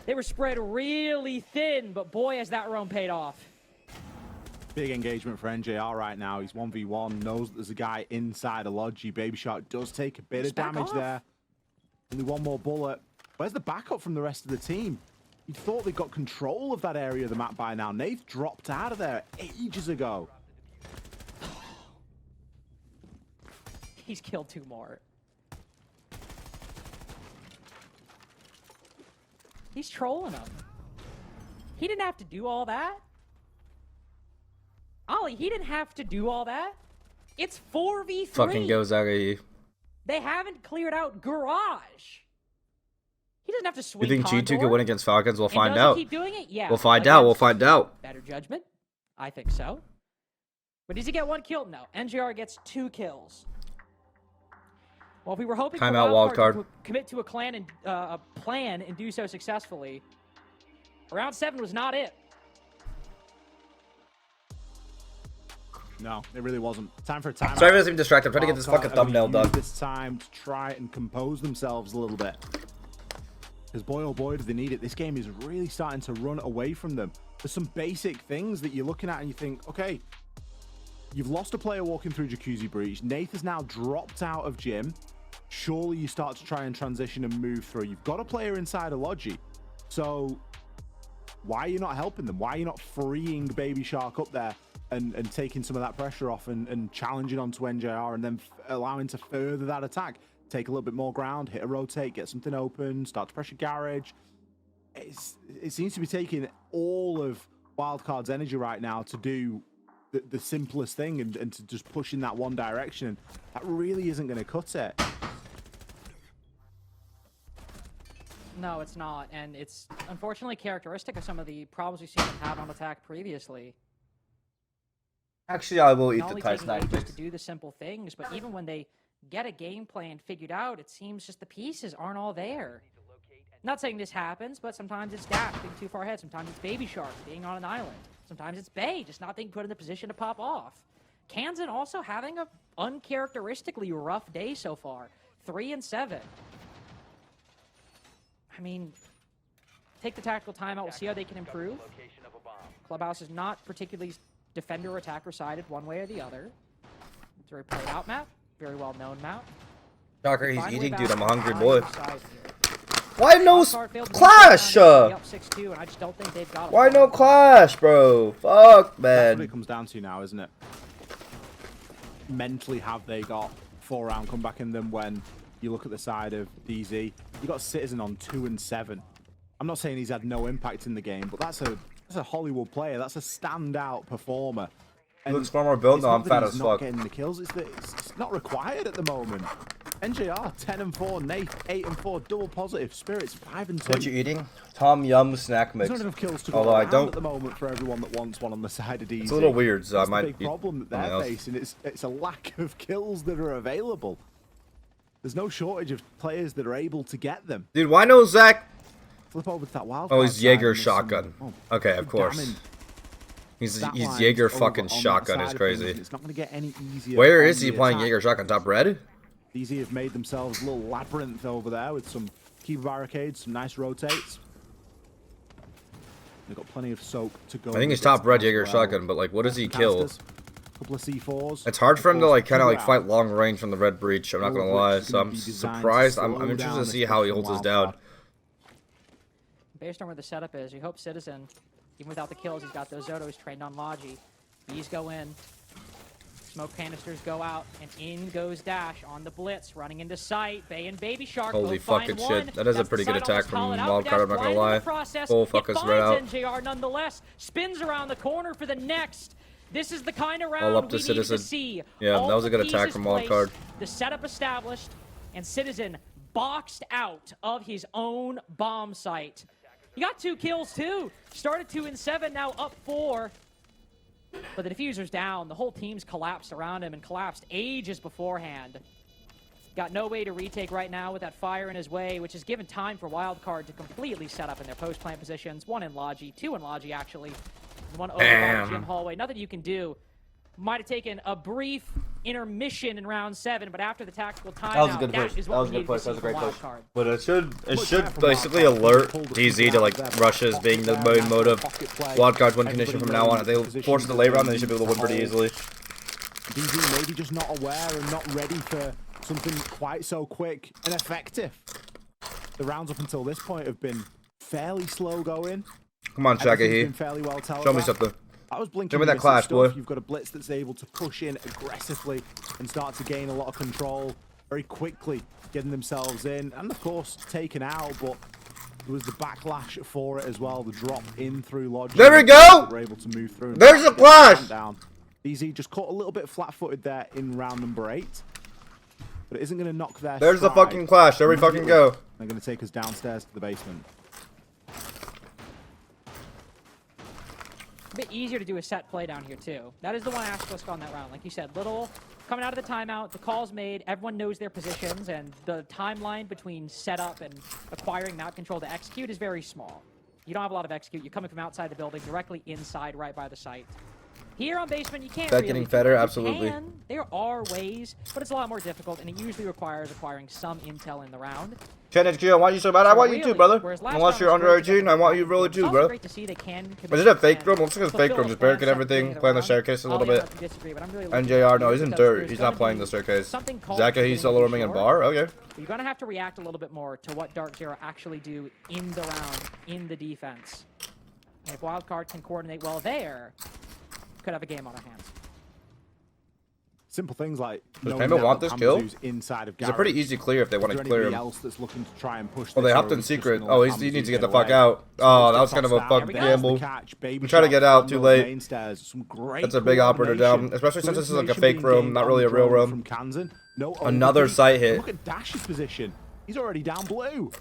Speaker 2: They were spread really thin, but boy, has that roam paid off.
Speaker 3: Big engagement for NJR right now. He's 1v1, knows that there's a guy inside a Logi. Baby Shark does take a bit of damage there. Only one more bullet. Where's the backup from the rest of the team? You'd thought they got control of that area of the map by now. They've dropped out of there ages ago.
Speaker 2: He's killed 2 more. He's trolling him. He didn't have to do all that. Ollie, he didn't have to do all that. It's 4v3.
Speaker 1: Fucking goes out of you.
Speaker 2: They haven't cleared out garage. He doesn't have to swing.
Speaker 1: You think G2
Speaker 2: Condor.
Speaker 1: could win against Falcons? We'll
Speaker 2: And
Speaker 1: find
Speaker 2: does he
Speaker 1: out.
Speaker 2: keep doing it? Yeah.
Speaker 1: We'll find out. We'll find out.
Speaker 2: Better judgment? I think so. But does he get 1 kill? No. NGR gets 2 kills. Well, if we were hoping for
Speaker 1: Timeout, wildcard.
Speaker 2: to commit to a plan and do so successfully, round 7 was not it.
Speaker 3: No, it really wasn't. Time for a timeout.
Speaker 1: Sorry if I was distracted. I'm trying to get this fucking thumbnail done.
Speaker 3: This time to try and compose themselves a little bit. Because boy, oh boy, do they need it. This game is really starting to run away from them. There's some basic things that you're looking at and you think, okay, you've lost a player walking through Jacuzzi Breach. Nath has now dropped out of gym. Surely you start to try and transition and move through. You've got a player inside a Logi. So why are you not helping them? Why are you not freeing Baby Shark up there and taking some of that pressure off and challenging onto NJR and then allowing to further that attack? Take a little bit more ground, hit a rotate, get something open, start to pressure garage. It seems to be taking all of Wildcard's energy right now to do the simplest thing and to just push in that one direction. That really isn't going to cut it.
Speaker 2: No, it's not, and it's unfortunately characteristic of some of the problems we've seen them have on attack previously.
Speaker 1: Actually, I will eat
Speaker 2: Not
Speaker 1: the
Speaker 2: only
Speaker 1: Thai
Speaker 2: taking
Speaker 1: snack.
Speaker 2: ages to do the simple things, but even when they get a game plan figured out, it seems just the pieces aren't all there. Not saying this happens, but sometimes it's Dash being too far ahead. Sometimes it's Baby Shark being on an island. Sometimes it's Bay just not being put in the position to pop off. Kansan also having a uncharacteristically rough day so far. 3 and 7. I mean, take the tactical timeout. We'll see how they can improve. Clubhouse is not particularly defender or attacker sided one way or the other. It's a very played out map. Very well known map.
Speaker 1: Shocker, he's
Speaker 2: Finally
Speaker 1: eating,
Speaker 2: back
Speaker 1: dude. I'm a
Speaker 2: on
Speaker 1: hungry
Speaker 2: the
Speaker 1: boy.
Speaker 2: side here.
Speaker 1: Why no
Speaker 2: Wildcard failed to
Speaker 1: clash?
Speaker 2: be up 6-2, and I just don't think they've got a
Speaker 1: Why no
Speaker 2: plan.
Speaker 1: clash, bro? Fuck,
Speaker 3: That's what
Speaker 1: man.
Speaker 3: it comes down to now, isn't it? Mentally, have they got 4-round comeback in them when you look at the side of DZ? You got Citizen on 2 and 7. I'm not saying he's had no impact in the game, but that's a Hollywood player. That's a standout performer.
Speaker 1: He looks far more built
Speaker 3: it's
Speaker 1: now.
Speaker 3: not
Speaker 1: I'm
Speaker 3: that
Speaker 1: fat
Speaker 3: he's
Speaker 1: as
Speaker 3: not
Speaker 1: fuck.
Speaker 3: getting the kills. It's not required at the moment. NJR 10 and 4, Nath 8 and 4, double positive. Spirits 5 and 2.
Speaker 1: What you eating? Tom Yum snack mix.
Speaker 3: There's not enough kills to go
Speaker 1: Although I
Speaker 3: around
Speaker 1: don't.
Speaker 3: at the moment for everyone that wants one on the side of DZ.
Speaker 1: It's a little weird, so
Speaker 3: That's
Speaker 1: I might
Speaker 3: the big
Speaker 1: eat
Speaker 3: problem that
Speaker 1: something
Speaker 3: they're
Speaker 1: else.
Speaker 3: facing. It's a lack of kills that are available. There's no shortage of players that are able to get them.
Speaker 1: Dude, why no Zach?
Speaker 3: Flip over to that wild.
Speaker 1: Oh,
Speaker 3: card
Speaker 1: he's
Speaker 3: side
Speaker 1: Jaeger
Speaker 3: and there's some-
Speaker 1: shotgun.
Speaker 3: oh,
Speaker 1: Okay, of course.
Speaker 3: damning
Speaker 1: He's
Speaker 3: stat lines
Speaker 1: Jaeger
Speaker 3: over
Speaker 1: fucking
Speaker 3: on that
Speaker 1: shotgun
Speaker 3: side
Speaker 1: is
Speaker 3: of things,
Speaker 1: crazy.
Speaker 3: and it's not going to get any easier.
Speaker 1: Where
Speaker 3: on
Speaker 1: is he
Speaker 3: the
Speaker 1: playing
Speaker 3: attack.
Speaker 1: Jaeger shotgun? Top red?
Speaker 3: DZ have made themselves a little labyrinth over there with some keeper barricades, some nice rotates. They've got plenty of soak to go.
Speaker 1: I think he's
Speaker 3: with
Speaker 1: top
Speaker 3: this
Speaker 1: red
Speaker 3: as
Speaker 1: Jaeger
Speaker 3: well.
Speaker 1: shotgun, but like, what does he kill?
Speaker 3: Canisters, couple of C4s.
Speaker 1: It's hard for him to like kind of like
Speaker 3: 2
Speaker 1: fight
Speaker 3: out.
Speaker 1: long range from the red breach. I'm not
Speaker 3: All
Speaker 1: gonna
Speaker 3: of which
Speaker 1: lie,
Speaker 3: is
Speaker 1: so
Speaker 3: gonna
Speaker 1: I'm
Speaker 3: be designed to
Speaker 1: surprised. I'm
Speaker 3: slow
Speaker 1: interested
Speaker 3: down
Speaker 1: to
Speaker 3: this
Speaker 1: see how he
Speaker 3: push
Speaker 1: holds
Speaker 3: from
Speaker 1: us down.
Speaker 3: Wildcard.
Speaker 2: Based on where the setup is, you hope Citizen, even without the kills, he's got those Zotos trained on Logi. Bees go in. Smoke canisters go out, and in goes Dash on the blitz, running into sight. Bay and Baby Shark
Speaker 1: Holy
Speaker 2: both find
Speaker 1: fucking
Speaker 2: one.
Speaker 1: shit. That is a
Speaker 2: That's the
Speaker 1: pretty good
Speaker 2: side
Speaker 1: attack
Speaker 2: almost call
Speaker 1: from
Speaker 2: it out,
Speaker 1: Wildcard,
Speaker 2: but Dash
Speaker 1: I'm not gonna
Speaker 2: blinded in
Speaker 1: lie.
Speaker 2: the process.
Speaker 1: Full
Speaker 2: It
Speaker 1: fucking spread out.
Speaker 2: finds NJR nonetheless. Spins around the corner for the next. This is the kind of round
Speaker 1: All up to
Speaker 2: we needed to
Speaker 1: Citizen.
Speaker 2: see.
Speaker 1: Yeah,
Speaker 2: All
Speaker 1: that was a
Speaker 2: the
Speaker 1: good attack
Speaker 2: pieces
Speaker 1: from
Speaker 2: placed,
Speaker 1: Wildcard.
Speaker 2: the setup established, and Citizen boxed out of his own bomb site. He got 2 kills too. Started 2 and 7, now up 4. But the diffuser's down. The whole team's collapsed around him and collapsed ages beforehand. Got no way to retake right now with that fire in his way, which has given time for Wildcard to completely set up in their post-plant positions. 1 in Logi, 2 in Logi actually. 1 over by the gym hallway. Nothing you can do. Might have taken a brief intermission in round 7, but after the tactical timeout,
Speaker 1: That was a good push.
Speaker 2: is
Speaker 1: That
Speaker 2: what
Speaker 1: was a
Speaker 2: we
Speaker 1: good push.
Speaker 2: needed to
Speaker 1: That was a
Speaker 2: see
Speaker 1: great
Speaker 2: from
Speaker 1: push.
Speaker 2: Wildcard.
Speaker 1: But it should basically alert DZ to like rushes being the main motive. Wildcard's win condition from now on. If they force a delay round, then they should be able to win pretty easily.
Speaker 3: DZ maybe just not aware and not ready for something quite so quick and effective. The rounds up until this point have been fairly slow going.
Speaker 1: Come on, Shaggy.
Speaker 3: Been fairly well
Speaker 1: Show me
Speaker 3: telegraphed.
Speaker 1: something.
Speaker 3: I was blinking.
Speaker 1: Show me that
Speaker 3: missing
Speaker 1: clash,
Speaker 3: stuff.
Speaker 1: boy.
Speaker 3: You've got a blitz that's able to push in aggressively and start to gain a lot of control very quickly, getting themselves in and of course taken out. But there was the backlash for it as well. The drop in through logic.
Speaker 1: There we go!
Speaker 3: We're able to move through.
Speaker 1: There's a clash.
Speaker 3: Down. DZ just caught a little bit flat-footed there in round number 8, but it isn't going to knock their
Speaker 1: There's the
Speaker 3: stride.
Speaker 1: fucking clash. There we fucking go.
Speaker 3: They're going to take us downstairs to the basement.
Speaker 2: A bit easier to do a set play down here too. That is the one asterisk on that round. Like you said, little coming out of the timeout, the call's made, everyone knows their positions, and the timeline between setup and acquiring map control to execute is very small. You don't have a lot of execute. You're coming from outside the building, directly inside, right by the site. Here on basement, you can't
Speaker 1: That
Speaker 2: really
Speaker 1: getting
Speaker 2: do
Speaker 1: fatter,
Speaker 2: that. You
Speaker 1: absolutely.
Speaker 2: can. There are ways, but it's a lot more difficult, and it usually requires acquiring some intel in the round.
Speaker 1: HQ, I want you so bad. I want you too, brother. Unless you're under 18, I want you really too, bro.
Speaker 2: Great to see they can
Speaker 1: Is it a fake room? Looks like it's a fake room. Just barricade everything, playing the staircase a little bit. NJR, no, he's in dirt. He's not playing the staircase. Zaka, he's solo roaming in bar? Okay.
Speaker 2: You're going to have to react a little bit more to what Dark Zero actually do in the round, in the defense. And if Wildcard can coordinate well there, could have a game on our hands.
Speaker 3: Simple things like
Speaker 1: Does Payment want this kill?
Speaker 3: Inside of
Speaker 1: It's a pretty easy clear if they want to clear him.
Speaker 3: else that's looking to try and push
Speaker 1: Oh, they
Speaker 3: this,
Speaker 1: hopped
Speaker 3: or
Speaker 1: in
Speaker 3: is just
Speaker 1: secret.
Speaker 3: gonna
Speaker 1: Oh,
Speaker 3: let
Speaker 1: he needs to
Speaker 3: Hamza
Speaker 1: get the
Speaker 3: get
Speaker 1: fuck
Speaker 3: away?
Speaker 1: out. Oh, that was kind of a
Speaker 3: Toss
Speaker 1: fucking
Speaker 3: down.
Speaker 1: gamble.
Speaker 3: Baby
Speaker 1: I'm trying to get
Speaker 3: Shark
Speaker 1: out too
Speaker 3: on those
Speaker 1: late.
Speaker 3: main stairs. Some great
Speaker 1: That's a big operator down,
Speaker 3: coordination.
Speaker 1: especially since
Speaker 3: Good
Speaker 1: this is like a
Speaker 3: information
Speaker 1: fake
Speaker 3: being
Speaker 1: room,
Speaker 3: gained
Speaker 1: not
Speaker 3: on
Speaker 1: really a
Speaker 3: the
Speaker 1: real
Speaker 3: drone
Speaker 1: room.
Speaker 3: From Kansan. No
Speaker 1: Another
Speaker 3: overpeak.
Speaker 1: site hit.
Speaker 3: Look at Dash's position. He's already down blue.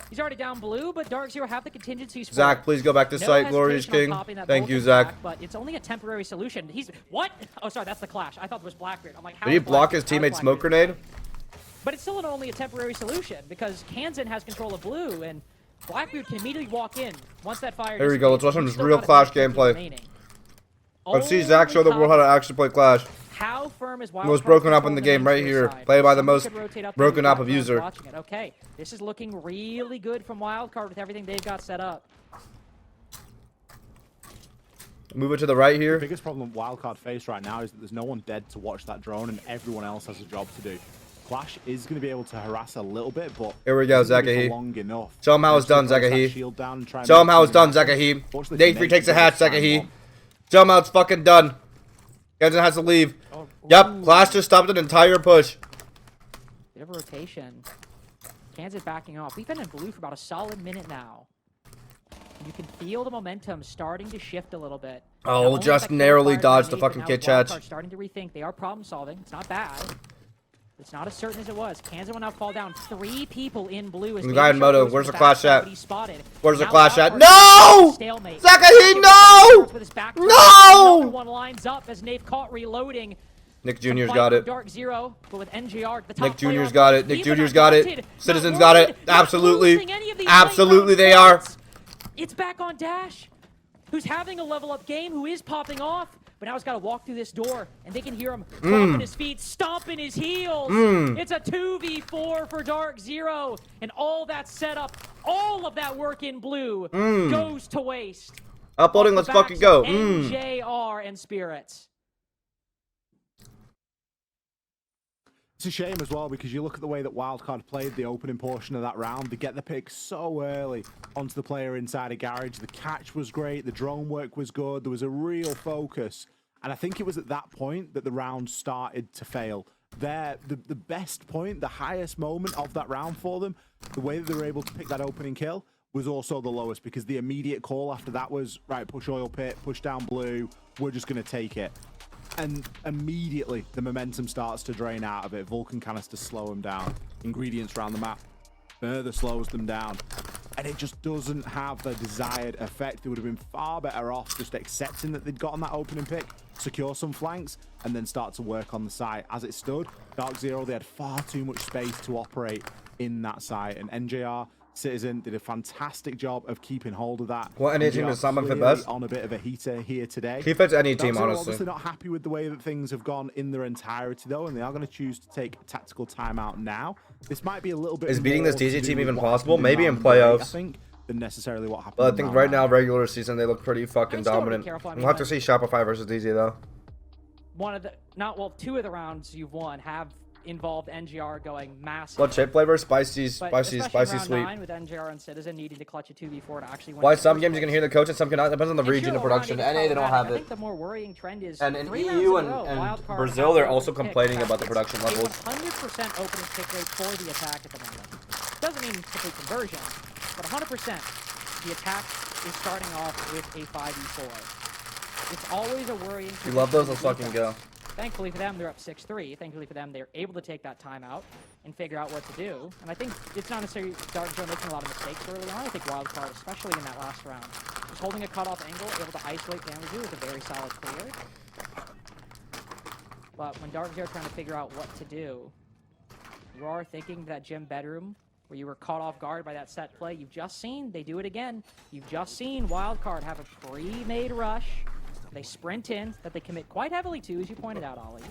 Speaker 2: He's already down blue, but Dark Zero have the contingencies for
Speaker 1: Zach,
Speaker 2: it.
Speaker 1: please go back to
Speaker 2: No
Speaker 1: site, Glorious
Speaker 2: hesitation on
Speaker 1: King.
Speaker 2: popping that
Speaker 1: Thank you,
Speaker 2: Vulcan
Speaker 1: Zach.
Speaker 2: back, but it's only a temporary solution. He's what? Oh, sorry, that's the clash. I thought it was Blackbeard. I'm like, how
Speaker 1: Did he
Speaker 2: is
Speaker 1: block his
Speaker 2: Blackbeard- how is
Speaker 1: teammate's smoke
Speaker 2: Blackbeard-
Speaker 1: grenade?
Speaker 2: But it's still only a temporary solution because Kansan has control of blue, and Blackbeard can immediately walk in once that fire.
Speaker 1: Here we go. Let's watch some
Speaker 2: dissipates.
Speaker 1: just
Speaker 2: He's
Speaker 1: real
Speaker 2: still
Speaker 1: Clash
Speaker 2: got a few
Speaker 1: gameplay.
Speaker 2: remaining.
Speaker 1: Let's see Zach show the world how to actually play Clash.
Speaker 2: How firm is
Speaker 1: The most broken up in the game right here. Played by the most broken up of user.
Speaker 2: Okay, this is looking really good from Wildcard with everything they've got set up.
Speaker 1: Move it to the right
Speaker 3: The
Speaker 1: here.
Speaker 3: biggest problem Wildcard face right now is that there's no one dead to watch that drone, and everyone else has a job to do. Clash is going to be able to harass a little bit, but
Speaker 1: Here we go,
Speaker 3: isn't gonna be
Speaker 1: Zakahi.
Speaker 3: for long enough.
Speaker 1: Show him how it's done,
Speaker 3: Needs to place that
Speaker 1: Zakahi.
Speaker 3: shield down and try and
Speaker 1: Show him
Speaker 3: make
Speaker 1: how it's done,
Speaker 3: something happen.
Speaker 1: Zakahi.
Speaker 3: Fortunately,
Speaker 1: Day
Speaker 3: for
Speaker 1: 3
Speaker 3: Nate,
Speaker 1: takes a
Speaker 3: he
Speaker 1: hatch,
Speaker 3: does find
Speaker 1: Zakahi.
Speaker 3: one.
Speaker 1: Show him how it's fucking done. Genzen has to leave. Yep, Clash just stopped an entire push.
Speaker 2: Bit of a rotation. Kansas backing off. We've been in blue for about a solid minute now. You can feel the momentum starting to shift a little bit.
Speaker 1: Oh,
Speaker 2: Not only is
Speaker 1: just
Speaker 2: that kill
Speaker 1: narrowly
Speaker 2: fire
Speaker 1: dodged the
Speaker 2: grenade, but
Speaker 1: fucking
Speaker 2: now
Speaker 1: kit
Speaker 2: Wildcard
Speaker 1: chatch.
Speaker 2: starting to rethink. They are problem solving. It's not bad. It's not as certain as it was. Kansas will now fall down 3 people in blue. As
Speaker 1: The guy in
Speaker 2: Baby Shark
Speaker 1: Moto,
Speaker 2: goes
Speaker 1: where's
Speaker 2: for
Speaker 1: the
Speaker 2: backside,
Speaker 1: Clash at?
Speaker 2: but he's spotted.
Speaker 1: Where's the
Speaker 2: Now
Speaker 1: Clash at?
Speaker 2: Wildcard
Speaker 1: No!
Speaker 2: stalemate.
Speaker 1: Zakahi, no!
Speaker 2: With his back
Speaker 1: No!
Speaker 2: Another one lines up as Nave caught reloading.
Speaker 1: Nick
Speaker 2: Some
Speaker 1: Jr.'s
Speaker 2: fight
Speaker 1: got
Speaker 2: for
Speaker 1: it.
Speaker 2: Dark Zero, but with NJR, the top
Speaker 1: Nick
Speaker 2: player
Speaker 1: Jr.'s
Speaker 2: on
Speaker 1: got
Speaker 2: board,
Speaker 1: it. Nick
Speaker 2: even
Speaker 1: Jr.'s got it.
Speaker 2: undaunted,
Speaker 1: Citizens
Speaker 2: not
Speaker 1: got it.
Speaker 2: worried, not
Speaker 1: Absolutely.
Speaker 2: losing any of these
Speaker 1: Absolutely
Speaker 2: late
Speaker 1: they
Speaker 2: round
Speaker 1: are.
Speaker 2: fights. It's back on Dash, who's having a level up game, who is popping off, but now he's got to walk through this door, and they can hear him dropping his feet, stomping his heels. It's a 2v4 for Dark Zero, and all that setup, all of that work in blue goes to waste.
Speaker 1: Uploading, let's fucking go.
Speaker 2: NJR and Spirits.
Speaker 3: It's a shame as well because you look at the way that Wildcard played the opening portion of that round. They get the pick so early onto the player inside a garage. The catch was great. The drone work was good. There was a real focus. And I think it was at that point that the round started to fail. The best point, the highest moment of that round for them, the way that they were able to pick that opening kill was also the lowest, because the immediate call after that was, right, push oil pit, push down blue, we're just going to take it. And immediately the momentum starts to drain out of it. Vulcan canisters slow them down. Ingredients around the map further slows them down. And it just doesn't have the desired effect. They would have been far better off just accepting that they'd gotten that opening pick, secure some flanks, and then start to work on the site. As it stood, Dark Zero, they had far too much space to operate in that site. And NJR, Citizen did a fantastic job of keeping hold of that.
Speaker 1: Well, any team
Speaker 3: NJR
Speaker 1: is Simon Fit
Speaker 3: clearly
Speaker 1: best.
Speaker 3: on a bit of a heater here today.
Speaker 1: He fits any
Speaker 3: Dark
Speaker 1: team,
Speaker 3: Zero
Speaker 1: honestly.
Speaker 3: obviously not happy with the way that things have gone in their entirety, though, and they are going to choose to take a tactical timeout now. This might be a little bit.
Speaker 1: Is beating this
Speaker 3: more to
Speaker 1: DZ
Speaker 3: do
Speaker 1: team
Speaker 3: with
Speaker 1: even
Speaker 3: what
Speaker 1: possible?
Speaker 3: happened
Speaker 1: Maybe in
Speaker 3: round three, I
Speaker 1: playoffs.
Speaker 3: think, than necessarily what happened.
Speaker 1: But I
Speaker 3: in
Speaker 1: think
Speaker 3: round
Speaker 1: right now,
Speaker 3: nine.
Speaker 1: regular season, they look pretty fucking
Speaker 2: still gotta be
Speaker 1: dominant.
Speaker 2: careful, I mean,
Speaker 1: We'll have to
Speaker 2: like-
Speaker 1: see Shopify versus DZ, though.
Speaker 2: One of the two of the rounds you've won have involved NGR going massive.
Speaker 1: What chip flavor? Spicy,
Speaker 2: But
Speaker 1: spicy,
Speaker 2: especially
Speaker 1: spicy,
Speaker 2: round
Speaker 1: sweet.
Speaker 2: 9 with NGR and Citizen needing to clutch a 2v4 to actually win.
Speaker 1: Why
Speaker 2: the
Speaker 1: some
Speaker 2: first
Speaker 1: games you can
Speaker 2: place.
Speaker 1: hear the coach and some cannot. Depends on the
Speaker 2: And
Speaker 1: region
Speaker 2: sure,
Speaker 1: of production.
Speaker 2: round
Speaker 1: NA, they don't
Speaker 2: problematic.
Speaker 1: have
Speaker 2: I
Speaker 1: it.
Speaker 2: think the more worrying trend is
Speaker 1: And in
Speaker 2: 3 rounds
Speaker 1: EU
Speaker 2: in a row,
Speaker 1: and
Speaker 2: Wildcard
Speaker 1: Brazil,
Speaker 2: has
Speaker 1: they're
Speaker 2: a
Speaker 1: also
Speaker 2: pick.
Speaker 1: complaining
Speaker 2: In
Speaker 1: about the
Speaker 2: fact,
Speaker 1: production
Speaker 2: it's
Speaker 1: levels.
Speaker 2: a 100% opening pick rate for the attack at the moment. Doesn't mean complete conversion, but 100%. The attack is starting off with a 5v4. It's always a worrying.
Speaker 1: You love those?
Speaker 2: position
Speaker 1: Let's
Speaker 2: in
Speaker 1: fucking go.
Speaker 2: defense. Thankfully for them, they're up 6-3. Thankfully for them, they're able to take that timeout and figure out what to do. And I think it's not necessarily Dark Zero making a lot of mistakes early on. I think Wildcard, especially in that last round, just holding a cutoff angle, able to isolate Damage was a very solid clear. But when Dark Zero trying to figure out what to do, you are thinking that gym bedroom where you were caught off guard by that set play. You've just seen they do it again. You've just seen Wildcard have a pre-made rush. They sprint in that they commit quite heavily to, as you pointed out, Ollie.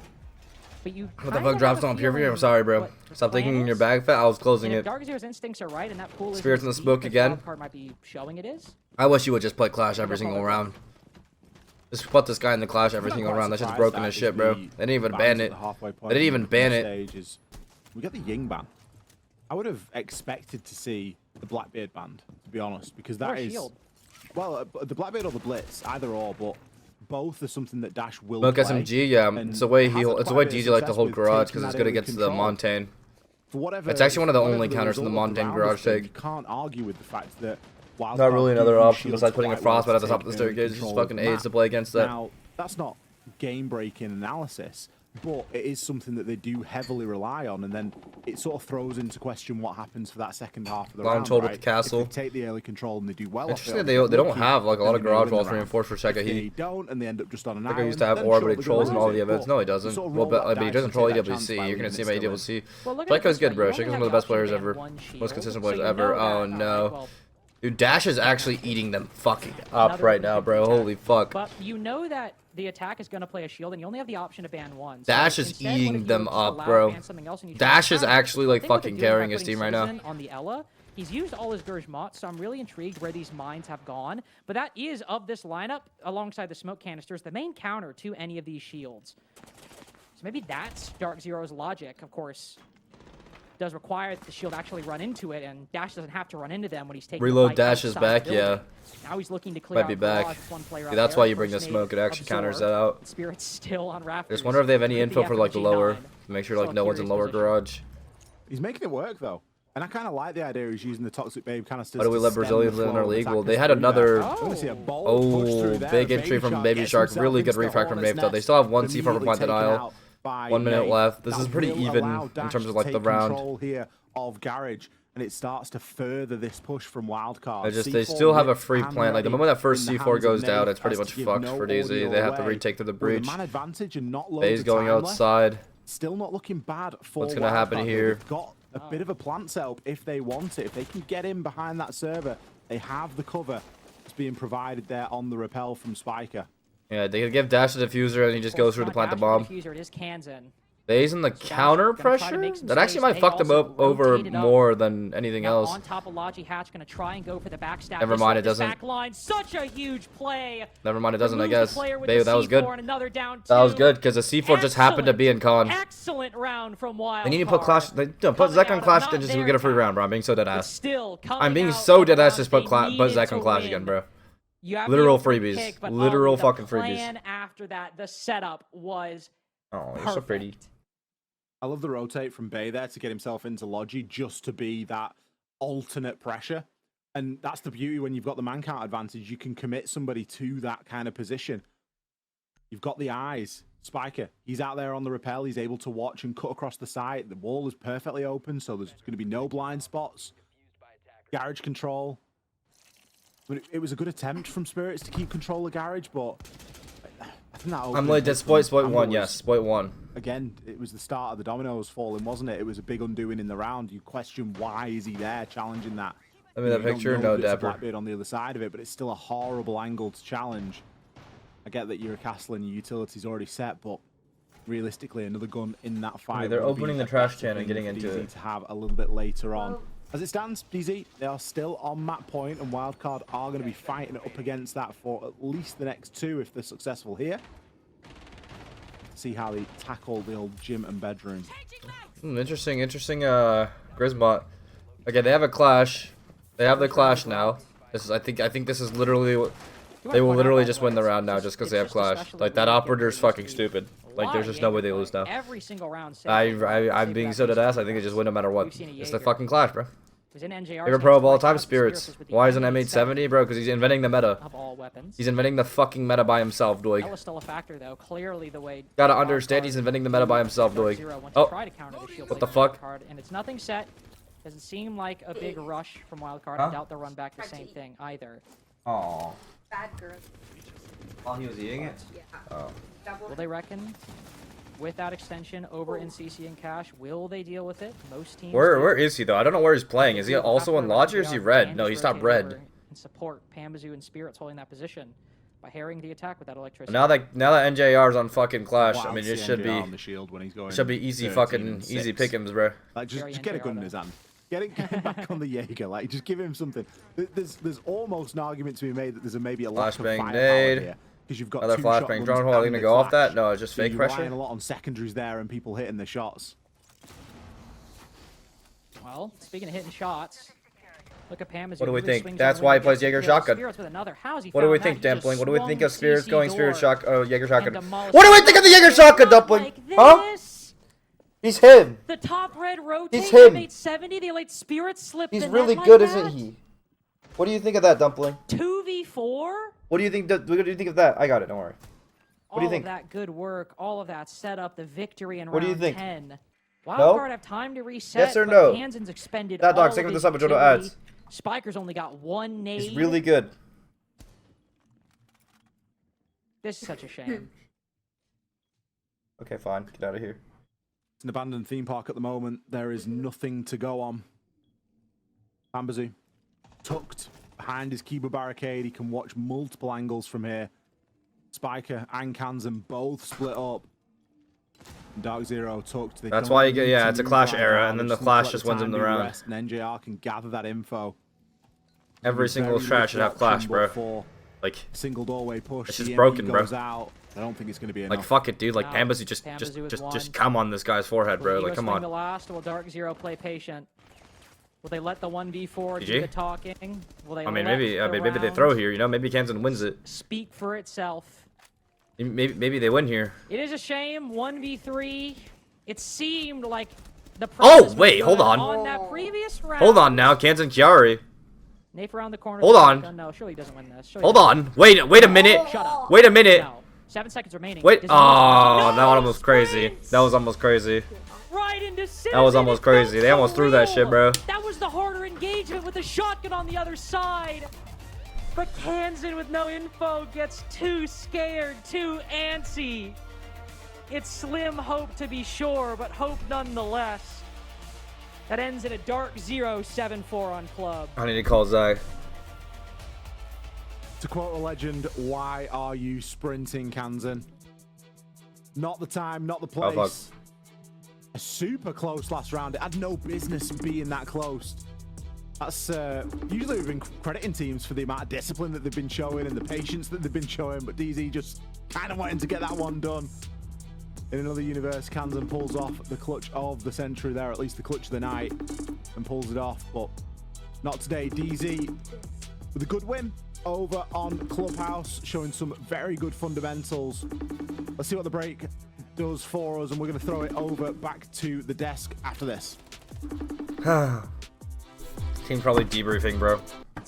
Speaker 2: But you
Speaker 1: What the fuck drops on Pure? I'm sorry, bro. Stop thinking in your bag, Fat. I was closing
Speaker 2: if
Speaker 1: it.
Speaker 2: Dark Zero's instincts are right and that pool is
Speaker 1: Spirits in the smoke again.
Speaker 2: Wildcard might be showing it is.
Speaker 1: I wish you would just play Clash every single round. Just put this guy in the Clash every single round. That shit's broken as shit, bro. They didn't even ban it. They didn't even ban it.
Speaker 3: We got the Ying ban. I would have expected to see the Blackbeard banned, to be honest, because that
Speaker 2: Or
Speaker 3: is
Speaker 2: Shield.
Speaker 3: well, the Blackbeard or the Blitz, either or, but both are something that Dash will
Speaker 1: Look,
Speaker 3: play.
Speaker 1: SMG, yeah.
Speaker 3: and
Speaker 1: It's the way
Speaker 3: has
Speaker 1: it's the
Speaker 3: quite
Speaker 1: way
Speaker 3: a bit of
Speaker 1: DZ like to
Speaker 3: success
Speaker 1: hold
Speaker 3: with
Speaker 1: garage
Speaker 3: taking
Speaker 1: because it's
Speaker 3: that
Speaker 1: good
Speaker 3: area
Speaker 1: against the
Speaker 3: control.
Speaker 1: Montaigne.
Speaker 3: For whatever,
Speaker 1: It's actually one of the
Speaker 3: whatever
Speaker 1: only counters to the
Speaker 3: result of
Speaker 1: Montaigne
Speaker 3: round
Speaker 1: garage
Speaker 3: has been,
Speaker 1: take.
Speaker 3: You can't argue with the fact that Wildcard
Speaker 1: Not really
Speaker 3: do
Speaker 1: another
Speaker 3: use
Speaker 1: option
Speaker 3: shields
Speaker 1: besides putting a
Speaker 3: quite well
Speaker 1: frostbite at the
Speaker 3: to
Speaker 1: top of the
Speaker 3: take early
Speaker 1: staircase. Just
Speaker 3: control
Speaker 1: fucking
Speaker 3: of the
Speaker 1: aids to
Speaker 3: map.
Speaker 1: play against that.
Speaker 3: Now, that's not game-breaking analysis, but it is something that they do heavily rely on, and then it sort of throws into question what happens for that second half of the
Speaker 1: Long
Speaker 3: round.
Speaker 1: hold with
Speaker 3: right?
Speaker 1: the castle.
Speaker 3: If they take the early control and they do well.
Speaker 1: Interesting
Speaker 3: off it,
Speaker 1: they
Speaker 3: and
Speaker 1: don't
Speaker 3: lucky,
Speaker 1: have like a
Speaker 3: then
Speaker 1: lot
Speaker 3: they
Speaker 1: of
Speaker 3: may
Speaker 1: garage
Speaker 3: win
Speaker 1: walls
Speaker 3: the round.
Speaker 1: reinforced for Sheka.
Speaker 3: If they
Speaker 1: He
Speaker 3: don't, and they end up just on an
Speaker 1: I think I
Speaker 3: island,
Speaker 1: used to have
Speaker 3: then
Speaker 1: Orb,
Speaker 3: sure,
Speaker 1: but he
Speaker 3: they're
Speaker 1: trolls
Speaker 3: gonna
Speaker 1: in all
Speaker 3: lose
Speaker 1: the
Speaker 3: it,
Speaker 1: events.
Speaker 3: but
Speaker 1: No, he
Speaker 3: you
Speaker 1: doesn't.
Speaker 3: sort of
Speaker 1: Well,
Speaker 3: roll
Speaker 1: but
Speaker 3: that
Speaker 1: he
Speaker 3: dice
Speaker 1: doesn't
Speaker 3: and
Speaker 1: troll
Speaker 3: take that chance
Speaker 1: EWC.
Speaker 3: by
Speaker 1: You're gonna
Speaker 3: winning
Speaker 1: see
Speaker 3: it
Speaker 1: him at
Speaker 3: still.
Speaker 1: EWC.
Speaker 2: Well, look at it
Speaker 1: Black Guy's
Speaker 2: this way.
Speaker 1: good, bro.
Speaker 2: You
Speaker 1: Shake's
Speaker 2: only
Speaker 1: one of the
Speaker 2: have
Speaker 1: best players
Speaker 2: option
Speaker 1: ever.
Speaker 2: to ban one
Speaker 1: Most
Speaker 2: shield,
Speaker 1: consistent
Speaker 2: so
Speaker 1: players
Speaker 2: you
Speaker 1: ever.
Speaker 2: know
Speaker 1: Oh
Speaker 2: that,
Speaker 1: no.
Speaker 2: well,
Speaker 1: Dude, Dash is actually eating them fucking up
Speaker 2: another
Speaker 1: right now, bro.
Speaker 2: 50
Speaker 1: Holy fuck.
Speaker 2: But you know that the attack is going to play a shield, and you only have the option to ban one.
Speaker 1: Dash
Speaker 2: So
Speaker 1: is
Speaker 2: instead, what
Speaker 1: eating
Speaker 2: if you
Speaker 1: them
Speaker 2: just
Speaker 1: up,
Speaker 2: allow
Speaker 1: bro.
Speaker 2: ban something else and you try
Speaker 1: Dash
Speaker 2: to
Speaker 1: is
Speaker 2: counter?
Speaker 1: actually
Speaker 2: The
Speaker 1: like
Speaker 2: thing what
Speaker 1: fucking
Speaker 2: they're doing by
Speaker 1: carrying his
Speaker 2: putting
Speaker 1: team right now.
Speaker 2: Citizen on the Ella, he's used all his Gurj so I'm really intrigued where these mines have gone. But that is, of this lineup, alongside the smoke canisters, the main counter to any of these shields. So maybe that's Dark Zero's logic, of course. Does require that the shield actually run into it, and Dash doesn't have to run into them when he's taking
Speaker 1: Reload
Speaker 2: the fight
Speaker 1: Dash is
Speaker 2: outside
Speaker 1: back,
Speaker 2: the building.
Speaker 1: yeah.
Speaker 2: Now he's looking to clear
Speaker 1: Might be
Speaker 2: out
Speaker 1: back.
Speaker 2: garage with one player
Speaker 1: Yeah,
Speaker 2: out
Speaker 1: that's
Speaker 2: there.
Speaker 1: why you bring the
Speaker 2: First
Speaker 1: smoke. It
Speaker 2: mate
Speaker 1: actually counters
Speaker 2: absorbed.
Speaker 1: that out.
Speaker 2: Spirit's still on Raptors.
Speaker 1: I just wonder if they have any
Speaker 2: With
Speaker 1: info for like the
Speaker 2: FMG9.
Speaker 1: lower. Make sure like
Speaker 2: Still
Speaker 1: no
Speaker 2: a
Speaker 1: one's in
Speaker 2: curious
Speaker 1: lower
Speaker 2: position.
Speaker 1: garage.
Speaker 3: He's making it work though, and I kind of like the idea he's using the Toxic Babe canisters.
Speaker 1: Why do we
Speaker 3: to
Speaker 1: let
Speaker 3: stem
Speaker 1: Brazilians
Speaker 3: the
Speaker 1: live in our
Speaker 3: flow of
Speaker 1: league? Well,
Speaker 3: attackers
Speaker 1: they had
Speaker 3: through
Speaker 1: another.
Speaker 3: there. I'm gonna see a bold push through there.
Speaker 1: Big entry from Baby
Speaker 3: gets
Speaker 1: Shark.
Speaker 3: himself
Speaker 1: Really good
Speaker 3: into the
Speaker 1: refract from
Speaker 3: Hornet's
Speaker 1: Babe though. They
Speaker 3: nest,
Speaker 1: still have one C4 for
Speaker 3: immediately
Speaker 1: Plant
Speaker 3: taken
Speaker 1: Denial.
Speaker 3: out by
Speaker 1: 1 minute
Speaker 3: Nate.
Speaker 1: left. This
Speaker 3: That
Speaker 1: is pretty
Speaker 3: will
Speaker 1: even
Speaker 3: allow
Speaker 1: in
Speaker 3: Dash
Speaker 1: terms of
Speaker 3: to
Speaker 1: like the
Speaker 3: take
Speaker 1: round.
Speaker 3: control here of Garage, and it starts to further this push from Wildcard.
Speaker 1: They
Speaker 3: C4
Speaker 1: still have a
Speaker 3: whipped
Speaker 1: free
Speaker 3: and
Speaker 1: plant. Like the
Speaker 3: ready
Speaker 1: moment that first
Speaker 3: in the
Speaker 1: C4
Speaker 3: hands of
Speaker 1: goes down,
Speaker 3: Nate
Speaker 1: it's pretty
Speaker 3: as
Speaker 1: much
Speaker 3: to give
Speaker 1: fucked
Speaker 3: no
Speaker 1: for DZ.
Speaker 3: audio
Speaker 1: They have to
Speaker 3: away.
Speaker 1: retake through the
Speaker 3: With
Speaker 1: breach.
Speaker 3: a man advantage and not loads
Speaker 1: Bay's
Speaker 3: of
Speaker 1: going
Speaker 3: time left,
Speaker 1: outside.
Speaker 3: still not looking bad for
Speaker 1: What's gonna happen
Speaker 3: Wildcard.
Speaker 1: here?
Speaker 3: They've got a bit of a plant setup if they want it. If they can get in behind that server, they have the cover that's being provided there on the rappel from Spiker.
Speaker 1: Yeah, they could give Dash the diffuser and he just goes through to plant the bomb.
Speaker 2: Diffuser, it is Kansan.
Speaker 1: Bay's in the counter
Speaker 2: gonna try to
Speaker 1: pressure?
Speaker 2: make some
Speaker 1: That actually
Speaker 2: space.
Speaker 1: might
Speaker 2: They
Speaker 1: fuck them
Speaker 2: also
Speaker 1: up over
Speaker 2: rotated up.
Speaker 1: more than anything
Speaker 2: Now
Speaker 1: else.
Speaker 2: on top of Logi Hatch, gonna try and go for the backstab.
Speaker 1: Never mind, it doesn't.
Speaker 2: Back line, such a huge play.
Speaker 1: Never mind, it doesn't, I
Speaker 2: Removes
Speaker 1: guess.
Speaker 2: the player with
Speaker 1: Bay,
Speaker 2: the
Speaker 1: that was
Speaker 2: C4
Speaker 1: good.
Speaker 2: and another down
Speaker 1: That was
Speaker 2: two.
Speaker 1: good because the C4 just happened to be in con.
Speaker 2: Excellent round from Wild.
Speaker 1: They need to put Clash. Put Zek on Clash and just we get a free round, bro. I'm being so dead ass.
Speaker 2: Still
Speaker 1: I'm being so dead ass. Just put Zek on Clash again, bro.
Speaker 2: You have
Speaker 1: Literal
Speaker 2: the open
Speaker 1: freebies.
Speaker 2: pick, but
Speaker 1: Literal
Speaker 2: the
Speaker 1: fucking freebies.
Speaker 2: plan after that, the setup was
Speaker 1: Oh, you're so pretty.
Speaker 2: perfect.
Speaker 3: I love the rotate from Bay there to get himself into Logi just to be that alternate pressure. And that's the beauty when you've got the man count advantage. You can commit somebody to that kind of position. You've got the eyes. Spiker, he's out there on the rappel. He's able to watch and cut across the site. The wall is perfectly open, so there's going to be no blind spots. Garage control. But it was a good attempt from Spirits to keep control of Garage, but I think that
Speaker 1: I'm late. Spoit 1. Yes, Spoit 1.
Speaker 3: Again, it was the start of the dominoes falling, wasn't it? It was a big undoing in the round. You question why is he there challenging that.
Speaker 1: Let me that picture. No, Dapper.
Speaker 3: Blackbeard on the other side of it, but it's still a horrible angle to challenge. I get that you're a castle and your utility's already set, but realistically, another gun in that fight.
Speaker 1: They're opening the trash can and getting into it.
Speaker 3: To have a little bit later on. As it stands, DZ, they are still on map point, and Wildcard are going to be fighting up against that for at least the next 2 if they're successful here. See how they tackle the old gym and bedroom.
Speaker 1: Interesting, Grisbot. Okay, they have a clash. They have the clash now. This is, I think this is literally what they will literally just win the round now just because they have clash. Like that operator's fucking stupid. Like there's just no way they lose now.
Speaker 2: Every single round.
Speaker 1: I'm being so dead ass. I think they just win no matter what. It's the fucking clach, bro.
Speaker 2: Was in NJR's
Speaker 1: Favorite pro of all time, Spirits. Why isn't M870, bro? Because he's inventing the meta.
Speaker 2: Of all weapons.
Speaker 1: He's inventing the fucking meta by himself, Doig.
Speaker 2: That was still a factor, though. Clearly, the way.
Speaker 1: Gotta understand, he's inventing the meta by himself, Doig. Oh, what the fuck?
Speaker 2: And it's nothing set. Doesn't seem like a big rush from Wildcard.
Speaker 1: Huh?
Speaker 2: I doubt they'll run back the same thing either.
Speaker 1: Aww.
Speaker 13: Bad girl.
Speaker 1: While he was eating it?
Speaker 13: Yeah.
Speaker 1: Oh.
Speaker 2: Will they reckon with that extension over in CC and Cash? Will they deal with it? Most teams.
Speaker 1: Where is he though? I don't know where he's playing. Is he also in Lodge or is he red? No, he's not red.
Speaker 2: And support Pambazu and Spirits holding that position by harrying the attack with that electricity.
Speaker 1: Now that NJR's on fucking Clash,
Speaker 3: Wow,
Speaker 1: I mean it
Speaker 3: the
Speaker 1: should
Speaker 3: NJR
Speaker 1: be
Speaker 3: on the shield when he's going
Speaker 1: easy
Speaker 3: 13
Speaker 1: fucking
Speaker 3: and 6.
Speaker 1: easy pickings, bro.
Speaker 3: Like just get a gun in his hand. Get him back on the Jaeger. Like just give him something. There's almost an argument to be made that there's maybe a lack of firepower here. Because you've got
Speaker 1: another
Speaker 3: two
Speaker 1: flashbang drone hole. Are they gonna
Speaker 3: shotguns
Speaker 1: go
Speaker 3: and
Speaker 1: off that?
Speaker 3: flash.
Speaker 1: No, it's just fake
Speaker 3: you're
Speaker 1: pressure.
Speaker 3: relying a lot on secondaries there and people hitting the shots.
Speaker 2: Well, speaking of hitting shots, look at Pambazu.
Speaker 1: What do we
Speaker 2: really
Speaker 1: think?
Speaker 2: swings
Speaker 1: That's
Speaker 2: over
Speaker 1: why he
Speaker 2: and
Speaker 1: plays
Speaker 2: gets the
Speaker 1: Jaeger
Speaker 2: kill.
Speaker 1: shotgun.
Speaker 2: Spirits with another. How's he
Speaker 1: What do we
Speaker 2: found
Speaker 1: think,
Speaker 2: that? He just
Speaker 1: Dumpling? What do we think of
Speaker 2: swung
Speaker 1: Spirits
Speaker 2: CC
Speaker 1: going Spirit
Speaker 2: door
Speaker 1: shot? Oh, Jaeger shotgun.
Speaker 2: and demolished
Speaker 1: What do we
Speaker 2: it.
Speaker 1: think of the Jaeger shotgun, Dumpling?
Speaker 2: Like
Speaker 1: Huh?
Speaker 2: this.
Speaker 1: He's him.
Speaker 2: The top red rotate.
Speaker 1: He's him.
Speaker 2: 870. The late Spirits slipped.
Speaker 1: He's
Speaker 2: the
Speaker 1: really
Speaker 2: net
Speaker 1: good,
Speaker 2: like
Speaker 1: isn't
Speaker 2: that.
Speaker 1: he? What do you think of that, Dumpling?
Speaker 2: 2v4.
Speaker 1: What do you think? What do you think of that? I got it. Don't worry. What do you think?
Speaker 2: All of that good work, all of that setup, the victory in
Speaker 1: What do you
Speaker 2: round
Speaker 1: think?
Speaker 2: 10.
Speaker 1: No?
Speaker 2: Wildcard have time to reset.
Speaker 1: Yes or
Speaker 2: but
Speaker 1: no?
Speaker 2: Kansan's expended
Speaker 1: That
Speaker 2: all
Speaker 1: dog,
Speaker 2: of
Speaker 1: second
Speaker 2: his
Speaker 1: this up and Jodo
Speaker 2: utility.
Speaker 1: adds.
Speaker 2: Spiker's only got one nade.
Speaker 1: He's really good.
Speaker 2: This is such a shame.
Speaker 1: Okay, fine. Get out of here.
Speaker 3: It's an abandoned theme park at the moment. There is nothing to go on. Pambazu tucked behind his Kiba barricade. He can watch multiple angles from here. Spiker and Kansan both split up. Dark Zero tucked.
Speaker 1: That's why you get, yeah, it's a Clash era, and then the Clash just wins him the round.
Speaker 3: And NJR can gather that info.
Speaker 1: Every single strat should have Clash, bro. Like,
Speaker 3: single doorway push.
Speaker 1: it's just broken, bro.
Speaker 3: Out. I don't think it's going to be enough.
Speaker 1: Like, fuck it, dude. Like,
Speaker 2: No.
Speaker 1: Pambazu just come on this guy's forehead, bro. Like, come
Speaker 2: The
Speaker 1: on.
Speaker 2: last. Will Dark Zero play patient? Will they let the 1v4 do
Speaker 1: GG?
Speaker 2: the talking? Will they
Speaker 1: I mean,
Speaker 2: let
Speaker 1: maybe
Speaker 2: the
Speaker 1: maybe they
Speaker 2: round
Speaker 1: throw here. You know, maybe Kansan wins it.
Speaker 2: speak for itself?
Speaker 1: Maybe they win here.
Speaker 2: It is a shame. 1v3. It seemed like the
Speaker 1: Oh,
Speaker 2: promise was
Speaker 1: wait,
Speaker 2: good
Speaker 1: hold on.
Speaker 2: On that previous round.
Speaker 1: Hold on now, Kansan Chiari.
Speaker 2: Nafe around the corner.
Speaker 1: Hold on.
Speaker 2: No, surely he doesn't win this. Surely
Speaker 1: Hold
Speaker 2: he
Speaker 1: on. Wait a minute.
Speaker 2: Shut up.
Speaker 1: Wait a minute.
Speaker 2: No. 7 seconds remaining.
Speaker 1: Wait.
Speaker 2: Does
Speaker 1: Oh,
Speaker 2: he lose?
Speaker 1: that was almost crazy. That was almost crazy.
Speaker 2: Right into
Speaker 1: That was almost crazy. They almost threw that shit, bro.
Speaker 2: That was the harder engagement with the shotgun on the other side. But Kansan with no info gets too scared, too antsy. It's slim hope to be sure, but hope nonetheless. That ends in a Dark Zero 7-4 on club.
Speaker 1: I need to call Zai.
Speaker 3: To quote a legend, why are you sprinting, Kansan? Not the time, not the place.
Speaker 1: Oh, fuck.
Speaker 3: A super close last round. It had no business being that close. That's usually we've been crediting teams for the amount of discipline that they've been showing and the patience that they've been showing, but DZ just kind of wanting to get that one done. In another universe, Kansan pulls off the clutch of the century there, at least the clutch of the night, and pulls it off, but not today. DZ with a good win. over on Clubhouse, showing some very good fundamentals. Let's see what the break does for us, and we're going to throw it over back to the desk after this.
Speaker 1: Team probably debriefing, bro.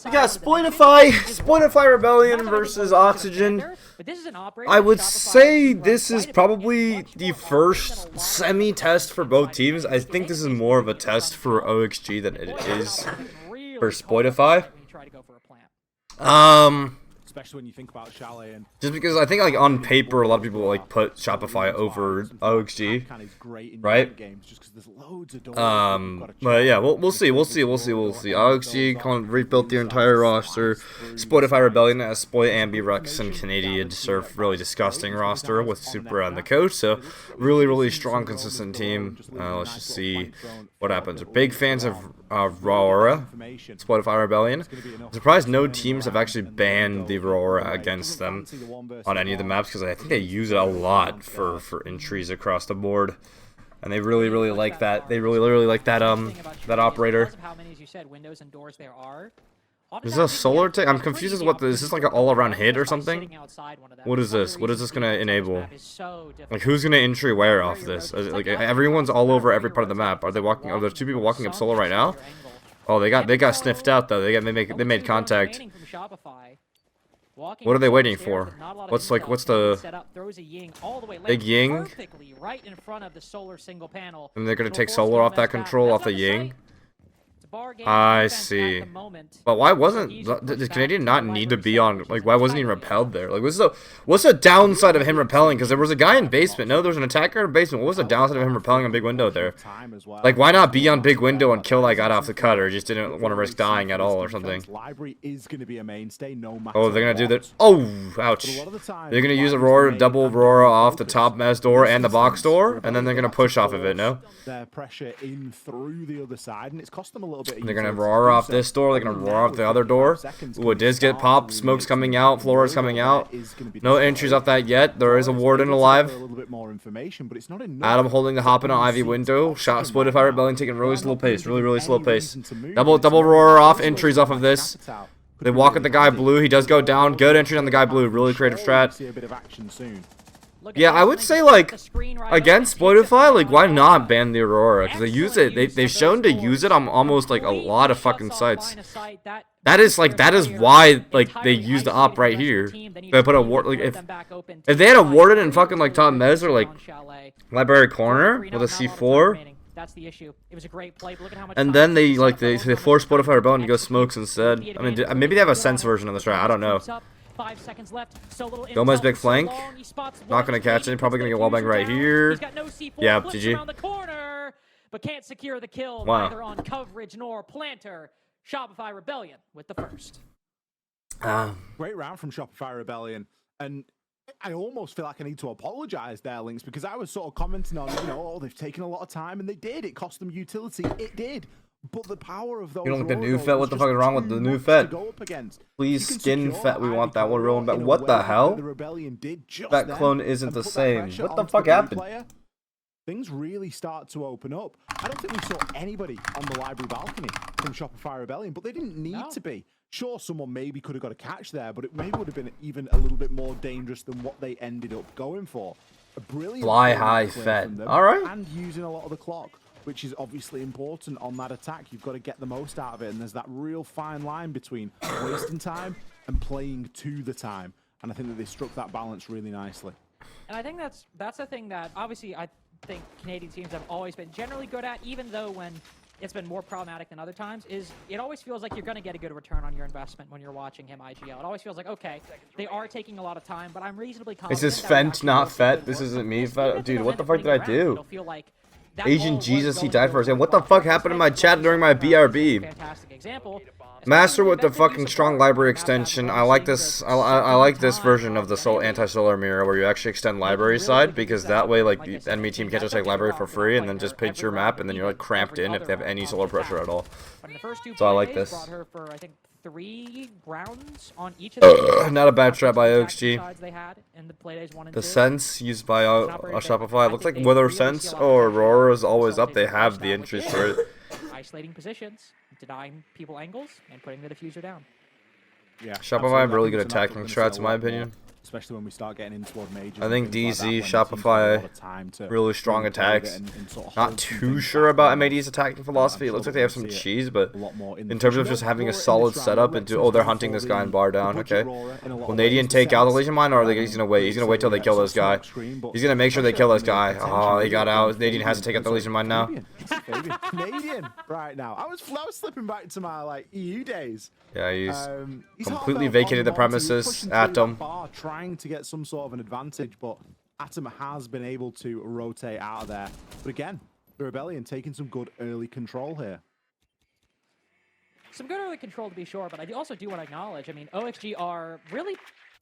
Speaker 1: We got Spotify Rebellion versus Oxygen. I would say this is probably the first semi-test for both teams. I think this is more of a test for OXG than it is for Spotify.
Speaker 3: Especially when you think about Chalet and
Speaker 1: just because I think like on paper a lot of people like put Shopify over OXG, right? But yeah, we'll see. OXG rebuilt their entire roster. Spotify Rebellion has Spoy, Ambi, Rex, and Canadian serve really disgusting roster with Super and the coach. So really strong, consistent team. Let's just see what happens. We're big fans of Aurora, Spotify Rebellion. I'm surprised no teams have actually banned the Aurora against them on any of the maps because I think they use it a lot for entries across the board, and they really like that. They really like that that operator. Is this a solar tank? I'm confused as to what this is. This like an all-around hit or something? What is this? What is this gonna enable? Like who's gonna entry where off this? Like everyone's all over every part of the map. Are they walking? Are there two people walking up solo right now? Oh, they got sniffed out though. They made contact. What are they waiting for? What's the big Ying? And they're gonna take solar off that control off the Ying. I see. But why did Canadian not need to be on, like, why wasn't he repelled there? Like, what's the downside of him repelling? Because there was a guy in basement. No, there's an attacker in basement. What was the downside of him repelling on big window there? Like, why not be on big window and kill that guy off the cutter? Just didn't want to risk dying at all or something. Oh, they're gonna do that. Oh, ouch. They're gonna use Aurora, double Aurora off the top mess door and the box door, and then they're gonna push off of it, no?
Speaker 3: Their pressure in through the other side, and it's cost them a little.
Speaker 1: They're gonna roar off this door. They're gonna roar off the other door. Ooh, a Diz get popped. Smoke's coming out. Flora's coming out. No entries off that yet. There is a Warden alive. Adam holding the hop in an Ivy window. Shot Spotify Rebellion taking really slow pace. Really slow pace. Double roar off. Entries off of this. They walk at the guy blue. He does go down. Good entry on the guy blue. Really creative strat. Yeah, I would say, like, against Spotify, like, why not ban the Aurora? Because they use it, they've shown to use it on almost, like, a lot of fucking sites. That is why, like, they use the op right here. They put a ward, like, if they had a Warden in fucking, like, top mez or, like, Library Corner with a C4.
Speaker 2: That's the issue. It was a great play, but look at how much.
Speaker 1: And then they force Spotify Rebellion to go smokes instead. I mean, maybe they have a sense version of this, right? I don't know.
Speaker 2: 5 seconds left. So little
Speaker 1: Gomez big flank. Not gonna catch it. Probably gonna get wallbang right here. Yeah, GG.
Speaker 2: Around the corner, but can't secure the kill.
Speaker 1: Wow.
Speaker 2: Neither on coverage nor planter. Shopify Rebellion with the first.
Speaker 3: Great round from Shopify Rebellion, and I almost feel like I need to apologize there, Lynx, because I was sort of commenting on, oh, they've taken a lot of time, and they did. It cost them utility. It did. But the power of those.
Speaker 1: You don't like the new Fett? What the fuck is wrong with the new Fett? Please skin Fett. We want that one rolling back. What the hell? That clone isn't the same. What the fuck happened?
Speaker 3: Things really start to open up. I don't think we saw anybody on the library balcony from Shopify Rebellion, but they didn't need to be. Sure, someone maybe could have got a catch there, but it maybe would have been even a little bit more dangerous than what they ended up going for. A brilliant
Speaker 1: fly high Fett. All right.
Speaker 3: And using a lot of the clock, which is obviously important on that attack. You've got to get the most out of it, and there's that real fine line between wasting time and playing to the time. And I think that they struck that balance really nicely.
Speaker 2: And I think that's the thing that obviously I think Canadian teams have always been generally good at, even though when it's been more problematic than other times, is it always feels like you're going to get a good return on your investment when you're watching him IGL. It always feels like, okay, they are taking a lot of time, but I'm reasonably confident.
Speaker 1: This is Fent, not Fett. This isn't me, Fett. Dude, what the fuck did I do?
Speaker 2: It'll feel like
Speaker 1: Asian Jesus, he died for a second. What the fuck happened in my chat during my BRB?
Speaker 2: Fantastic example.
Speaker 1: Master with the fucking strong library extension. I like this. I like this version of the anti-solar mirror where you actually extend library side, because that way, like, the enemy team can't just take library for free and then just pitch your map, and then you're like cramped in if they have any solar pressure at all. So I like this.
Speaker 2: Brought her for, I think, 3 rounds on each of the
Speaker 1: not a bad strat by OXG.
Speaker 2: they had in the playdays 1 and 2.
Speaker 1: The sense used by Shopify. It looks like whether sense or Aurora is always up. They have the entries for it.
Speaker 2: Isolating positions, denying people angles, and putting the diffuser down.
Speaker 3: Yeah,
Speaker 1: Shopify have
Speaker 3: absolutely. I
Speaker 1: really
Speaker 3: think
Speaker 1: good
Speaker 3: it's a matchup
Speaker 1: attacking
Speaker 3: we're gonna see
Speaker 1: strats,
Speaker 3: a
Speaker 1: in my
Speaker 3: lot more,
Speaker 1: opinion.
Speaker 3: especially when we start getting in toward majors.
Speaker 1: I
Speaker 3: and
Speaker 1: think
Speaker 3: things like that,
Speaker 1: DZ,
Speaker 3: when the teams have a
Speaker 1: Shopify,
Speaker 3: lot of time to
Speaker 1: really strong
Speaker 3: really play with it
Speaker 1: attacks.
Speaker 3: and sort of
Speaker 1: Not
Speaker 3: hold some
Speaker 1: too
Speaker 3: things
Speaker 1: sure
Speaker 3: back
Speaker 1: about
Speaker 3: on them.
Speaker 1: MAD's attacking philosophy. It
Speaker 3: I'm
Speaker 1: looks
Speaker 3: sure
Speaker 1: like they have
Speaker 3: we're
Speaker 1: some
Speaker 3: gonna see
Speaker 1: cheese,
Speaker 3: it
Speaker 1: but
Speaker 3: a lot more
Speaker 1: in
Speaker 3: the
Speaker 1: terms
Speaker 3: future.
Speaker 1: of just
Speaker 3: No
Speaker 1: having a
Speaker 3: Roar in
Speaker 1: solid
Speaker 3: this round.
Speaker 1: setup
Speaker 3: We're
Speaker 1: into,
Speaker 3: Rexon's
Speaker 1: oh, they're
Speaker 3: gone
Speaker 1: hunting
Speaker 3: for
Speaker 1: this guy and
Speaker 3: the
Speaker 1: bar down,
Speaker 3: budget
Speaker 1: okay.
Speaker 3: Roar in a lot
Speaker 1: Will
Speaker 3: of ways.
Speaker 1: Nadian
Speaker 3: The
Speaker 1: take out the
Speaker 3: sense,
Speaker 1: Legion Mine, or are they, he's gonna wait? He's gonna wait till they kill this guy. He's gonna make sure they kill this guy. Oh, he got out. Nadian has to take out the Legion Mine now.
Speaker 3: Canadian right now. I was slipping back to my like EU days.
Speaker 1: Yeah, he's
Speaker 3: He's
Speaker 1: completely
Speaker 3: half-elf on
Speaker 1: vacated the
Speaker 3: Monty. He was
Speaker 1: premises.
Speaker 3: pushing through that
Speaker 1: Atom.
Speaker 3: bar, trying to get some sort of an advantage, but Atom has been able to rotate out of there. But again, the Rebellion taking some good early control here.
Speaker 2: Some good early control to be sure, but I also do want to acknowledge, I mean, OXG are really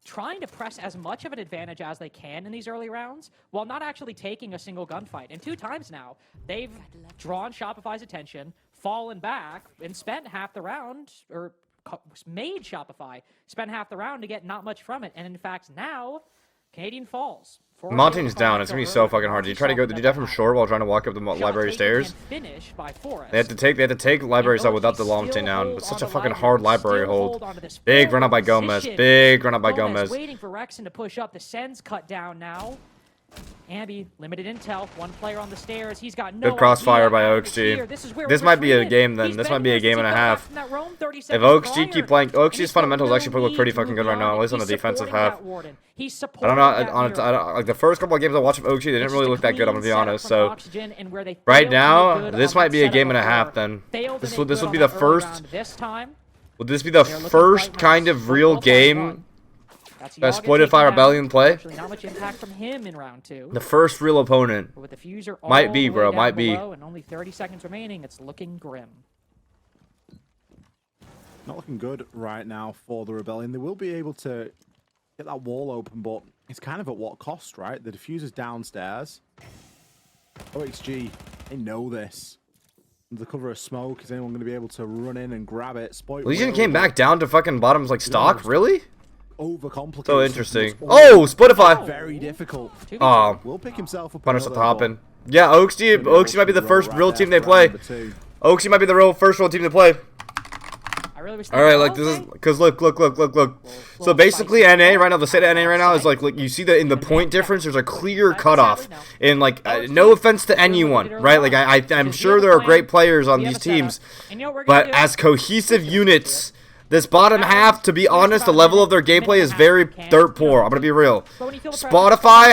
Speaker 2: trying to press as much of an advantage as they can in these early rounds while not actually taking a single gunfight. And 2 times now, they've drawn Shopify's attention, fallen back, and spent half the round, or made Shopify spend half the round to get not much from it. And in fact, now, Canadian falls.
Speaker 1: Montaigne's down. It's gonna be so fucking hard. Did you try to go? Did you dive from short while trying to walk up the library stairs? They had to take library side without the Montagne down. But such a fucking hard library hold. Big run up by Gomez. Big run up by Gomez.
Speaker 2: Waiting for Rexon to push up. The Sen's cut down now. Ambi, limited intel. 1 player on the stairs. He's got no
Speaker 1: Good crossfire
Speaker 2: idea
Speaker 1: by
Speaker 2: how to
Speaker 1: OXG.
Speaker 2: hear.
Speaker 1: This might be a game then. This might be a game and a half. If OXG keep playing, OXG's fundamentals actually look pretty fucking good right now, at least on the defensive half. I don't know, like the first couple of games I watched of OXG, they didn't really look that good, I'm gonna be honest. So right now, this might be a game and a half then. This would be the first. Would this be the first kind of real game that Spotify Rebellion play?
Speaker 2: Not much impact from him in round 2.
Speaker 1: The first real opponent.
Speaker 2: With the fuser
Speaker 1: Might be,
Speaker 2: all the way
Speaker 1: bro.
Speaker 2: down
Speaker 1: Might be.
Speaker 2: below and only 30 seconds remaining. It's looking grim.
Speaker 3: Not looking good right now for the Rebellion. They will be able to get that wall open, but it's kind of at what cost, right? The diffuser's downstairs. OXG, they know this. Under the cover of smoke, is anyone going to be able to run in and grab it?
Speaker 1: Legion came back down to fucking bottoms like stock? Really?
Speaker 3: Overcomplicated.
Speaker 1: So interesting. Oh, Spotify!
Speaker 3: Very difficult.
Speaker 1: Oh,
Speaker 3: will pick himself up.
Speaker 1: punish the hopping. Yeah, OXG might be the first real team they play. OXG might be the first real team to play. All right, like this is because look. So basically, NA right now, the state of NA right now is like you see that in the point difference, there's a clear cutoff. And like, no offense to anyone, right? Like I'm sure there are great players on these teams, but as cohesive units, this bottom half, to be honest, the level of their gameplay is very dirt poor. I'm gonna be real. Shopify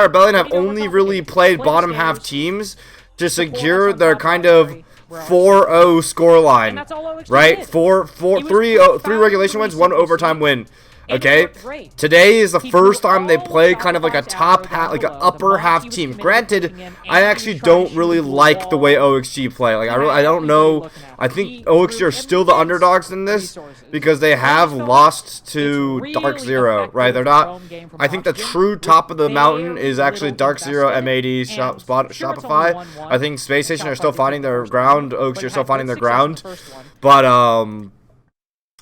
Speaker 1: Rebellion have only really played bottom half teams to secure their kind of 4-0 scoreline, right? 3 regulation wins, 1 overtime win. Okay, today is the first time they play kind of like a top half, like an upper half team. Granted, I actually don't really like the way OXG play. Like I don't know. I think OXG are still the underdogs in this because they have lost to Dark Zero, right? They're not. I think the true top of the mountain is actually Dark Zero, M80, Shopify. I think Space Station are still finding their ground. OXG are still finding their ground, but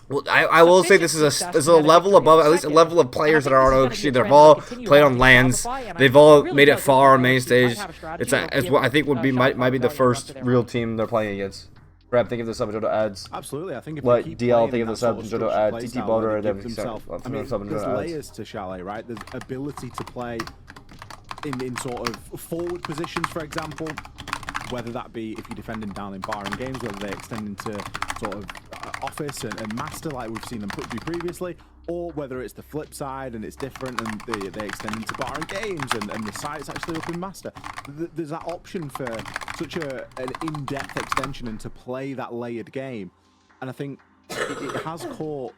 Speaker 1: well, I will say this is a level above, at least a level of players that are on OXG. They've all played on lands. They've all made it far on main stage. It's what I think might be the first real team they're playing against. Brad, think of the sub and Jodo ads.
Speaker 3: Absolutely, I think if
Speaker 1: what
Speaker 3: keep
Speaker 1: DL think
Speaker 3: playing
Speaker 1: of the
Speaker 3: that
Speaker 1: sub and
Speaker 3: sort of
Speaker 1: Jodo ads.
Speaker 3: play
Speaker 1: TT
Speaker 3: style,
Speaker 1: Boulder,
Speaker 3: they
Speaker 1: they
Speaker 3: give themselves- I mean,
Speaker 1: sub and
Speaker 3: there's
Speaker 1: Jodo ads.
Speaker 3: layers to Chalet, right? There's ability to play in sort of forward positions, for example. Whether that be if you're defending down in bar and games, whether they extend into sort of office and master like we've seen them do previously, or whether it's the flip side and it's different and they extend into bar and games and the site's actually up in master. There's that option for such an in-depth extension and to play that layered game. And I think it has caught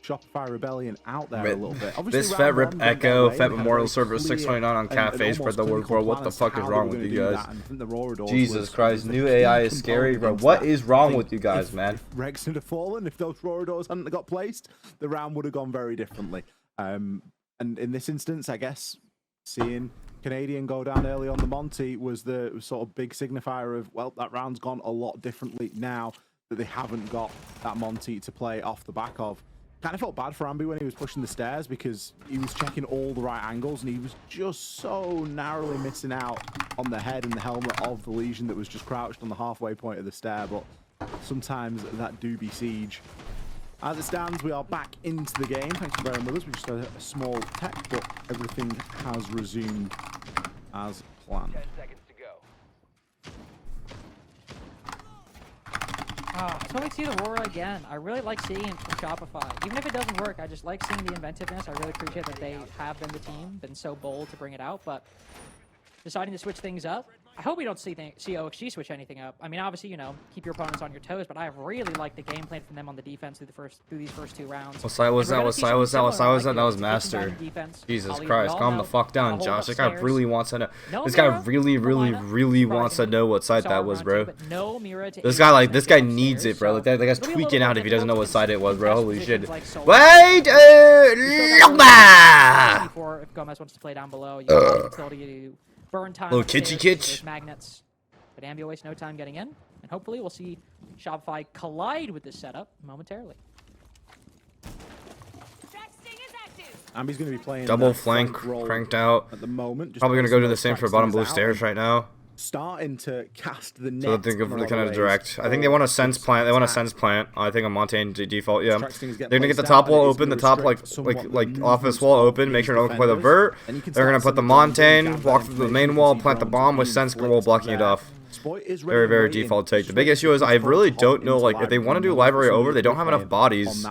Speaker 3: Shopify Rebellion out there a little bit. Obviously,
Speaker 1: this Fett Rip
Speaker 3: round one
Speaker 1: Echo,
Speaker 3: went their
Speaker 1: Fett
Speaker 3: way.
Speaker 1: Memorial
Speaker 3: They had a
Speaker 1: Server
Speaker 3: very
Speaker 1: 629 on
Speaker 3: clear
Speaker 1: Cafe
Speaker 3: and
Speaker 1: spread the word,
Speaker 3: almost
Speaker 1: bro. What the
Speaker 3: clinical
Speaker 1: fuck
Speaker 3: plan
Speaker 1: is
Speaker 3: as to
Speaker 1: wrong
Speaker 3: how
Speaker 1: with
Speaker 3: they
Speaker 1: you
Speaker 3: were gonna do
Speaker 1: guys?
Speaker 3: that. And I think the Roar Doors
Speaker 1: Jesus
Speaker 3: was
Speaker 1: Christ,
Speaker 3: the
Speaker 1: new
Speaker 3: key
Speaker 1: AI is
Speaker 3: component
Speaker 1: scary, bro.
Speaker 3: against
Speaker 1: What
Speaker 3: that.
Speaker 1: is wrong
Speaker 3: I
Speaker 1: with you
Speaker 3: think
Speaker 1: guys, man?
Speaker 3: If Rex had fallen, if those Roar Doors hadn't got placed, the round would have gone very differently. And in this instance, I guess seeing Canadian go down early on the Monty was the sort of big signifier of, well, that round's gone a lot differently now that they haven't got that Monty to play off the back of. Kind of felt bad for Ambi when he was pushing the stairs because he was checking all the right angles and he was just so narrowly missing out on the head and the helmet of the Legion that was just crouched on the halfway point of the stair. But sometimes that do be siege. As it stands, we are back into the game. Thanks for bearing with us. We just had a small tech, but everything has resumed as planned.
Speaker 13: 10 seconds to go.
Speaker 2: So I see the Aurora again. I really like seeing it from Shopify. Even if it doesn't work, I just like seeing the inventiveness. I really appreciate that they have been the team, been so bold to bring it out, but deciding to switch things up. I hope we don't see OXG switch anything up. I mean, obviously, you know, keep your opponents on your toes, but I have really liked the game plan from them on the defense through these first 2 rounds.
Speaker 1: What side was that? What side was that? What side was that? That was Master. Jesus Christ, calm the fuck down, Josh. This guy really wants to know. This guy really wants to know what side that was, bro. This guy needs it, bro. Like that guy's tweaking out if he doesn't know what side it was, bro. Holy shit. Wait,
Speaker 2: before if Gomez wants to play down below, you have utility to burn time.
Speaker 1: Little kitschy kitsch.
Speaker 2: Magnets. But Ambio wastes no time getting in, and hopefully we'll see Shopify collide with this setup momentarily.
Speaker 3: Ambi's going to be playing
Speaker 1: double flank cranked out
Speaker 3: at the moment.
Speaker 1: Probably going to go do the same for bottom blue stairs right now.
Speaker 3: Starting to cast the net.
Speaker 1: So they think of the kind of direct. I think they want to sense plant. They want to sense plant. I think on Montaigne default. Yeah, they're gonna get the top wall open, the top like office wall open. Make sure no one can play the vert. They're gonna put the Montaigne, walk through the main wall, plant the bomb with sense wall blocking it off. Very default take. The big issue is I really don't know like if they want to do library over, they don't have enough bodies.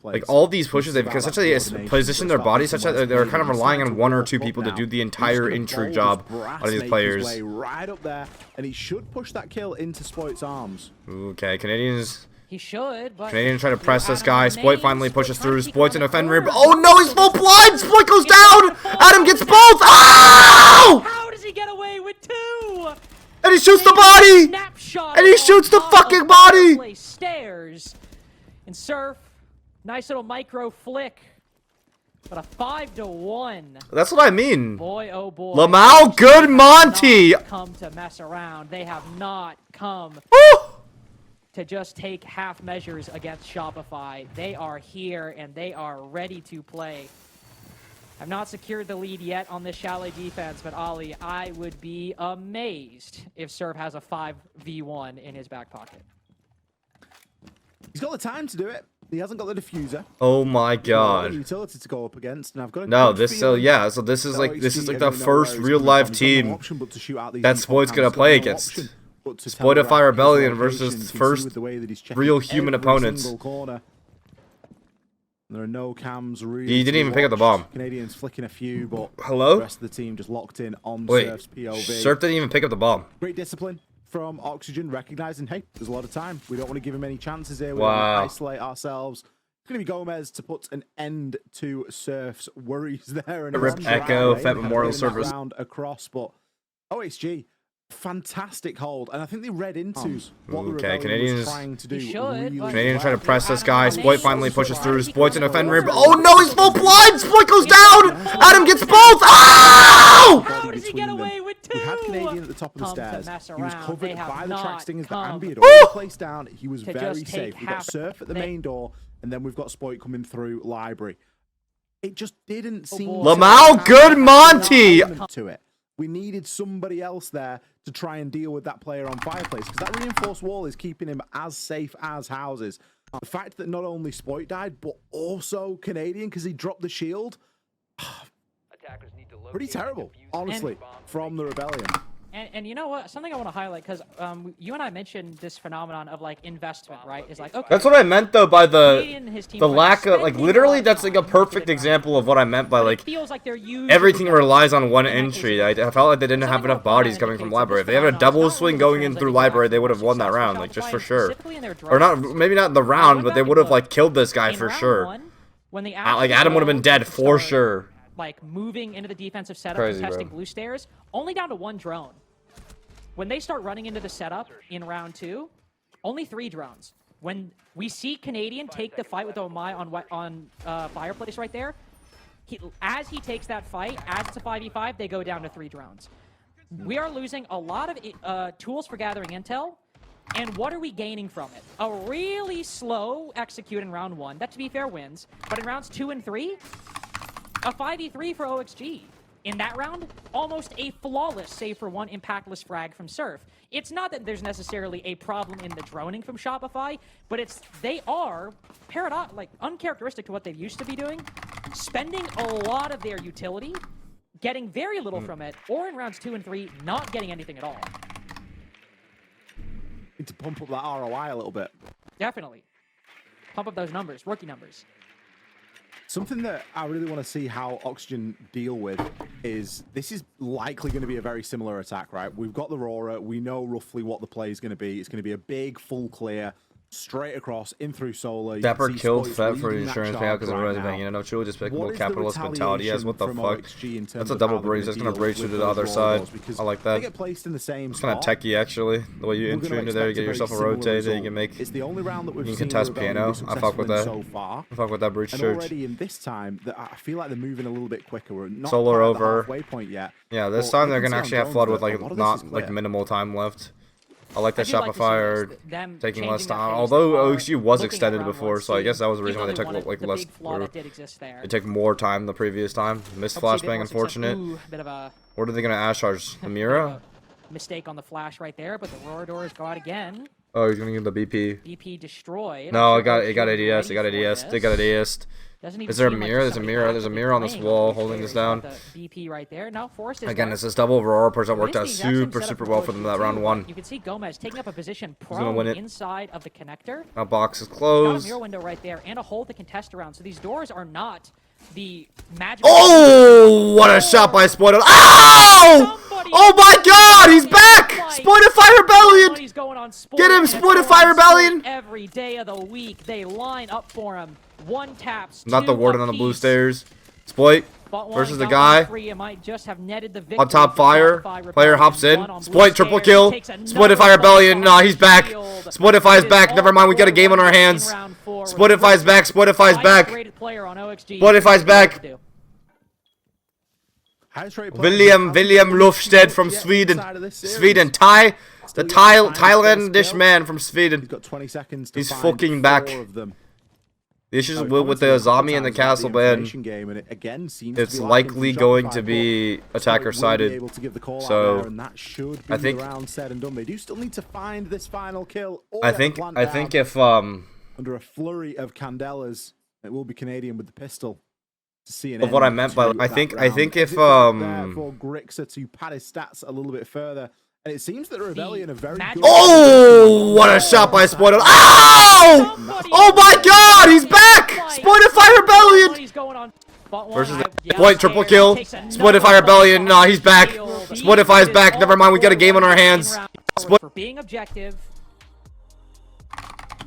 Speaker 1: Like all these pushes, they've essentially positioned their bodies such that they're kind of relying on 1 or 2 people to do the entire intrude job on these players.
Speaker 3: Right up there, and he should push that kill into Spoit's arms.
Speaker 1: Okay, Canadians.
Speaker 2: He should, but
Speaker 1: Canadian trying to press this guy. Spoit finally pushes through. Spoit's in a defend rib. Oh no, he's full blind! Spoit goes down! Adam gets both! Oh!
Speaker 2: How does he get away with 2?
Speaker 1: And he shoots the body! And he shoots the fucking body!
Speaker 2: Stairs. And Surf, nice little micro flick. But a 5-1.
Speaker 1: That's what I mean.
Speaker 2: Boy, oh boy.
Speaker 1: Lamau, good Monty!
Speaker 2: Come to mess around. They have not come to just take half measures against Shopify. They are here and they are ready to play. I've not secured the lead yet on this chalet defense, but Ollie, I would be amazed if Surf has a 5v1 in his back pocket.
Speaker 3: He's got the time to do it. He hasn't got the diffuser.
Speaker 1: Oh my god.
Speaker 3: Utility to go up against, and I've got
Speaker 1: no, this so this is like the first real life team that Spoit's gonna play against. Spotify Rebellion versus first real human opponents.
Speaker 3: There are no cams really.
Speaker 1: He didn't even pick up the bomb.
Speaker 3: Canadians flicking a few, but
Speaker 1: hello?
Speaker 3: The rest of the team just locked in on Surf's POV.
Speaker 1: Surf didn't even pick up the bomb.
Speaker 3: Great discipline from Oxygen, recognizing, hey, there's a lot of time. We don't want to give him any chances here. We want to isolate ourselves. It's going to be Gomez to put an end to Surf's worries there. And
Speaker 1: Rip Echo, Fett Memorial Service.
Speaker 3: Round across, but OXG. Fantastic hold, and I think they read into what the Rebellion was trying to do.
Speaker 1: Canadian trying to press this guy. Spoit finally pushes through. Spoit's in a defend rib. Oh no, he's full blind! Spoit goes down! Adam gets both! Oh!
Speaker 2: How does he get away with 2?
Speaker 3: We had Canadian at the top of the stairs. He was covered by the track stingers that Ambi had
Speaker 1: Woo!
Speaker 3: already placed down. He was very safe. We've got Surf at the main door, and then we've got Spoit coming through library. It just didn't seem
Speaker 1: Lamau, good Monty!
Speaker 3: To it. We needed somebody else there to try and deal with that player on Fireplace, because that reinforced wall is keeping him as safe as houses. The fact that not only Spoit died, but also Canadian, because he dropped the shield. Pretty terrible, honestly, from the Rebellion.
Speaker 2: And you know what? Something I want to highlight, because you and I mentioned this phenomenon of like investment, right? It's like, okay.
Speaker 1: That's what I meant though by the lack of like literally that's like a perfect example of what I meant by like everything relies on one entry. I felt like they didn't have enough bodies coming from library. If they had a double swing going in through library, they would have won that round, like just for sure. Or not, maybe not in the round, but they would have like killed this guy for sure. Like Adam would have been dead for sure.
Speaker 2: Like moving into the defensive setup and testing blue stairs, only down to 1 drone. When they start running into the setup in round 2, only 3 drones. When we see Canadian take the fight with Omai on Fireplace right there, as he takes that fight, as it's a 5v5, they go down to 3 drones. We are losing a lot of tools for gathering intel, and what are we gaining from it? A really slow execute in round 1, that to be fair wins, but in rounds 2 and 3, a 5v3 for OXG. In that round, almost a flawless save for one impactless frag from Surf. It's not that there's necessarily a problem in the droning from Shopify, but they are uncharacteristic to what they used to be doing, spending a lot of their utility, getting very little from it, or in rounds 2 and 3, not getting anything at all.
Speaker 3: Need to pump up that ROI a little bit.
Speaker 2: Definitely. Pump up those numbers, rookie numbers.
Speaker 3: Something that I really want to see how Oxygen deal with is this is likely going to be a very similar attack, right? We've got the Aurora. We know roughly what the play is going to be. It's going to be a big, full clear, straight across, in through solar.
Speaker 1: Dapper killed Fett for the insurance payout because of Rose banging. You know, truly despicable capitalist mentality. Yes, what the fuck? That's a double breach. That's going to breach to the other side. I like that.
Speaker 3: Get placed in the same
Speaker 1: it's kind of techie, actually. The way you enter into there, you get yourself a rotate, you can make...
Speaker 3: It's the only round that we've
Speaker 1: you
Speaker 3: seen
Speaker 1: can contest piano. I fuck with that.
Speaker 3: So far.
Speaker 1: I fuck with that breach
Speaker 3: and
Speaker 1: church.
Speaker 3: Already in this time, I feel like they're moving a little bit quicker. We're not
Speaker 1: Solar
Speaker 3: quite at
Speaker 1: over.
Speaker 3: the halfway point yet.
Speaker 1: Yeah, this time they're going to actually have flood with like minimal time left. I like that Shopify are taking less time. Although OXG was extended before, so I guess that was the reason why they took like less. They took more time the previous time. Missed flashbang, unfortunate. What are they gonna ash charge? The Mira?
Speaker 2: Mistake on the flash right there, but the Aurora doors go out again.
Speaker 1: Oh, he's gonna get the BP.
Speaker 2: BP destroyed.
Speaker 1: No, it got ADS. It got ADS. They got ADS. Is there a mirror? There's a mirror. There's a mirror on this wall holding this down.
Speaker 2: BP right there. Now Forrest is
Speaker 1: again, it's this double Aurora push that worked out super well for them that round 1.
Speaker 2: You can see Gomez taking up a position prone inside of the connector.
Speaker 1: Now box is
Speaker 2: Got a
Speaker 1: closed.
Speaker 2: mirror window right there and a hole to contest around. So these doors are not the magical.
Speaker 1: Oh, what a shot by Spoiler! Oh! Oh my God, he's back! Spotify Rebellion! Get him, Spotify Rebellion!
Speaker 2: Every day of the week, they line up for him. One taps.
Speaker 1: Not the warden on the blue stairs. Spoit versus the guy. On top fire. Player hops in. Spoit triple kill. Spotify Rebellion. Nah, he's back. Spotify's back. Never mind, we got a game on our hands. Spotify's back. Spotify's back. Spotify's back. William Lofsted from Sweden. The Thailandish man from Sweden.
Speaker 3: He's got 20 seconds to
Speaker 1: He's
Speaker 3: find
Speaker 1: fucking back.
Speaker 3: 4 of them.
Speaker 1: The issues with the Azami and the castle ban, it's likely going to be attacker sided. So I think
Speaker 3: they do still need to find this final kill.
Speaker 1: I think if
Speaker 3: under a flurry of candelas, it will be Canadian with the pistol. To see an
Speaker 1: of what I meant by I think if
Speaker 3: for Grixer to pad his stats a little bit further. And it seems that Rebellion are very good.
Speaker 1: Oh, what a shot by Spoiler. Oh! Oh my God, he's back! Spotify Rebellion! Versus the Spoit triple kill. Spotify Rebellion. Nah, he's back. Spotify's back. Never mind, we got a game on our hands.
Speaker 2: For being objective,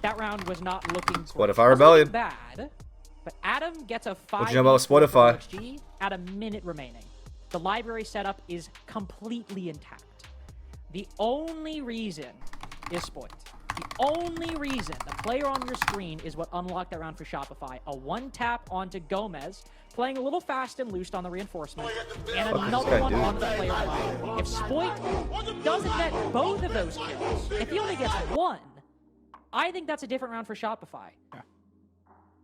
Speaker 2: that round was not looking
Speaker 1: Spotify Rebellion.
Speaker 2: Bad, but Adam gets a 5.
Speaker 1: What do you know about Spotify?
Speaker 2: At a minute remaining. The library setup is completely intact. The only reason is Spoit. The only reason the player on your screen is what unlocked that round for Shopify. A 1-tap onto Gomez, playing a little fast and loose on the reinforcement, and another one onto the player minor. If Spoit doesn't get both of those kills, if he only gets 1, I think that's a different round for Shopify.
Speaker 3: Yeah,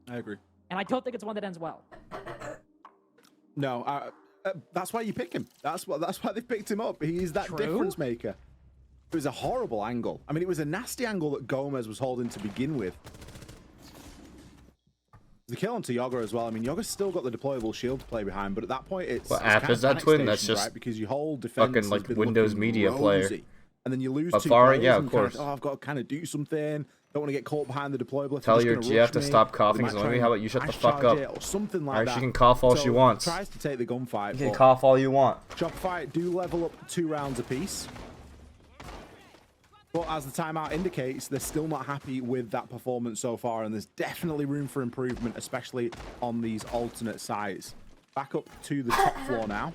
Speaker 3: I agree.
Speaker 2: And I don't think it's one that ends well.
Speaker 3: No, that's why you pick him. That's why they picked him up. He is that difference maker. It was a horrible angle. I mean, it was a nasty angle that Gomez was holding to begin with. The kill onto Yoga as well. I mean, Yoga's still got the deployable shield to play behind, but at that point, it's
Speaker 1: what app is that, Twin? That's just
Speaker 3: right, because you hold defense
Speaker 1: fucking like Windows Media
Speaker 3: rosy,
Speaker 1: Player.
Speaker 3: and then you lose
Speaker 1: but
Speaker 3: 2
Speaker 1: far,
Speaker 3: players.
Speaker 1: yeah, of course.
Speaker 3: I've got to kind of do something. Don't want to get caught behind the deployable.
Speaker 1: Tell your GF to stop coughing. So maybe how about you shut the fuck up?
Speaker 3: Or something like
Speaker 1: Alright,
Speaker 3: that.
Speaker 1: she can cough all she wants.
Speaker 3: Tries to take the gunfight.
Speaker 1: You can cough all you want.
Speaker 3: Shopify do level up 2 rounds apiece. But as the timeout indicates, they're still not happy with that performance so far, and there's definitely room for improvement, especially on these alternate sites. Back up to the top floor now.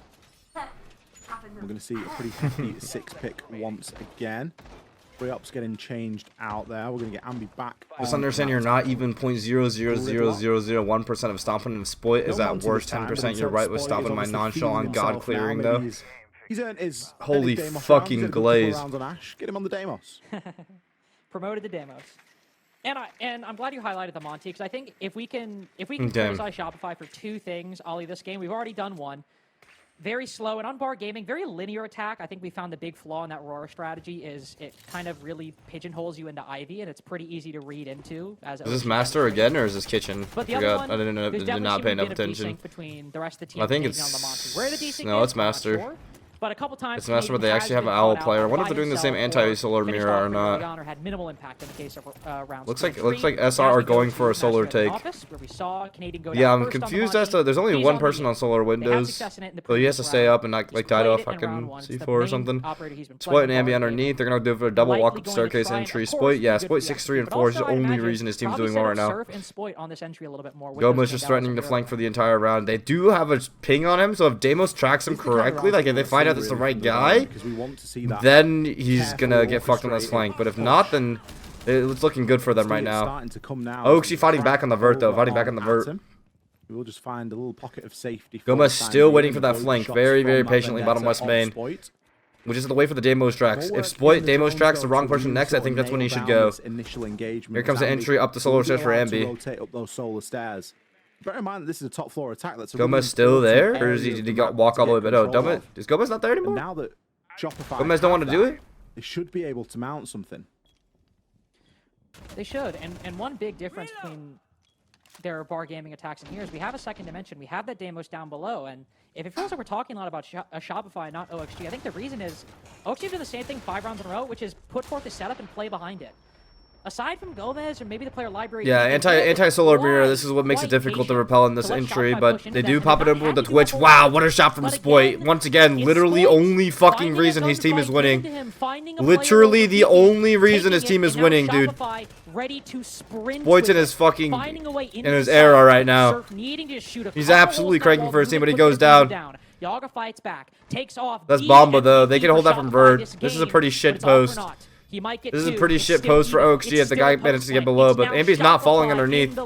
Speaker 3: We're going to see a pretty hefty 6-pick once again. Pre-ops getting changed out there. We're going to get Ambi back.
Speaker 1: Just understand you're not even 0.00001% of stomping and Spoit is at worst 10%. You're right with stopping my nonchalant God clearing though.
Speaker 3: He's earned his
Speaker 1: holy fucking glaze.
Speaker 3: Get him on the Deimos.
Speaker 2: Promoted the Deimos. And I'm glad you highlighted the Monty, because I think if we can criticize Shopify for 2 things, Ollie, this game, we've already done one. very slow. And on bar gaming, very linear attack. I think we found the big flaw in that Aurora strategy is it kind of really pigeonholes you into Ivy, and it's pretty easy to read into. As
Speaker 1: Is this Master again, or is this Kitchen?
Speaker 2: But the
Speaker 1: I
Speaker 2: other
Speaker 1: forgot.
Speaker 2: one,
Speaker 1: I did not pay enough attention.
Speaker 2: between the rest of the team.
Speaker 1: I think
Speaker 2: and
Speaker 1: it's...
Speaker 2: on Lamonti. Where the desync
Speaker 1: No,
Speaker 2: is,
Speaker 1: it's
Speaker 2: I'm not
Speaker 1: Master.
Speaker 2: sure. But a couple times,
Speaker 1: It's Master, but
Speaker 2: Canadian
Speaker 1: they
Speaker 2: has
Speaker 1: actually have
Speaker 2: been
Speaker 1: an Owl
Speaker 2: caught out
Speaker 1: player. I wonder
Speaker 2: by
Speaker 1: if they're doing the same
Speaker 2: himself
Speaker 1: anti-solar
Speaker 2: finished
Speaker 1: mirror
Speaker 2: off
Speaker 1: or
Speaker 2: early
Speaker 1: not.
Speaker 2: on or had minimal impact in the case of rounds
Speaker 1: Looks
Speaker 2: 2
Speaker 1: like
Speaker 2: and 3.
Speaker 1: SR
Speaker 2: Now
Speaker 1: are
Speaker 2: we go
Speaker 1: going
Speaker 2: to
Speaker 1: for a solar
Speaker 2: Master in
Speaker 1: take.
Speaker 2: office, where we saw Canadian go
Speaker 1: Yeah,
Speaker 2: down
Speaker 1: I'm
Speaker 2: first on the
Speaker 1: confused
Speaker 2: Monty.
Speaker 1: as to there's only
Speaker 2: He's
Speaker 1: one
Speaker 2: on
Speaker 1: person
Speaker 2: lead.
Speaker 1: on solar
Speaker 2: They had
Speaker 1: windows,
Speaker 2: success in it in the
Speaker 1: so he has to
Speaker 2: previous
Speaker 1: stay
Speaker 2: round.
Speaker 1: up and not like
Speaker 2: He's
Speaker 1: die to a
Speaker 2: played it in
Speaker 1: fucking
Speaker 2: round 1. It's the
Speaker 1: C4 or
Speaker 2: main
Speaker 1: something.
Speaker 2: operator he's been
Speaker 1: Split
Speaker 2: playing
Speaker 1: and Ambi
Speaker 2: bar gaming.
Speaker 1: underneath. They're gonna do for a double
Speaker 2: Likely
Speaker 1: walk up
Speaker 2: going to
Speaker 1: staircase
Speaker 2: try and,
Speaker 1: entry.
Speaker 2: of course,
Speaker 1: Split,
Speaker 2: be
Speaker 1: yeah,
Speaker 2: good for
Speaker 1: Split
Speaker 2: the
Speaker 1: 6,
Speaker 2: XP,
Speaker 1: 3, and
Speaker 2: but
Speaker 1: 4 is the
Speaker 2: also, I'd
Speaker 1: only
Speaker 2: imagine
Speaker 1: reason his team's
Speaker 2: probably
Speaker 1: doing
Speaker 2: set
Speaker 1: well
Speaker 2: up
Speaker 1: right now.
Speaker 2: Surf and Sploit on this entry a little bit more with those
Speaker 1: Goma's
Speaker 2: two
Speaker 1: just
Speaker 2: down
Speaker 1: threatening to
Speaker 2: some
Speaker 1: flank
Speaker 2: early.
Speaker 1: for the entire round. They do have a ping on him, so if Deimos tracks him correctly, like if they find out it's the right guy, then he's gonna get fucked on this flank. But if not, then it's looking good for them right now. Oh, she's fighting back on the vert though. Fighting back on the vert.
Speaker 3: We'll just find a little pocket of safety.
Speaker 1: Goma's still waiting for that flank, very, very patiently, bottom west main. We'll just have to wait for the Deimos tracks. If Sploit Deimos tracks the wrong person next, I think that's when he should go. Here comes the entry up the solar stairs for Ambi.
Speaker 3: Bear in mind that this is a top floor attack. That's
Speaker 1: Goma's still there, or did he walk all the way? But no, Gomez, is Gomez not there anymore?
Speaker 3: Now that Shopify
Speaker 1: Gomez don't want to do it.
Speaker 3: They should be able to mount something.
Speaker 2: They should, and one big difference between their bar gaming attacks in here is we have a second dimension. We have that Deimos down below, and if it feels like we're talking a lot about Shopify, not OXG, I think the reason is OXG did the same thing 5 rounds in a row, which is put forth the setup and play behind it. Aside from Gomez or maybe the player library,
Speaker 1: yeah, anti-solar mirror. This is what makes it difficult to repel in this entry, but they do pop it up with the Twitch. Wow, what a shot from Sploit! Once again, literally only fucking reason his team is winning. Literally the only reason his team is winning, dude. Sploit's in his fucking in his era right now. He's absolutely cranking for his team, but he goes down.
Speaker 2: Yaga fights back, takes off.
Speaker 1: That's Bomba though. They can hold that from Vert. This is a pretty shit post. This is a pretty shit post for OXG if the guy manages to get below, but Ambi's not falling underneath.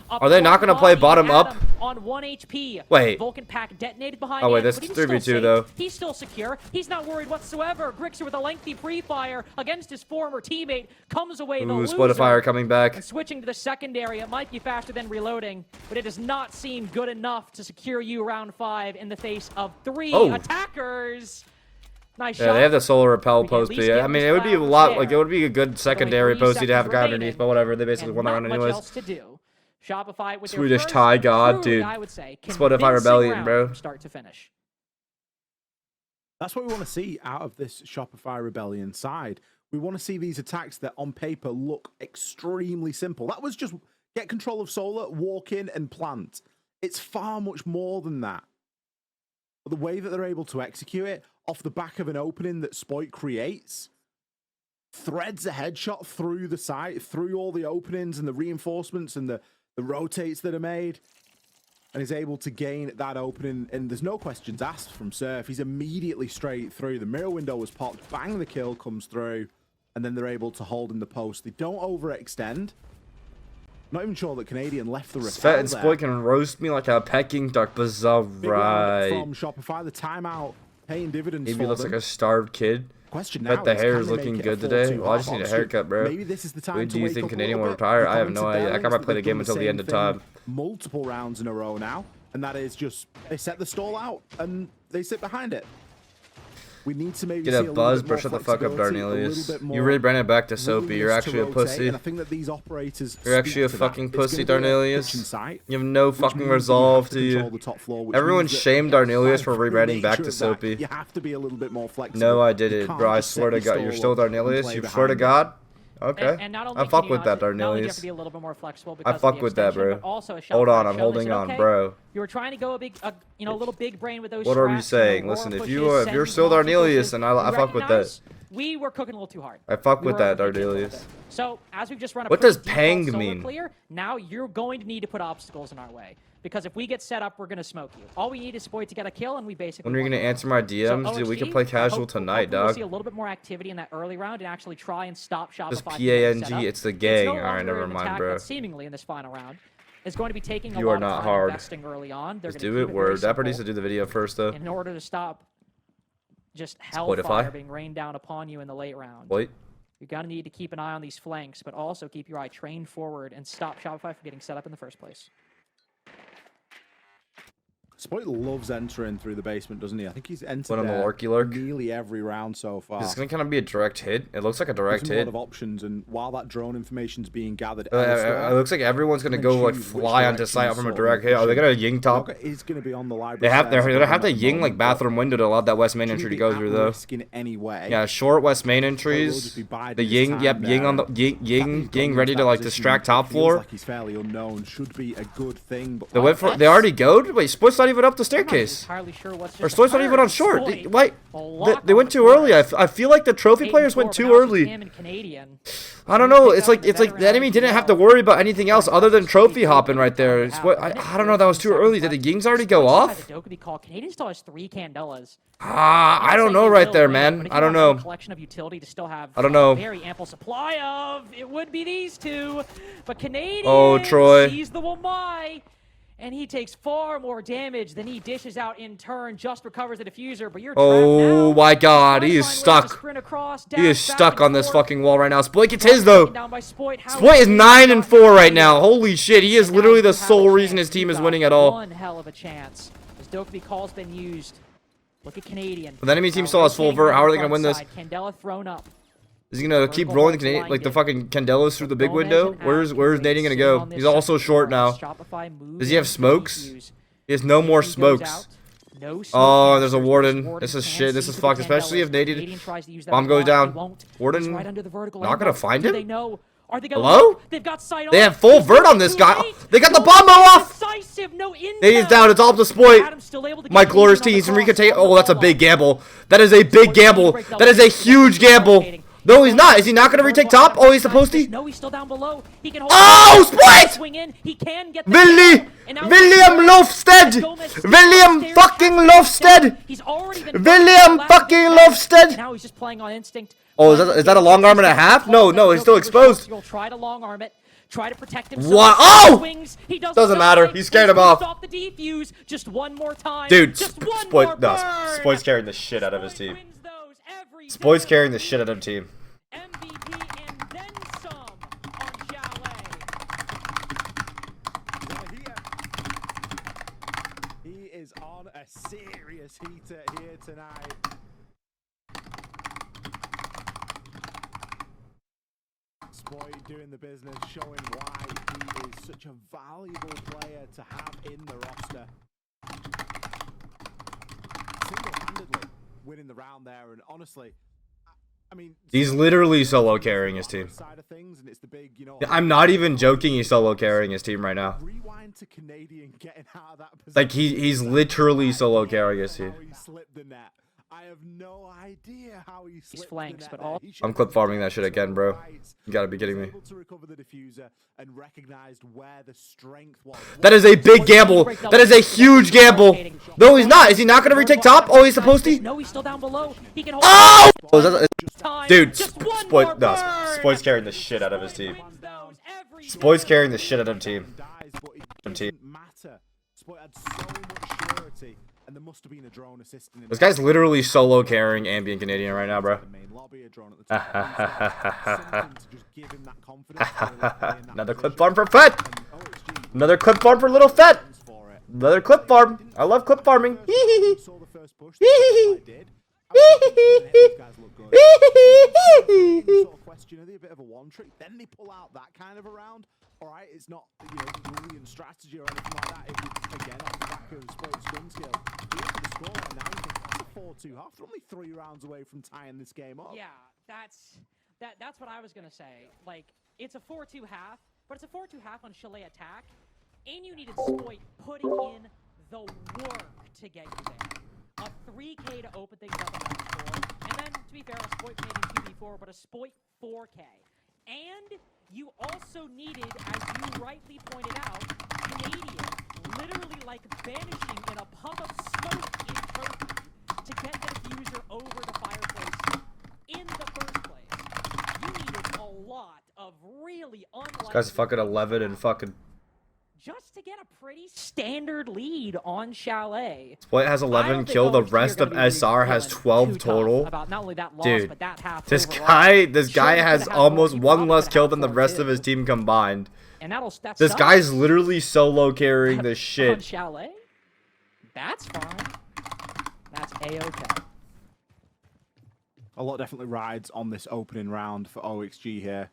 Speaker 1: Are they not going to play bottom up?
Speaker 2: On 1 HP.
Speaker 1: Wait.
Speaker 2: Vulcan pack detonated behind
Speaker 1: oh wait,
Speaker 2: him,
Speaker 1: that's
Speaker 2: but he's
Speaker 1: 3v2
Speaker 2: still
Speaker 1: though.
Speaker 2: safe. He's still secure. He's not worried whatsoever. Grixer with a lengthy pre-fire against his former teammate comes away the loser.
Speaker 1: Splitify coming back.
Speaker 2: And switching to the secondary, it might be faster than reloading, but it does not seem good enough to secure you round 5 in the face of 3 attackers. Nice shot.
Speaker 1: They have the solar repel post. I mean, it would be a lot, like, it would be a good secondary posty to have a guy underneath, but whatever. They basically won the round anyways.
Speaker 2: Shopify with
Speaker 1: Swedish tie god, dude. Spotify Rebellion, bro.
Speaker 2: Start to finish.
Speaker 3: That's what we want to see out of this Shopify Rebellion side. We want to see these attacks that on paper look extremely simple. That was just get control of solar, walk in and plant. It's far much more than that. But the way that they're able to execute it off the back of an opening that Sploit creates, threads a headshot through the site, through all the openings and the reinforcements and the rotates that are made, and is able to gain that opening. And there's no questions asked from Surf. He's immediately straight through. The mirror window was popped, bang, the kill comes through, and then they're able to hold in the post. They don't overextend. Not even sure that Canadian left the repel
Speaker 1: Fett and Sploit can roast me like a pecking duck. Bizarre, right?
Speaker 3: From Shopify, the timeout paying dividends.
Speaker 1: Maybe looks like a starved kid.
Speaker 3: Question now
Speaker 1: Bet the
Speaker 3: is,
Speaker 1: hair
Speaker 3: can
Speaker 1: is
Speaker 3: they
Speaker 1: looking
Speaker 3: make it
Speaker 1: good
Speaker 3: a
Speaker 1: today.
Speaker 3: 4-2
Speaker 1: Well, I just
Speaker 3: half
Speaker 1: need a
Speaker 3: option?
Speaker 1: haircut, bro.
Speaker 3: Maybe this is the time
Speaker 1: When
Speaker 3: to
Speaker 1: do you
Speaker 3: wake
Speaker 1: think
Speaker 3: up a
Speaker 1: Canadian
Speaker 3: little
Speaker 1: will
Speaker 3: bit.
Speaker 1: retire?
Speaker 3: They're
Speaker 1: I have
Speaker 3: coming
Speaker 1: no
Speaker 3: to
Speaker 1: idea. I
Speaker 3: balance
Speaker 1: might play the
Speaker 3: that
Speaker 1: game
Speaker 3: they've
Speaker 1: until
Speaker 3: done
Speaker 1: the end of
Speaker 3: same
Speaker 1: time.
Speaker 3: thing multiple rounds in a row now, and that is just they set the stall out and they sit behind it. We need to maybe
Speaker 1: get
Speaker 3: see
Speaker 1: a buzz, bro. Shut the fuck up, Darnelius. You really ran it back to Soapy. You're actually a pussy.
Speaker 3: And I think that these operators
Speaker 1: You're actually a fucking pussy, Darnelius.
Speaker 3: Site,
Speaker 1: you have no fucking resolve to you.
Speaker 3: Floor,
Speaker 1: everyone shamed Darnelius for rebranding back to Soapy.
Speaker 3: You have to be a little bit more flexible.
Speaker 1: No, I did it, bro. I swear to God. You're still Darnelius? You swear to God? Okay.
Speaker 2: And not only
Speaker 1: I fuck with that,
Speaker 2: not only do you have
Speaker 1: Darnelius.
Speaker 2: to be a little bit more flexible because
Speaker 1: I fuck with that, bro.
Speaker 2: but also a
Speaker 1: Hold on,
Speaker 2: Shopify
Speaker 1: I'm
Speaker 2: show,
Speaker 1: holding
Speaker 2: they said,
Speaker 1: on,
Speaker 2: okay,
Speaker 1: bro.
Speaker 2: You were trying to go a little big brain with those.
Speaker 1: What are we
Speaker 2: straps,
Speaker 1: saying? Listen, if you're still Darnelius, then I fuck with that.
Speaker 2: We were cooking a little too hard.
Speaker 1: I fuck with that, Darnelius.
Speaker 2: So as we've just run a
Speaker 1: what
Speaker 2: pretty
Speaker 1: does Pang
Speaker 2: default
Speaker 1: mean?
Speaker 2: Clear, now you're going to need to put obstacles in our way. Because if we get set up, we're going to smoke you. All we need is Sploit to get a kill, and we basically...
Speaker 1: When are you going to answer my DMs? Dude, we can play casual tonight, dog.
Speaker 2: We'll see a little bit more activity in that early round and actually try and stop Shopify.
Speaker 1: Just PANG, it's the gang. Alright, never mind, bro.
Speaker 2: Seemingly in this final round is going to be taking a
Speaker 1: you
Speaker 2: lot
Speaker 1: are not
Speaker 2: of time
Speaker 1: hard.
Speaker 2: investing early on.
Speaker 1: Just do it. Word. Dapper needs to do the video first, though.
Speaker 2: In order to stop just hellfire being rained down upon you in the late round.
Speaker 1: Wait.
Speaker 2: You're going to need to keep an eye on these flanks, but also keep your eye trained forward and stop Shopify from getting set up in the first place.
Speaker 3: Spoit loves entering through the basement, doesn't he? I think he's entered
Speaker 1: Went on the
Speaker 3: there
Speaker 1: lurky lurk.
Speaker 3: nearly every round so far.
Speaker 1: Is this gonna kind of be a direct hit? It looks like a direct
Speaker 3: There's a
Speaker 1: hit.
Speaker 3: lot of options, and while that drone information's being gathered
Speaker 1: It looks like everyone's gonna go like fly onto site from a direct hit. Are they gonna ying top?
Speaker 3: Is going to be on the library.
Speaker 1: They're gonna have to ying like bathroom window to allow that west main entry to go through though. Yeah, short west main entries. The ying, yep, ying on the ying ready to like distract top floor.
Speaker 3: Like he's fairly unknown. Should be a good thing. But
Speaker 1: they went for. They already goed. Wait, Spoit's not even up the staircase. Or Spoit's not even on short. Wait, they went too early. I feel like the trophy players went too early. I don't know. It's like the enemy didn't have to worry about anything else other than trophy hopping right there. I don't know. That was too early. Did the yings already go off?
Speaker 2: Canadian still has 3 Candelas.
Speaker 1: I don't know right there, man. I don't know.
Speaker 2: Collection of utility to still have
Speaker 1: I don't know.
Speaker 2: Very ample supply of. It would be these two, but Canadian sees the Wamai. And he takes far more damage than he dishes out in turn, just recovers the diffuser, but you're trapped now.
Speaker 1: My god, he is stuck. He is stuck on this fucking wall right now. Spoit gets his though. Spoit is 9-4 right now. Holy shit, he is literally the sole reason his team is winning at all.
Speaker 2: One hell of a chance. As Dokkaebi call's been used. Look at Canadian.
Speaker 1: The enemy team still has full vert. How are they gonna win this?
Speaker 2: Candela thrown up.
Speaker 1: Is he gonna keep rolling the Canadian, like the fucking Candelas through the big window? Where's Nadine gonna go? He's also short now. Does he have smokes? He has no more smokes. Oh, there's a Warden. This is shit. This is fucked. Especially if Nadine bomb goes down. Warden not gonna find him? Hello? They have full vert on this guy. They got the bomb off. Nadine's down. It's all up to Spoit. My glorious teams. Enrique take. Oh, that's a big gamble. That is a big gamble. That is a huge gamble. No, he's not. Is he not going to retake top? Oh, he's supposed to?
Speaker 2: No, he's still down below. He can hold
Speaker 1: Spoit!
Speaker 2: He can get
Speaker 1: William Lofsted! William fucking Lofsted! William fucking Lofsted!
Speaker 2: Now he's just playing on instinct.
Speaker 1: Oh, is that a long arm and a half? No, he's still exposed.
Speaker 2: He'll try to long arm it. Try to protect himself.
Speaker 1: What? Oh! Doesn't matter. He scared him off.
Speaker 2: Off the defuse just one more time.
Speaker 1: Dude, Spoit's carrying the shit out of his team. Spoit's carrying the shit out of his team.
Speaker 2: MVP and then some on Chalet.
Speaker 3: He is on a serious heater here tonight. Spoit doing the business, showing why he is such a valuable player to have in the roster. Single-handedly winning the round there, and honestly, I mean,
Speaker 1: he's literally solo carrying his team. I'm not even joking. He's solo carrying his team right now.
Speaker 3: Rewind to Canadian getting out of that position.
Speaker 1: Like he's literally solo carrying his team.
Speaker 3: I have no idea how he slipped
Speaker 2: flanks, but all
Speaker 1: I'm clip farming that shit again, bro. You gotta be kidding me. That is a big gamble. That is a huge gamble. No, he's not. Is he not gonna retake top? Oh, he's supposed to.
Speaker 2: No, he's still down below. He can hold.
Speaker 1: Oh! Dude, Spoit's carrying the shit out of his team. Spoit's carrying the shit out of his team.
Speaker 3: And there must have been a drone assisting him.
Speaker 1: This guy's literally solo carrying ambient Canadian right now, bro. Another clip farm for Fett. Another clip farm for little Fett. Another clip farm. I love clip farming.
Speaker 3: Then they pull out that kind of a round. All right, it's not, brilliant strategy or anything like that. If you, again, off the back of Spoit's gun skill, you look at the score right now, you think that's a 4-2 half. They're only 3 rounds away from tying this game up.
Speaker 2: Yeah, that's what I was gonna say. Like, it's a 4-2 half, but it's a 4-2 half on Chalet attack, and you needed Spoit putting in the work to get you there. A 3K to open things up on that score, and then, to be fair, a Spoit Canadian 2v4, but a Spoit 4K. And you also needed, as you rightly pointed out, Canadian literally like vanishing in a puff of smoke in trophy to get the diffuser over the fireplace in the first place. You needed a lot of really unlikely...
Speaker 1: This guy's fucking 11 and fucking...
Speaker 2: Just to get a pretty standard lead on Chalet.
Speaker 1: Spoit has 11 kill, the rest of SR has 12 total.
Speaker 2: About not only that loss,
Speaker 1: dude,
Speaker 2: but that half
Speaker 1: this
Speaker 2: overall.
Speaker 1: guy has almost one less kill than the rest of his team combined.
Speaker 2: And
Speaker 1: this guy's literally solo carrying this shit.
Speaker 2: Chalet? That's fine. That's A-okay.
Speaker 3: A lot definitely rides on this opening round for OXG here.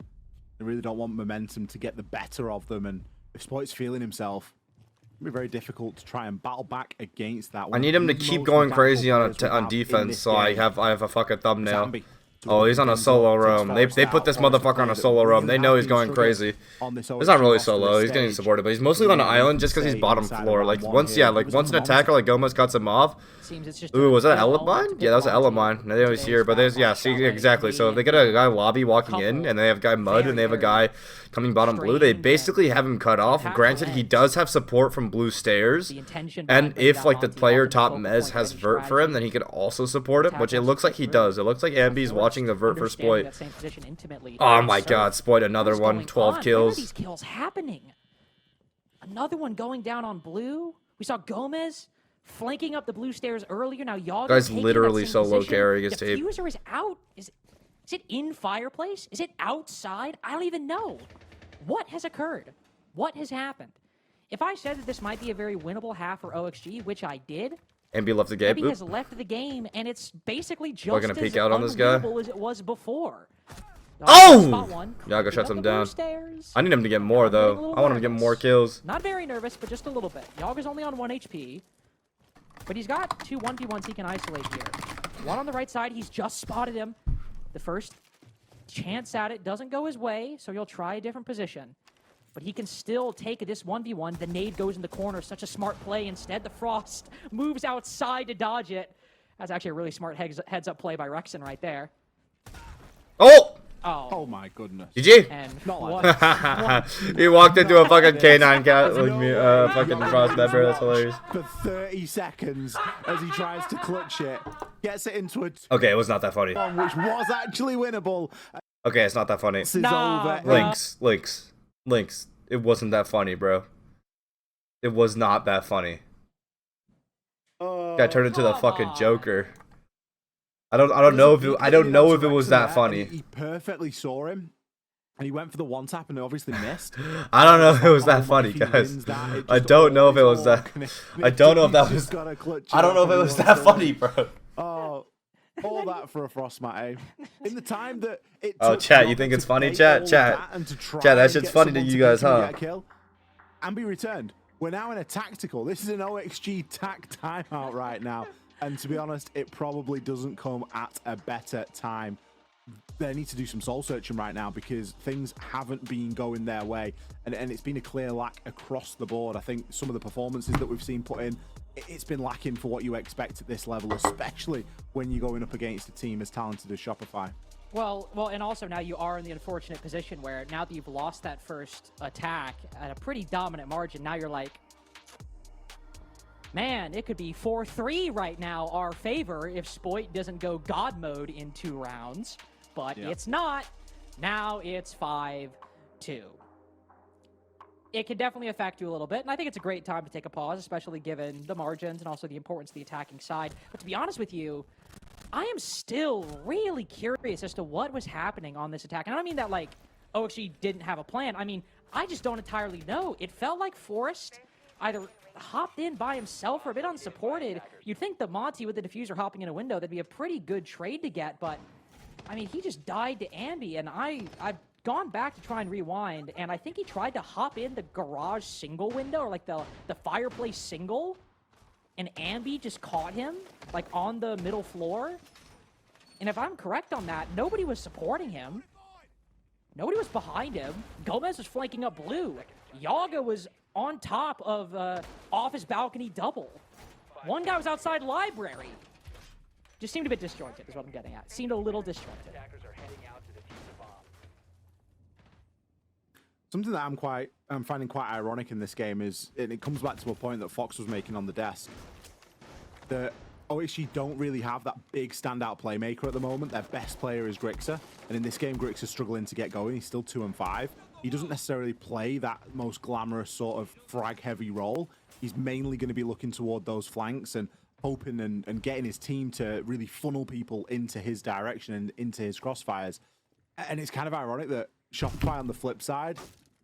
Speaker 3: They really don't want momentum to get the better of them, and if Spoit's feeling himself, it'll be very difficult to try and battle back against that.
Speaker 1: I need him to keep going crazy on defense, so I have a fucking thumbnail. Oh, he's on a solo roam. They put this motherfucker on a solo roam. They know he's going crazy. It's not really solo. He's getting supported, but he's mostly on an island just because he's bottom floor. Like once an attacker like Gomez cuts him off. Ooh, was that an element mine? Yeah, that was an element mine. They always here, but there's see exactly. So if they get a guy lobby walking in, and they have guy mud, and they have a guy coming bottom blue, they basically have him cut off. Granted, he does have support from blue stairs, and if like the player top mez has vert for him, then he could also support him, which it looks like he does. It looks like Ambi's watching the vert for Spoit. Oh my god, Spoit another one, 12 kills.
Speaker 2: Where are these kills happening? Another one going down on blue. We saw Gomez flanking up the blue stairs earlier. Now y'all
Speaker 1: guys literally solo carrying his tape.
Speaker 2: Diffuser is out. Is it in fireplace? Is it outside? I don't even know. What has occurred? What has happened? If I said that this might be a very winnable half for OXG, which I did,
Speaker 1: Ambi left the game.
Speaker 2: Ambi has left the game, and it's basically just
Speaker 1: We're gonna peek out on this guy.
Speaker 2: as it was before.
Speaker 1: Oh! Yaga shuts him down. I need him to get more, though. I want him to get more kills.
Speaker 2: Not very nervous, but just a little bit. Yaga's only on 1 HP, but he's got 2 1v1s he can isolate here. One on the right side, he's just spotted him. The first chance at it doesn't go his way, so he'll try a different position. But he can still take this 1v1. The nade goes in the corner. Such a smart play. Instead, the Frost moves outside to dodge it. That's actually a really smart heads-up play by Rexon right there.
Speaker 1: Oh!
Speaker 3: Oh my goodness.
Speaker 1: GG?
Speaker 2: And what?
Speaker 1: He walked into a fucking K9 cat with me, fucking Frost member. That's hilarious.
Speaker 3: For 30 seconds as he tries to clutch it. Gets it into a...
Speaker 1: Okay, it was not that funny.
Speaker 3: Which was actually winnable.
Speaker 1: Okay, it's not that funny.
Speaker 3: This is over.
Speaker 1: Links. It wasn't that funny, bro. It was not that funny. Guy turned into the fucking Joker. I don't know if it was that funny.
Speaker 3: He perfectly saw him, and he went for the one tap, and he obviously missed.
Speaker 1: I don't know if it was that funny, guys. I don't know if it was that. I don't know if that was. I don't know if it was that funny, bro.
Speaker 3: Oh, all that for a Frostmat, eh? In the time that it.
Speaker 1: Oh, chat, you think it's funny, chat? Chat, that shit's funny to you guys, huh?
Speaker 3: Ambi returned. We're now in a tactical. This is an OXG tac timeout right now. And to be honest, it probably doesn't come at a better time. They need to do some soul searching right now because things haven't been going their way. And it's been a clear lack across the board. I think some of the performances that we've seen put in, it's been lacking for what you expect at this level, especially when you're going up against a team as talented as Shopify.
Speaker 2: Well, and also now you are in the unfortunate position where now that you've lost that first attack at a pretty dominant margin, now you're like, man, it could be 4-3 right now, our favor, if Spoit doesn't go God mode in 2 rounds. But it's not. Now it's 5-2. It can definitely affect you a little bit, and I think it's a great time to take a pause, especially given the margins and also the importance of the attacking side. But to be honest with you, I am still really curious as to what was happening on this attack. And I don't mean that, like, OXG didn't have a plan. I mean, I just don't entirely know. It felt like Forrest either hopped in by himself or a bit unsupported. You'd think the Monty with the diffuser hopping in a window, that'd be a pretty good trade to get, but I mean, he just died to Ambi, and I've gone back to try and rewind, and I think he tried to hop in the garage single window, or like the fireplace single, and Ambi just caught him, like on the middle floor. And if I'm correct on that, nobody was supporting him. Nobody was behind him. Gomez was flanking up blue. Yaga was on top of office balcony double. One guy was outside library. Just seemed a bit disjointed is what I'm getting at. Seemed a little disjointed.
Speaker 3: Something that I'm finding quite ironic in this game is, and it comes back to a point that Fox was making on the desk, that OXG don't really have that big standout playmaker at the moment. Their best player is Grixer, and in this game Grixer's struggling to get going. He's still 2-5. He doesn't necessarily play that most glamorous sort of frag heavy role. He's mainly going to be looking toward those flanks and hoping and getting his team to really funnel people into his direction and into his crossfires. And it's kind of ironic that Shopify on the flip side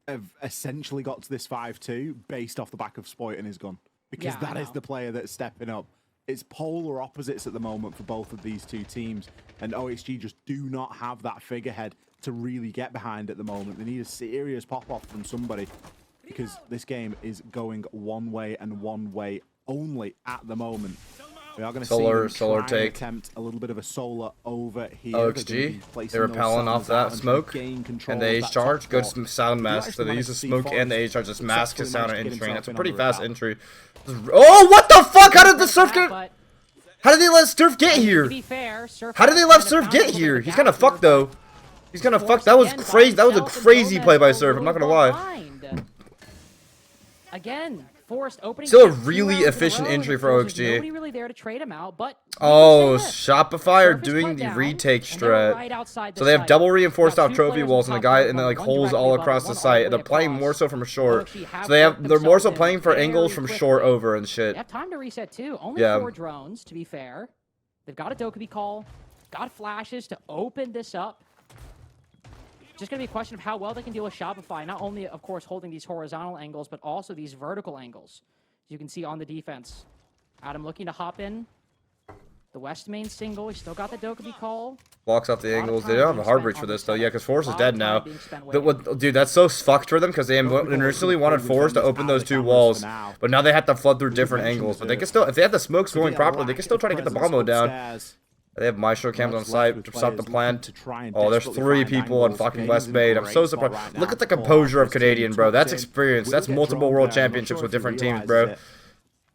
Speaker 3: have essentially got to this 5-2 based off the back of Spoit and his gun. because
Speaker 2: Yeah, I
Speaker 3: that is
Speaker 2: know.
Speaker 3: the player that's stepping up. It's polar opposites at the moment for both of these two teams, and OXG just do not have that figurehead to really get behind at the moment. They need a serious pop-off from somebody, because this game is going one way and one way only at the moment. We are going to see them
Speaker 1: Solar
Speaker 3: try and
Speaker 1: take.
Speaker 3: attempt a little bit of a solar over here.
Speaker 1: OXG, they're repelling off that smoke, and the H charge, good sound mask. So they use the smoke and the H charge, just mask his sound and entry, and that's a pretty fast entry. Oh, what the fuck? How did the Surf get? How did they let Surf get here? How did they let Surf get here? He's kind of fucked though. He's kind of fucked. That was crazy. That was a crazy play by Surf. I'm not gonna lie.
Speaker 2: Again, forced opening.
Speaker 1: Still a really efficient entry for OXG.
Speaker 2: Nobody really there to trade him out, but
Speaker 1: oh, Shopify are doing the retake strat. So they have double reinforced out trophy walls and the guy and like holes all across the site. And they're playing more so from short. So they're more so playing for angles from short over and shit.
Speaker 2: They have time to reset too. Only 4 drones, to be fair. They've got a Dokkaebi call, got flashes to open this up. Just going to be a question of how well they can deal with Shopify. Not only, of course, holding these horizontal angles, but also these vertical angles. As you can see on the defense. Adam looking to hop in. The West main single. He's still got the Dokkaebi call.
Speaker 1: Blocks off the angles. They don't have a hard breach for this, though. Yeah, because Force is dead now. Dude, that's so fucked for them, because they initially wanted Force to open those 2 walls. But now they have to flood through different angles. But they can still, if they have the smokes going properly, they can still try to get the bomb down. They have Maestro cams on site to stop the plant. Oh, there's 3 people on fucking West Main. I'm so surprised. Look at the composure of Canadian, bro. That's experience. That's multiple world championships with different teams, bro.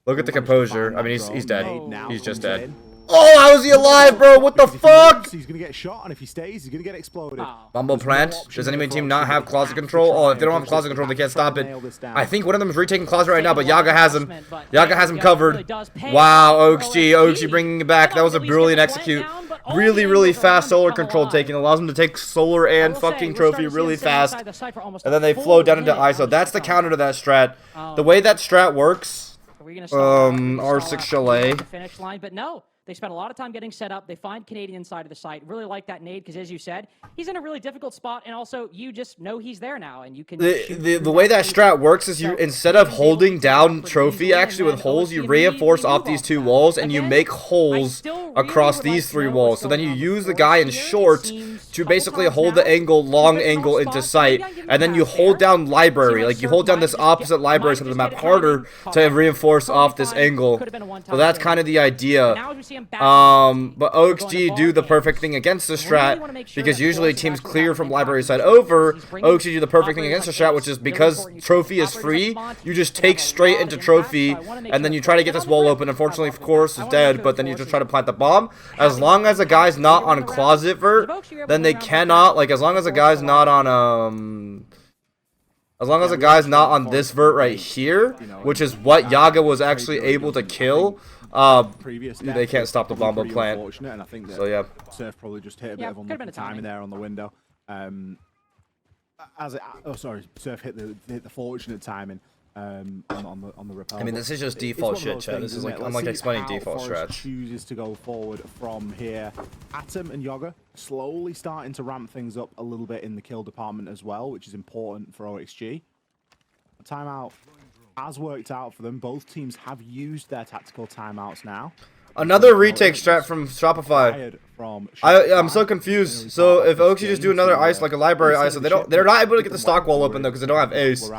Speaker 1: Look at the composure. I mean, he's dead. He's just dead. Oh, how is he alive, bro? What the fuck?
Speaker 3: He's gonna get shot, and if he stays, he's gonna get exploded.
Speaker 1: Bumble plant. Does any team not have closet control? Oh, if they don't have closet control, they can't stop it. I think one of them is retaking closet right now, but Yaga has him. Yaga has him covered. Wow, OXG bringing it back. That was a brilliant execute. Really fast solar control taking. Allows them to take solar and fucking trophy really fast. And then they flow down into ISO. That's the counter to that strat. The way that strat works, R6 Chalet.
Speaker 2: Finish line, but no. They spent a lot of time getting set up. They find Canadian side of the site. Really like that nade because, as you said, he's in a really difficult spot, and also you just know he's there now, and you can.
Speaker 1: The way that strat works is you, instead of holding down trophy actually with holes, you reinforce off these 2 walls and you make holes across these 3 walls. So then you use the guy in short to basically hold the angle, long angle into sight, and then you hold down library, like you hold down this opposite library so the map harder to reinforce off this angle. So that's kind of the idea. But OXG do the perfect thing against the strat, because usually teams clear from library side over. OXG do the perfect thing against the strat, which is because trophy is free, you just take straight into trophy, and then you try to get this wall open. Unfortunately, of course, is dead, but then you just try to plant the bomb. As long as a guy's not on closet vert, then they cannot, like, as long as a guy's not on, as long as a guy's not on this vert right here, which is what Yaga was actually able to kill, they can't stop the bomb plant. So yeah,
Speaker 3: Surf probably just hit a bit of unlucky timing there on the window. Surf hit the fortunate timing on the repel.
Speaker 1: I mean, this is just default shit, chat. This is like, I'm like explaining default strats.
Speaker 3: Chooses to go forward from here. Atom and Yaga slowly starting to ramp things up a little bit in the kill department as well, which is important for OXG. Timeout has worked out for them. Both teams have used their tactical timeouts now.
Speaker 1: Another retake strat from Shopify. I'm so confused. So if OXG just do another ice, like a library ice, so they're not able to get the stock wall open though, because they don't have ace,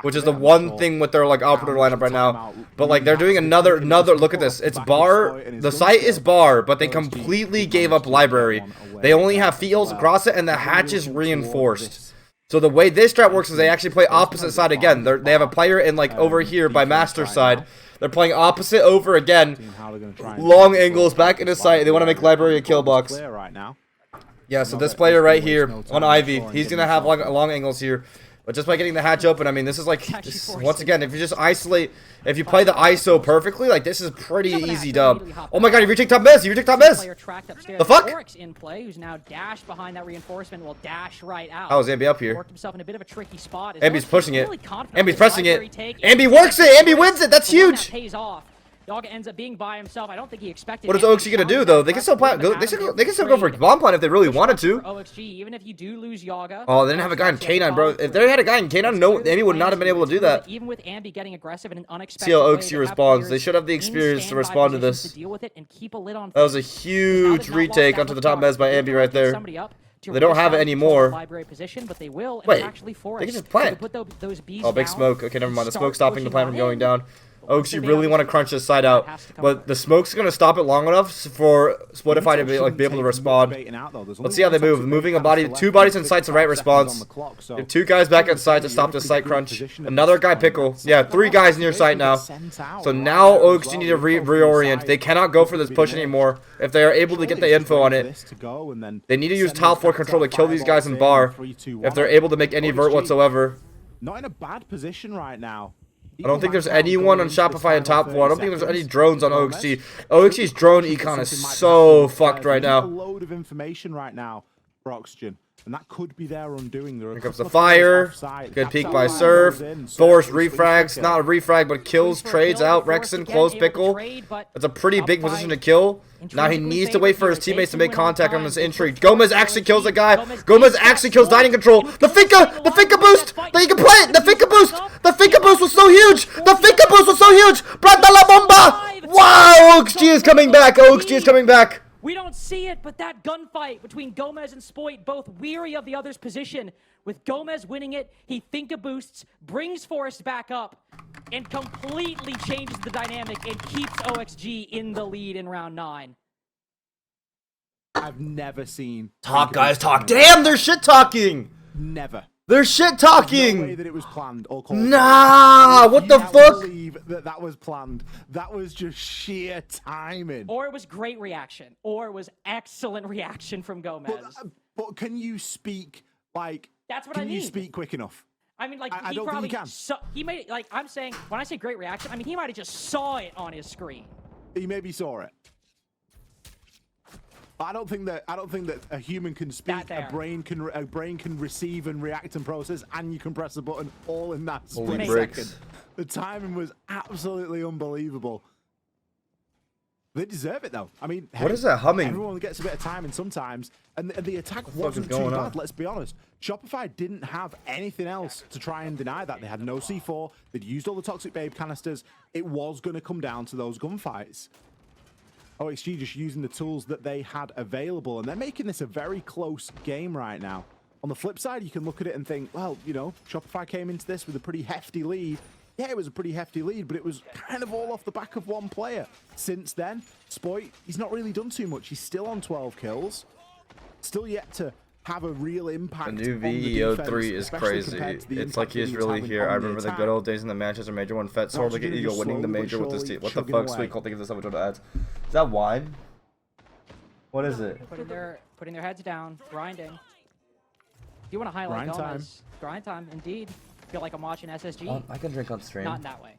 Speaker 1: which is the one thing with their like operator lineup right now. But like they're doing another look at this. It's bar. The site is bar, but they completely gave up library. They only have feet holes across it, and the hatch is reinforced. So the way this strat works is they actually play opposite side again. They have a player in like over here by master side. They're playing opposite over again. Long angles back into sight. They want to make library a kill box. Yeah, so this player right here on Ivy, he's going to have long angles here. But just by getting the hatch open, I mean, this is like, once again, if you just isolate, if you play the ISO perfectly, like, this is pretty easy dub. Oh my god, you retake top miss, you retake top miss! The fuck?
Speaker 2: In play, who's now dashed behind that reinforcement, will dash right out.
Speaker 1: How is Ambi up here?
Speaker 2: Worked himself in a bit of a tricky spot.
Speaker 1: Ambi's pushing it. Ambi's pressing it. Ambi works it, Ambi wins it, that's huge!
Speaker 2: Yaga ends up being by himself. I don't think he expected.
Speaker 1: What is OXG gonna do though? They can still they can still go for bomb plant if they really wanted to.
Speaker 2: OXG, even if you do lose Yaga.
Speaker 1: Oh, they didn't have a guy in K9, bro. If they had a guy in K9, no, Ambi would not have been able to do that.
Speaker 2: Even with Ambi getting aggressive in an unexpected
Speaker 1: See how
Speaker 2: way,
Speaker 1: OXG
Speaker 2: they have
Speaker 1: responds. They
Speaker 2: players
Speaker 1: should have the
Speaker 2: in
Speaker 1: experience to
Speaker 2: standby
Speaker 1: respond to
Speaker 2: positions
Speaker 1: this.
Speaker 2: deal with it and keep a lid on
Speaker 1: That was a
Speaker 2: things.
Speaker 1: huge
Speaker 2: Now they've not
Speaker 1: retake
Speaker 2: lost
Speaker 1: onto the
Speaker 2: that
Speaker 1: top
Speaker 2: much
Speaker 1: mez by
Speaker 2: time.
Speaker 1: Ambi right
Speaker 2: They
Speaker 1: there.
Speaker 2: somebody up to
Speaker 1: They don't
Speaker 2: rush
Speaker 1: have it
Speaker 2: down
Speaker 1: anymore.
Speaker 2: to the library position, but they will, and
Speaker 1: Wait,
Speaker 2: it's actually
Speaker 1: they
Speaker 2: forced.
Speaker 1: can just
Speaker 2: So
Speaker 1: plant.
Speaker 2: they put those bees
Speaker 1: Oh, big
Speaker 2: down
Speaker 1: smoke. Okay, never mind. The
Speaker 2: and
Speaker 1: smoke's
Speaker 2: start
Speaker 1: stopping the
Speaker 2: pushing
Speaker 1: plant
Speaker 2: on
Speaker 1: from going
Speaker 2: in.
Speaker 1: down.
Speaker 2: Once
Speaker 1: OXG
Speaker 2: they
Speaker 1: really
Speaker 2: have
Speaker 1: want to
Speaker 2: this-
Speaker 1: crunch this side out,
Speaker 2: has to come
Speaker 1: but
Speaker 2: first.
Speaker 1: the smoke's gonna stop it long enough for Spotify to be able to respond. Let's see how they move. Moving a body, 2 bodies in sight's the right response. You have 2 guys back inside to stop the sight crunch. Another guy pickle. Yeah, 3 guys near sight now. So now OXG need to reorient. They cannot go for this push anymore. If they are able to get the info on it, they need to use tile 4 control to kill these guys in bar. If they're able to make any vert whatsoever.
Speaker 3: Not in a bad position right now.
Speaker 1: I don't think there's anyone on Shopify in top 4. I don't think there's any drones on OXG. OXG's drone econ is so fucked right
Speaker 3: A
Speaker 1: now.
Speaker 3: load of information right now for Oxygen, and that could be their undoing.
Speaker 1: Here comes the fire. Good peek by Surf. Force refrags. Not a refrag, but kills, trades out. Rexon, close pickle. That's a pretty big position to kill. Now he needs to wait for his teammates to make contact on this entry. Gomez actually kills a guy. Gomez actually kills dining control. The Finka boost. That you can play it. The Finka boost. The Finka boost was so huge. The Finka boost was so huge. Brata la bomba. Wow, OXG is coming back. OXG is coming back.
Speaker 2: We don't see it, but that gunfight between Gomez and Spoit, both weary of the other's position. With Gomez winning it, he Finka boosts, brings Forrest back up, and completely changes the dynamic and keeps OXG in the lead in round 9.
Speaker 3: I've never seen.
Speaker 1: Talk, guys, talk. Damn, they're shit talking.
Speaker 3: Never.
Speaker 1: They're shit
Speaker 3: No way
Speaker 1: talking.
Speaker 3: that it was planned or called.
Speaker 1: Nah, what the
Speaker 3: Can't
Speaker 1: fuck?
Speaker 3: believe that was planned. That was just sheer timing.
Speaker 2: Or it was great reaction, or it was excellent reaction from Gomez.
Speaker 3: But can you speak like?
Speaker 2: That's what
Speaker 3: can
Speaker 2: I mean.
Speaker 3: you speak quick enough?
Speaker 2: I mean, like,
Speaker 3: I
Speaker 2: he
Speaker 3: don't think
Speaker 2: probably
Speaker 3: you can.
Speaker 2: he made it, like, I'm saying, when I say great reaction, I mean, he might have just saw it on his screen.
Speaker 3: He maybe saw it. I don't think that a human can speak. A brain can receive and react and process, and you can press a button all in that split second. The timing was absolutely unbelievable. They deserve it though. I mean,
Speaker 1: What is that humming?
Speaker 3: Everyone gets a bit of timing sometimes, and the attack wasn't too
Speaker 1: going
Speaker 3: bad.
Speaker 1: on?
Speaker 3: Let's be honest. Shopify didn't have anything else to try and deny that. They had no C4. They'd used all the Toxic Babe canisters. It was going to come down to those gunfights. OXG just using the tools that they had available, and they're making this a very close game right now. On the flip side, you can look at it and think, well, you know, Shopify came into this with a pretty hefty lead. Yeah, it was a pretty hefty lead, but it was kind of all off the back of one player. Since then, Spoit, he's not really done too much. He's still on 12 kills. Still yet to have a real impact.
Speaker 1: The new
Speaker 3: on the
Speaker 1: VEO3
Speaker 3: defense,
Speaker 1: is
Speaker 3: especially
Speaker 1: crazy.
Speaker 3: compared to the
Speaker 1: It's like
Speaker 3: impact that
Speaker 1: he's
Speaker 3: he was
Speaker 1: really
Speaker 3: having
Speaker 1: here. I
Speaker 3: on the
Speaker 1: remember the
Speaker 3: attack.
Speaker 1: good old days in the Manchester Major when Fett soared like an
Speaker 3: Oxygen
Speaker 1: eagle,
Speaker 3: just
Speaker 1: winning the
Speaker 3: slowly but
Speaker 1: major with this
Speaker 3: surely
Speaker 1: team. What the
Speaker 3: chugging
Speaker 1: fuck,
Speaker 3: away.
Speaker 1: Sweet Colt? Think of this so much on ads. Is that wine? What is it?
Speaker 2: Putting their heads down, grinding. You want to highlight
Speaker 3: Grind time.
Speaker 2: Gomez. Grind time, indeed. Feel like I'm watching SSG.
Speaker 1: I can drink on stream.
Speaker 2: Not in that way.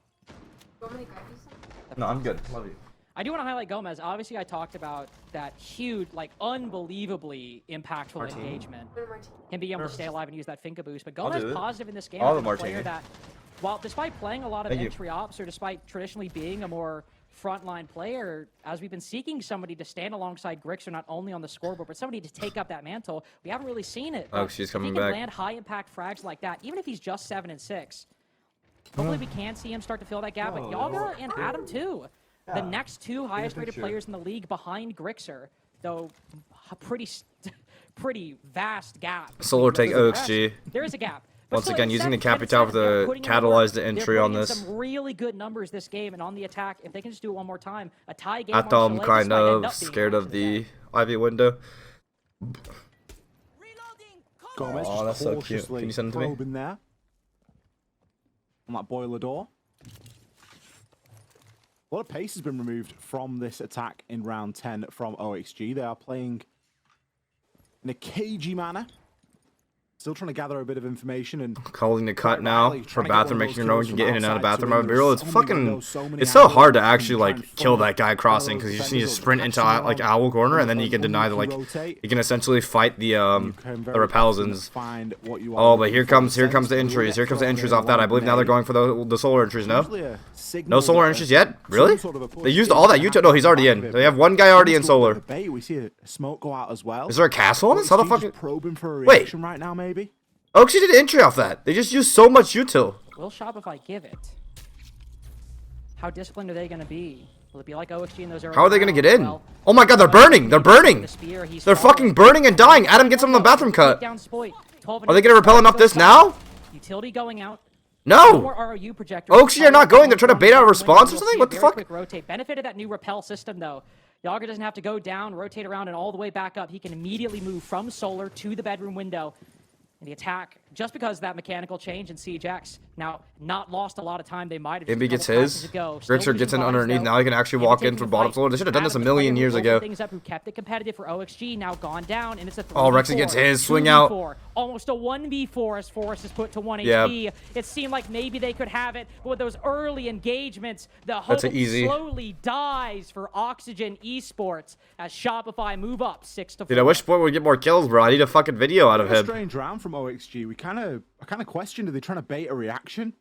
Speaker 1: No, I'm good. Love you.
Speaker 2: I do want to highlight Gomez. Obviously, I talked about that huge, like, unbelievably impactful engagement. Him being able to stay alive and use that Finka boost. But
Speaker 1: I'll
Speaker 2: Gomez
Speaker 1: do it.
Speaker 2: positive in this game.
Speaker 1: I'll
Speaker 2: as
Speaker 1: have
Speaker 2: a
Speaker 1: a
Speaker 2: player
Speaker 1: martini.
Speaker 2: that, while despite playing a lot of
Speaker 1: Thank you.
Speaker 2: entry ops, or despite traditionally being a more frontline player, as we've been seeking somebody to stand alongside Grixer, not only on the scoreboard, but somebody to take up that mantle, we haven't really seen it.
Speaker 1: Oh,
Speaker 2: But
Speaker 1: she's
Speaker 2: if
Speaker 1: coming
Speaker 2: he can
Speaker 1: back.
Speaker 2: land high-impact frags like that, even if he's just 7 and 6, hopefully we can see him start to fill that gap. But Yaga and Adam, too. The next 2 highest rated players in the league behind Grixer, though a pretty vast gap.
Speaker 1: Solar take
Speaker 2: between those
Speaker 1: OXG.
Speaker 2: There is a gap. But
Speaker 1: Once
Speaker 2: still,
Speaker 1: again,
Speaker 2: it's
Speaker 1: using the
Speaker 2: 7 and
Speaker 1: Capital
Speaker 2: 7, they're
Speaker 1: to
Speaker 2: putting in
Speaker 1: catalyze the
Speaker 2: work.
Speaker 1: entry
Speaker 2: They're
Speaker 1: on
Speaker 2: putting in
Speaker 1: this.
Speaker 2: some really good numbers this game, and on the attack, if they can just do it one more time, a tie game.
Speaker 1: I
Speaker 2: on
Speaker 1: thought I'm
Speaker 2: Chalet, this
Speaker 1: kind
Speaker 2: might end
Speaker 1: of
Speaker 2: up being
Speaker 1: scared
Speaker 2: match
Speaker 1: of
Speaker 2: day.
Speaker 1: the Ivy window.
Speaker 3: Gomez
Speaker 1: Aw, that's
Speaker 3: just
Speaker 1: so cute.
Speaker 3: cautiously
Speaker 1: Can you send it to me?
Speaker 3: probing there on that boiler door. A lot of pace has been removed from this attack in round 10 from OXG. They are playing in a cagey manner. Still trying to gather a bit of information and
Speaker 1: Calling the cut
Speaker 3: Right,
Speaker 1: now
Speaker 3: Riley,
Speaker 1: for
Speaker 3: trying to get one
Speaker 1: bathroom,
Speaker 3: of
Speaker 1: making
Speaker 3: those
Speaker 1: sure no one
Speaker 3: kills
Speaker 1: can
Speaker 3: from
Speaker 1: get in and out of
Speaker 3: outside to
Speaker 1: bathroom.
Speaker 3: win.
Speaker 1: But real,
Speaker 3: There's
Speaker 1: it's
Speaker 3: so many
Speaker 1: fucking,
Speaker 3: windows, so many
Speaker 1: it's so hard to
Speaker 3: angles,
Speaker 1: actually
Speaker 3: and try and
Speaker 1: like kill
Speaker 3: funnel
Speaker 1: that guy crossing
Speaker 3: those
Speaker 1: because you just need to
Speaker 3: defenders or
Speaker 1: sprint into
Speaker 3: catch them
Speaker 1: like
Speaker 3: on-
Speaker 1: owl corner and then
Speaker 3: on-
Speaker 1: you can
Speaker 3: on
Speaker 1: deny the
Speaker 3: when
Speaker 1: like
Speaker 3: you rotate.
Speaker 1: you can essentially fight the
Speaker 3: You can very
Speaker 1: repels
Speaker 3: quickly
Speaker 1: and.
Speaker 3: find what you
Speaker 1: Oh,
Speaker 3: are
Speaker 1: but
Speaker 3: looking
Speaker 1: here
Speaker 3: for.
Speaker 1: comes
Speaker 3: It
Speaker 1: the
Speaker 3: sends
Speaker 1: entries. Here comes the
Speaker 3: through
Speaker 1: entries
Speaker 3: there
Speaker 1: off that. I
Speaker 3: along
Speaker 1: believe now they're
Speaker 3: May.
Speaker 1: going for the solar entries. No,
Speaker 3: Usually a signal
Speaker 1: no solar
Speaker 3: that
Speaker 1: entries
Speaker 3: a-
Speaker 1: yet. Really?
Speaker 3: some sort of a push
Speaker 1: They used
Speaker 3: is
Speaker 1: all that
Speaker 3: gonna
Speaker 1: Utah. No, he's
Speaker 3: happen
Speaker 1: already
Speaker 3: back of
Speaker 1: in.
Speaker 3: it,
Speaker 1: They have
Speaker 3: but
Speaker 1: one guy already in
Speaker 3: almost a little
Speaker 1: solar.
Speaker 3: bit of a bait. We see a smoke go out as well.
Speaker 1: Is there a castle on this? How the fuck?
Speaker 3: Just probing for a
Speaker 1: Wait.
Speaker 3: reaction right now, maybe.
Speaker 1: Oh, she did an entry off that. They just used so much util.
Speaker 2: Will Shopify give it? How disciplined are they going to be? Will it be like OXG in those early
Speaker 1: How are they gonna
Speaker 2: rounds?
Speaker 1: get in?
Speaker 2: Well,
Speaker 1: Oh my god, they're burning! They're burning!
Speaker 2: the spear, he's
Speaker 1: They're
Speaker 2: falling.
Speaker 1: fucking burning and dying! Adam gets them on the bathroom cut!
Speaker 2: Down Spoit. 12 and
Speaker 1: Are they
Speaker 2: 8.
Speaker 1: gonna repel him off this now?
Speaker 2: Utility going out.
Speaker 1: No!
Speaker 2: More ROU projectors.
Speaker 1: OXG are not going, they're trying to bait out a response or something? What the
Speaker 2: Very
Speaker 1: fuck?
Speaker 2: quick rotate. Benefit of that new repel system though. Yager doesn't have to go down, rotate around, and all the way back up. He can immediately move from solar to the bedroom window. And the attack, just because of that mechanical change in Siege X, now not lost a lot of time. They might have.
Speaker 1: Maybe
Speaker 2: just
Speaker 1: gets
Speaker 2: a couple
Speaker 1: his.
Speaker 2: passes ago. Still
Speaker 1: Gritzer gets in
Speaker 2: losing bodies,
Speaker 1: underneath.
Speaker 2: though.
Speaker 1: Now he can actually
Speaker 2: Maybe
Speaker 1: walk
Speaker 2: taking
Speaker 1: in from
Speaker 2: the
Speaker 1: bottom
Speaker 2: fight.
Speaker 1: floor. They should have done this a
Speaker 2: Adam, the
Speaker 1: million
Speaker 2: player
Speaker 1: years
Speaker 2: who
Speaker 1: ago.
Speaker 2: opened things up, who kept it competitive for OXG, now gone down, and it's a 3v4.
Speaker 1: Oh, Rexy gets his swing out.
Speaker 2: 2v4. Almost a 1v4 as Forrest is put to 1
Speaker 1: Yeah.
Speaker 2: HP. It seemed like maybe they could have it, but with those early engagements, the hope
Speaker 1: That's an easy.
Speaker 2: slowly dies for Oxygen Esports as Shopify move up 6-4.
Speaker 1: Dude, I wish Sport would get more kills, bro. I need a fucking video out of
Speaker 3: A
Speaker 1: him.
Speaker 3: strange round from OXG. I kind of questioned, are they trying to bait a reaction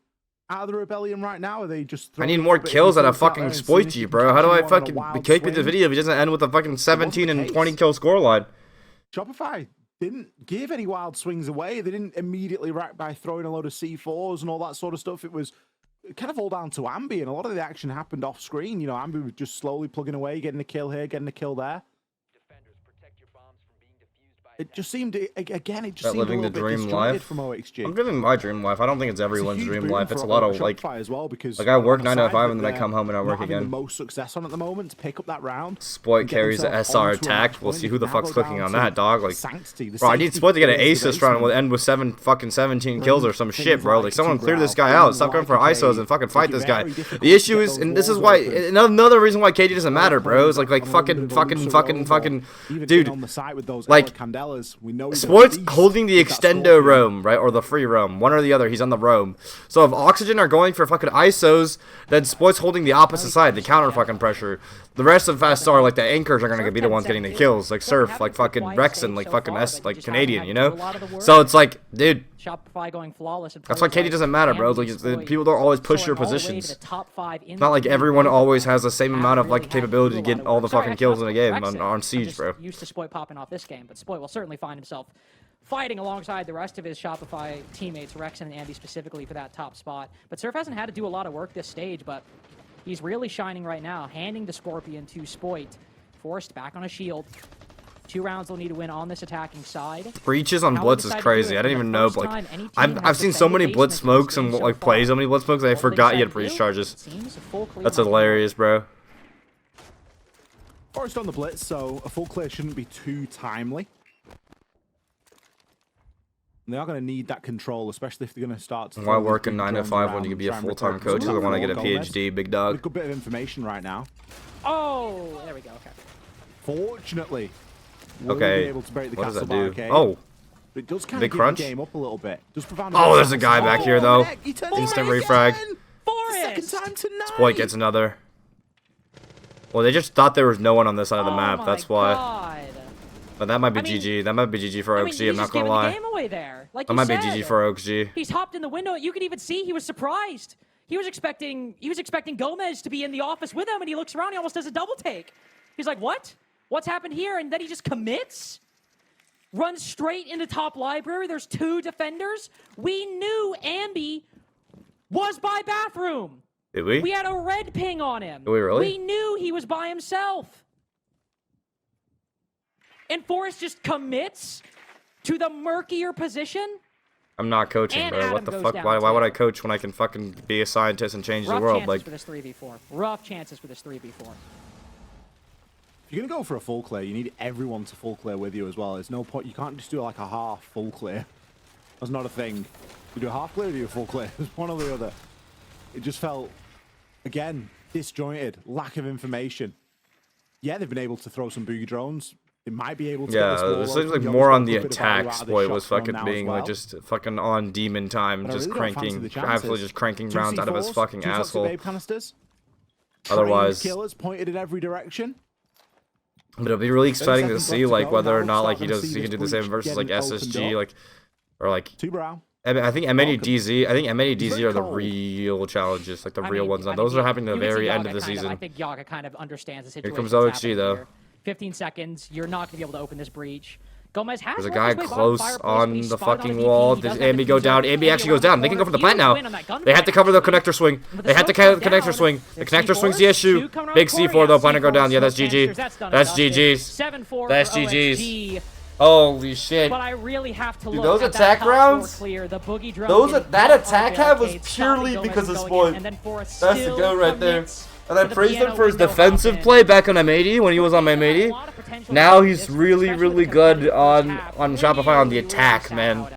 Speaker 3: out of the rebellion right now? Are they just?
Speaker 1: I need more kills out of fucking Spoichi, bro. How do I fucking keep the video if he doesn't end with a fucking 17 and 20 kill scoreline?
Speaker 3: Shopify didn't give any wild swings away. They didn't immediately react by throwing a load of C4s and all that sort of stuff. It was kind of all down to Ambi, and a lot of the action happened off screen. You know, Ambi was just slowly plugging away, getting a kill here, getting a kill there. It just seemed, again, it just
Speaker 1: That
Speaker 3: seemed a
Speaker 1: living
Speaker 3: little
Speaker 1: the
Speaker 3: bit
Speaker 1: dream
Speaker 3: disjointed
Speaker 1: life.
Speaker 3: from OXG.
Speaker 1: I'm living my dream life. I don't think it's everyone's dream life. It's a lot of like
Speaker 3: as well, because
Speaker 1: I work
Speaker 3: on the
Speaker 1: 9 to
Speaker 3: side
Speaker 1: 5
Speaker 3: that
Speaker 1: and then I
Speaker 3: they're
Speaker 1: come home and I
Speaker 3: not
Speaker 1: work
Speaker 3: having
Speaker 1: again.
Speaker 3: the most success on at the moment to pick up that round.
Speaker 1: Spoit
Speaker 3: and get
Speaker 1: carries the
Speaker 3: themselves
Speaker 1: SR
Speaker 3: onto a match
Speaker 1: attack. We'll
Speaker 3: point.
Speaker 1: see
Speaker 3: You
Speaker 1: who the
Speaker 3: can now
Speaker 1: fuck's
Speaker 3: go
Speaker 1: clicking
Speaker 3: down
Speaker 1: on
Speaker 3: to
Speaker 1: that, dog. Like,
Speaker 3: Sanctity, the
Speaker 1: bro, I need
Speaker 3: safety
Speaker 1: Spoit to get an
Speaker 3: plays the
Speaker 1: ace this round and
Speaker 3: basement.
Speaker 1: we'll end with 17 kills or some
Speaker 3: Things
Speaker 1: shit, bro.
Speaker 3: like
Speaker 1: Like, someone
Speaker 3: T
Speaker 1: clear this
Speaker 3: Brow,
Speaker 1: guy out.
Speaker 3: things
Speaker 1: Stop going for
Speaker 3: like
Speaker 1: ISOs
Speaker 3: a-
Speaker 1: and fucking fight
Speaker 3: make it
Speaker 1: this guy.
Speaker 3: very difficult
Speaker 1: The
Speaker 3: to
Speaker 1: issue
Speaker 3: get
Speaker 1: is,
Speaker 3: those
Speaker 1: and this is
Speaker 3: walls
Speaker 1: why,
Speaker 3: open.
Speaker 1: another reason why KD doesn't matter, bro, is like
Speaker 3: On a little bit of a looser
Speaker 1: fucking,
Speaker 3: even
Speaker 1: dude.
Speaker 3: on the side with those
Speaker 1: like,
Speaker 3: Candelas, we know he's a
Speaker 1: Spoit's
Speaker 3: beast
Speaker 1: holding the
Speaker 3: with that
Speaker 1: extendo
Speaker 3: Scorpion.
Speaker 1: roam, right? Or the free roam. One or the other. He's on the roam. So if Oxygen are going for fucking ISOs, then Spoit's holding the opposite side, the counter fucking pressure. The rest of Fast Star, like the anchors, are gonna be the ones getting the kills. Like Surf, like fucking Rexon, like fucking like Canadian, you know? So it's like, dude,
Speaker 2: Shopify going flawless.
Speaker 1: that's why KD doesn't matter, bro. Like, people don't always push your positions. It's not like everyone always has the same amount of like capability to get all the fucking kills in a game on Siege, bro.
Speaker 2: Used to Spoit popping off this game, but Spoit will certainly find himself fighting alongside the rest of his Shopify teammates, Rex and Andy specifically for that top spot. But Surf hasn't had to do a lot of work this stage, but he's really shining right now, handing the Scorpion to Spoit. Forced back on a shield. 2 rounds they'll need to win on this attacking side.
Speaker 1: Breaches on
Speaker 2: How
Speaker 1: Blitz
Speaker 2: they
Speaker 1: is
Speaker 2: decide to
Speaker 1: crazy.
Speaker 2: do it
Speaker 1: I didn't
Speaker 2: for
Speaker 1: even
Speaker 2: the
Speaker 1: know.
Speaker 2: first
Speaker 1: Like,
Speaker 2: time any team
Speaker 1: I've
Speaker 2: has
Speaker 1: seen so many
Speaker 2: defended
Speaker 1: Blitz
Speaker 2: basement in
Speaker 1: smokes
Speaker 2: this
Speaker 1: and
Speaker 2: game
Speaker 1: like
Speaker 2: so
Speaker 1: play
Speaker 2: far.
Speaker 1: so many Blitz smokes that I
Speaker 2: All they
Speaker 1: forgot he
Speaker 2: decided
Speaker 1: had
Speaker 2: to
Speaker 1: breach
Speaker 2: do,
Speaker 1: charges.
Speaker 2: it seems a full clear
Speaker 1: That's
Speaker 2: on the board.
Speaker 1: hilarious, bro.
Speaker 3: Forrest on the blitz, so a full clear shouldn't be too timely. And they are going to need that control, especially if they're going to start to
Speaker 1: Why
Speaker 3: throw these
Speaker 1: work a
Speaker 3: big
Speaker 1: 9 to
Speaker 3: drones
Speaker 1: 5 when
Speaker 3: around
Speaker 1: you can
Speaker 3: and
Speaker 1: be a
Speaker 3: try and
Speaker 1: full-time
Speaker 3: recruit
Speaker 1: coach? Because I want to get a
Speaker 3: Gomez.
Speaker 1: PhD, big
Speaker 3: A
Speaker 1: dog.
Speaker 3: good bit of information right now.
Speaker 2: Oh, there we go. Okay.
Speaker 3: Fortunately, will
Speaker 1: Okay,
Speaker 3: be able to break the
Speaker 1: what does
Speaker 3: castle
Speaker 1: that do?
Speaker 3: barricade.
Speaker 1: Oh,
Speaker 3: But it does kind
Speaker 1: big
Speaker 3: of give
Speaker 1: crunch?
Speaker 3: the game up a little bit. Does provide
Speaker 1: Oh,
Speaker 3: bit
Speaker 1: there's a
Speaker 3: of
Speaker 1: guy back here, though.
Speaker 3: He turns
Speaker 1: Instant
Speaker 3: it
Speaker 1: refrag.
Speaker 3: again! The second
Speaker 2: Forrest!
Speaker 3: time tonight.
Speaker 1: Spoit gets another. Well, they just thought there was no one on this side of the map.
Speaker 2: Oh
Speaker 1: That's
Speaker 2: my
Speaker 1: why.
Speaker 2: God.
Speaker 1: But that might be
Speaker 2: I mean-
Speaker 1: GG. That might be GG for
Speaker 2: I mean,
Speaker 1: OXG.
Speaker 2: he's
Speaker 1: I'm not
Speaker 2: just
Speaker 1: gonna
Speaker 2: giving the
Speaker 1: lie.
Speaker 2: game away there. Like
Speaker 1: That
Speaker 2: you
Speaker 1: might be
Speaker 2: said.
Speaker 1: GG for OXG.
Speaker 2: He's hopped in the window. You could even see he was surprised. He was expecting Gomez to be in the office with him, and he looks around. He almost does a double take. He's like, "What? What's happened here?" And then he just commits. Runs straight into top library. There's 2 defenders. We knew Ambi was by bathroom.
Speaker 1: Did we?
Speaker 2: We had a red ping on him.
Speaker 1: Did we really?
Speaker 2: We knew he was by himself. And Forrest just commits to the murkier position.
Speaker 1: I'm not coaching,
Speaker 2: And
Speaker 1: bro.
Speaker 2: Adam
Speaker 1: What the
Speaker 2: goes
Speaker 1: fuck?
Speaker 2: down
Speaker 1: Why would
Speaker 2: too.
Speaker 1: I coach when I can fucking be a scientist and change the
Speaker 2: Rough
Speaker 1: world?
Speaker 2: chances
Speaker 1: Like,
Speaker 2: for this 3v4. Rough chances for this 3v4.
Speaker 3: If you're going to go for a full clear, you need everyone to full clear with you as well. There's no point. You can't just do like a half full clear. That's not a thing. You do a half clear or do a full clear. There's one or the other. It just felt, again, disjointed. Lack of information. Yeah, they've been able to throw some boogie drones. They might be able to
Speaker 1: Yeah,
Speaker 3: get
Speaker 1: it
Speaker 3: this
Speaker 1: seems like more on the attack. Spoy was fucking being like just fucking on demon time,
Speaker 3: But I
Speaker 1: just
Speaker 3: really don't fancy
Speaker 1: cranking,
Speaker 3: the chances.
Speaker 1: absolutely just cranking
Speaker 3: Two
Speaker 1: rounds out of his
Speaker 3: C4s,
Speaker 1: fucking
Speaker 3: two toxic
Speaker 1: asshole.
Speaker 3: vape canisters,
Speaker 1: Otherwise,
Speaker 3: trained killers pointed in every direction.
Speaker 1: but it'll be really exciting to
Speaker 3: 30
Speaker 1: see
Speaker 3: seconds left
Speaker 1: like
Speaker 3: to go.
Speaker 1: whether or
Speaker 3: Now
Speaker 1: not
Speaker 3: we'll
Speaker 1: like he
Speaker 3: start
Speaker 1: does
Speaker 3: to
Speaker 1: he can
Speaker 3: see
Speaker 1: do the
Speaker 3: this
Speaker 1: same
Speaker 3: breach
Speaker 1: versus like
Speaker 3: getting opened
Speaker 1: SSG
Speaker 3: up.
Speaker 1: like or like.
Speaker 3: Two brow.
Speaker 1: I think M80 DZ. I think M80
Speaker 3: He's
Speaker 1: DZ
Speaker 3: very
Speaker 1: are the
Speaker 3: cold.
Speaker 1: real challenges, like the
Speaker 2: I
Speaker 1: real
Speaker 2: mean,
Speaker 1: ones. Now
Speaker 2: I
Speaker 1: those
Speaker 2: mean,
Speaker 1: are happening at the
Speaker 2: you can see
Speaker 1: very end
Speaker 2: Yaga
Speaker 1: of the
Speaker 2: kind
Speaker 1: season.
Speaker 2: I think Yaga kind of understands the situation.
Speaker 1: comes
Speaker 2: that's
Speaker 1: OXG,
Speaker 2: happening
Speaker 1: though.
Speaker 2: here. 15 seconds. You're not going to be able to open this breach. Gomez has
Speaker 1: There's a
Speaker 2: worked
Speaker 1: guy
Speaker 2: his way bottom
Speaker 1: close
Speaker 2: fireplace, but
Speaker 1: on
Speaker 2: he's
Speaker 1: the
Speaker 2: spotted on
Speaker 1: fucking
Speaker 2: a VP.
Speaker 1: wall.
Speaker 2: He
Speaker 1: Does
Speaker 2: doesn't have
Speaker 1: Ambi
Speaker 2: the
Speaker 1: go
Speaker 2: diffuser.
Speaker 1: down? Ambi actually goes down. They can go for the plant now. They had to cover the connector swing. They had to connector swing. The connector swing's the issue. Big C4 though. Planner go down. Yeah, that's GG. That's GG's. That's GG's. Holy shit.
Speaker 2: But I really have to
Speaker 1: Dude,
Speaker 2: look
Speaker 1: those
Speaker 2: at that
Speaker 1: attack
Speaker 2: top floor
Speaker 1: rounds,
Speaker 2: clear, the boogie drone
Speaker 1: those
Speaker 2: getting
Speaker 1: that
Speaker 2: caught
Speaker 1: attack
Speaker 2: on
Speaker 1: cab was
Speaker 2: barricades,
Speaker 1: purely
Speaker 2: stopping
Speaker 1: because of
Speaker 2: Gomez
Speaker 1: Spoy.
Speaker 2: going in, and then for a
Speaker 1: That's the
Speaker 2: still
Speaker 1: go right there.
Speaker 2: commits
Speaker 1: And I
Speaker 2: to the
Speaker 1: praised him
Speaker 2: piano
Speaker 1: for his
Speaker 2: window
Speaker 1: defensive
Speaker 2: hop in.
Speaker 1: play back on M80 when he was on M80.
Speaker 2: A lot of potential
Speaker 1: Now
Speaker 2: in
Speaker 1: he's
Speaker 2: this,
Speaker 1: really,
Speaker 2: especially
Speaker 1: really
Speaker 2: because
Speaker 1: good
Speaker 2: in the first
Speaker 1: on
Speaker 2: half,
Speaker 1: Shopify on the
Speaker 2: really
Speaker 1: attack,
Speaker 2: sat
Speaker 1: man.
Speaker 2: out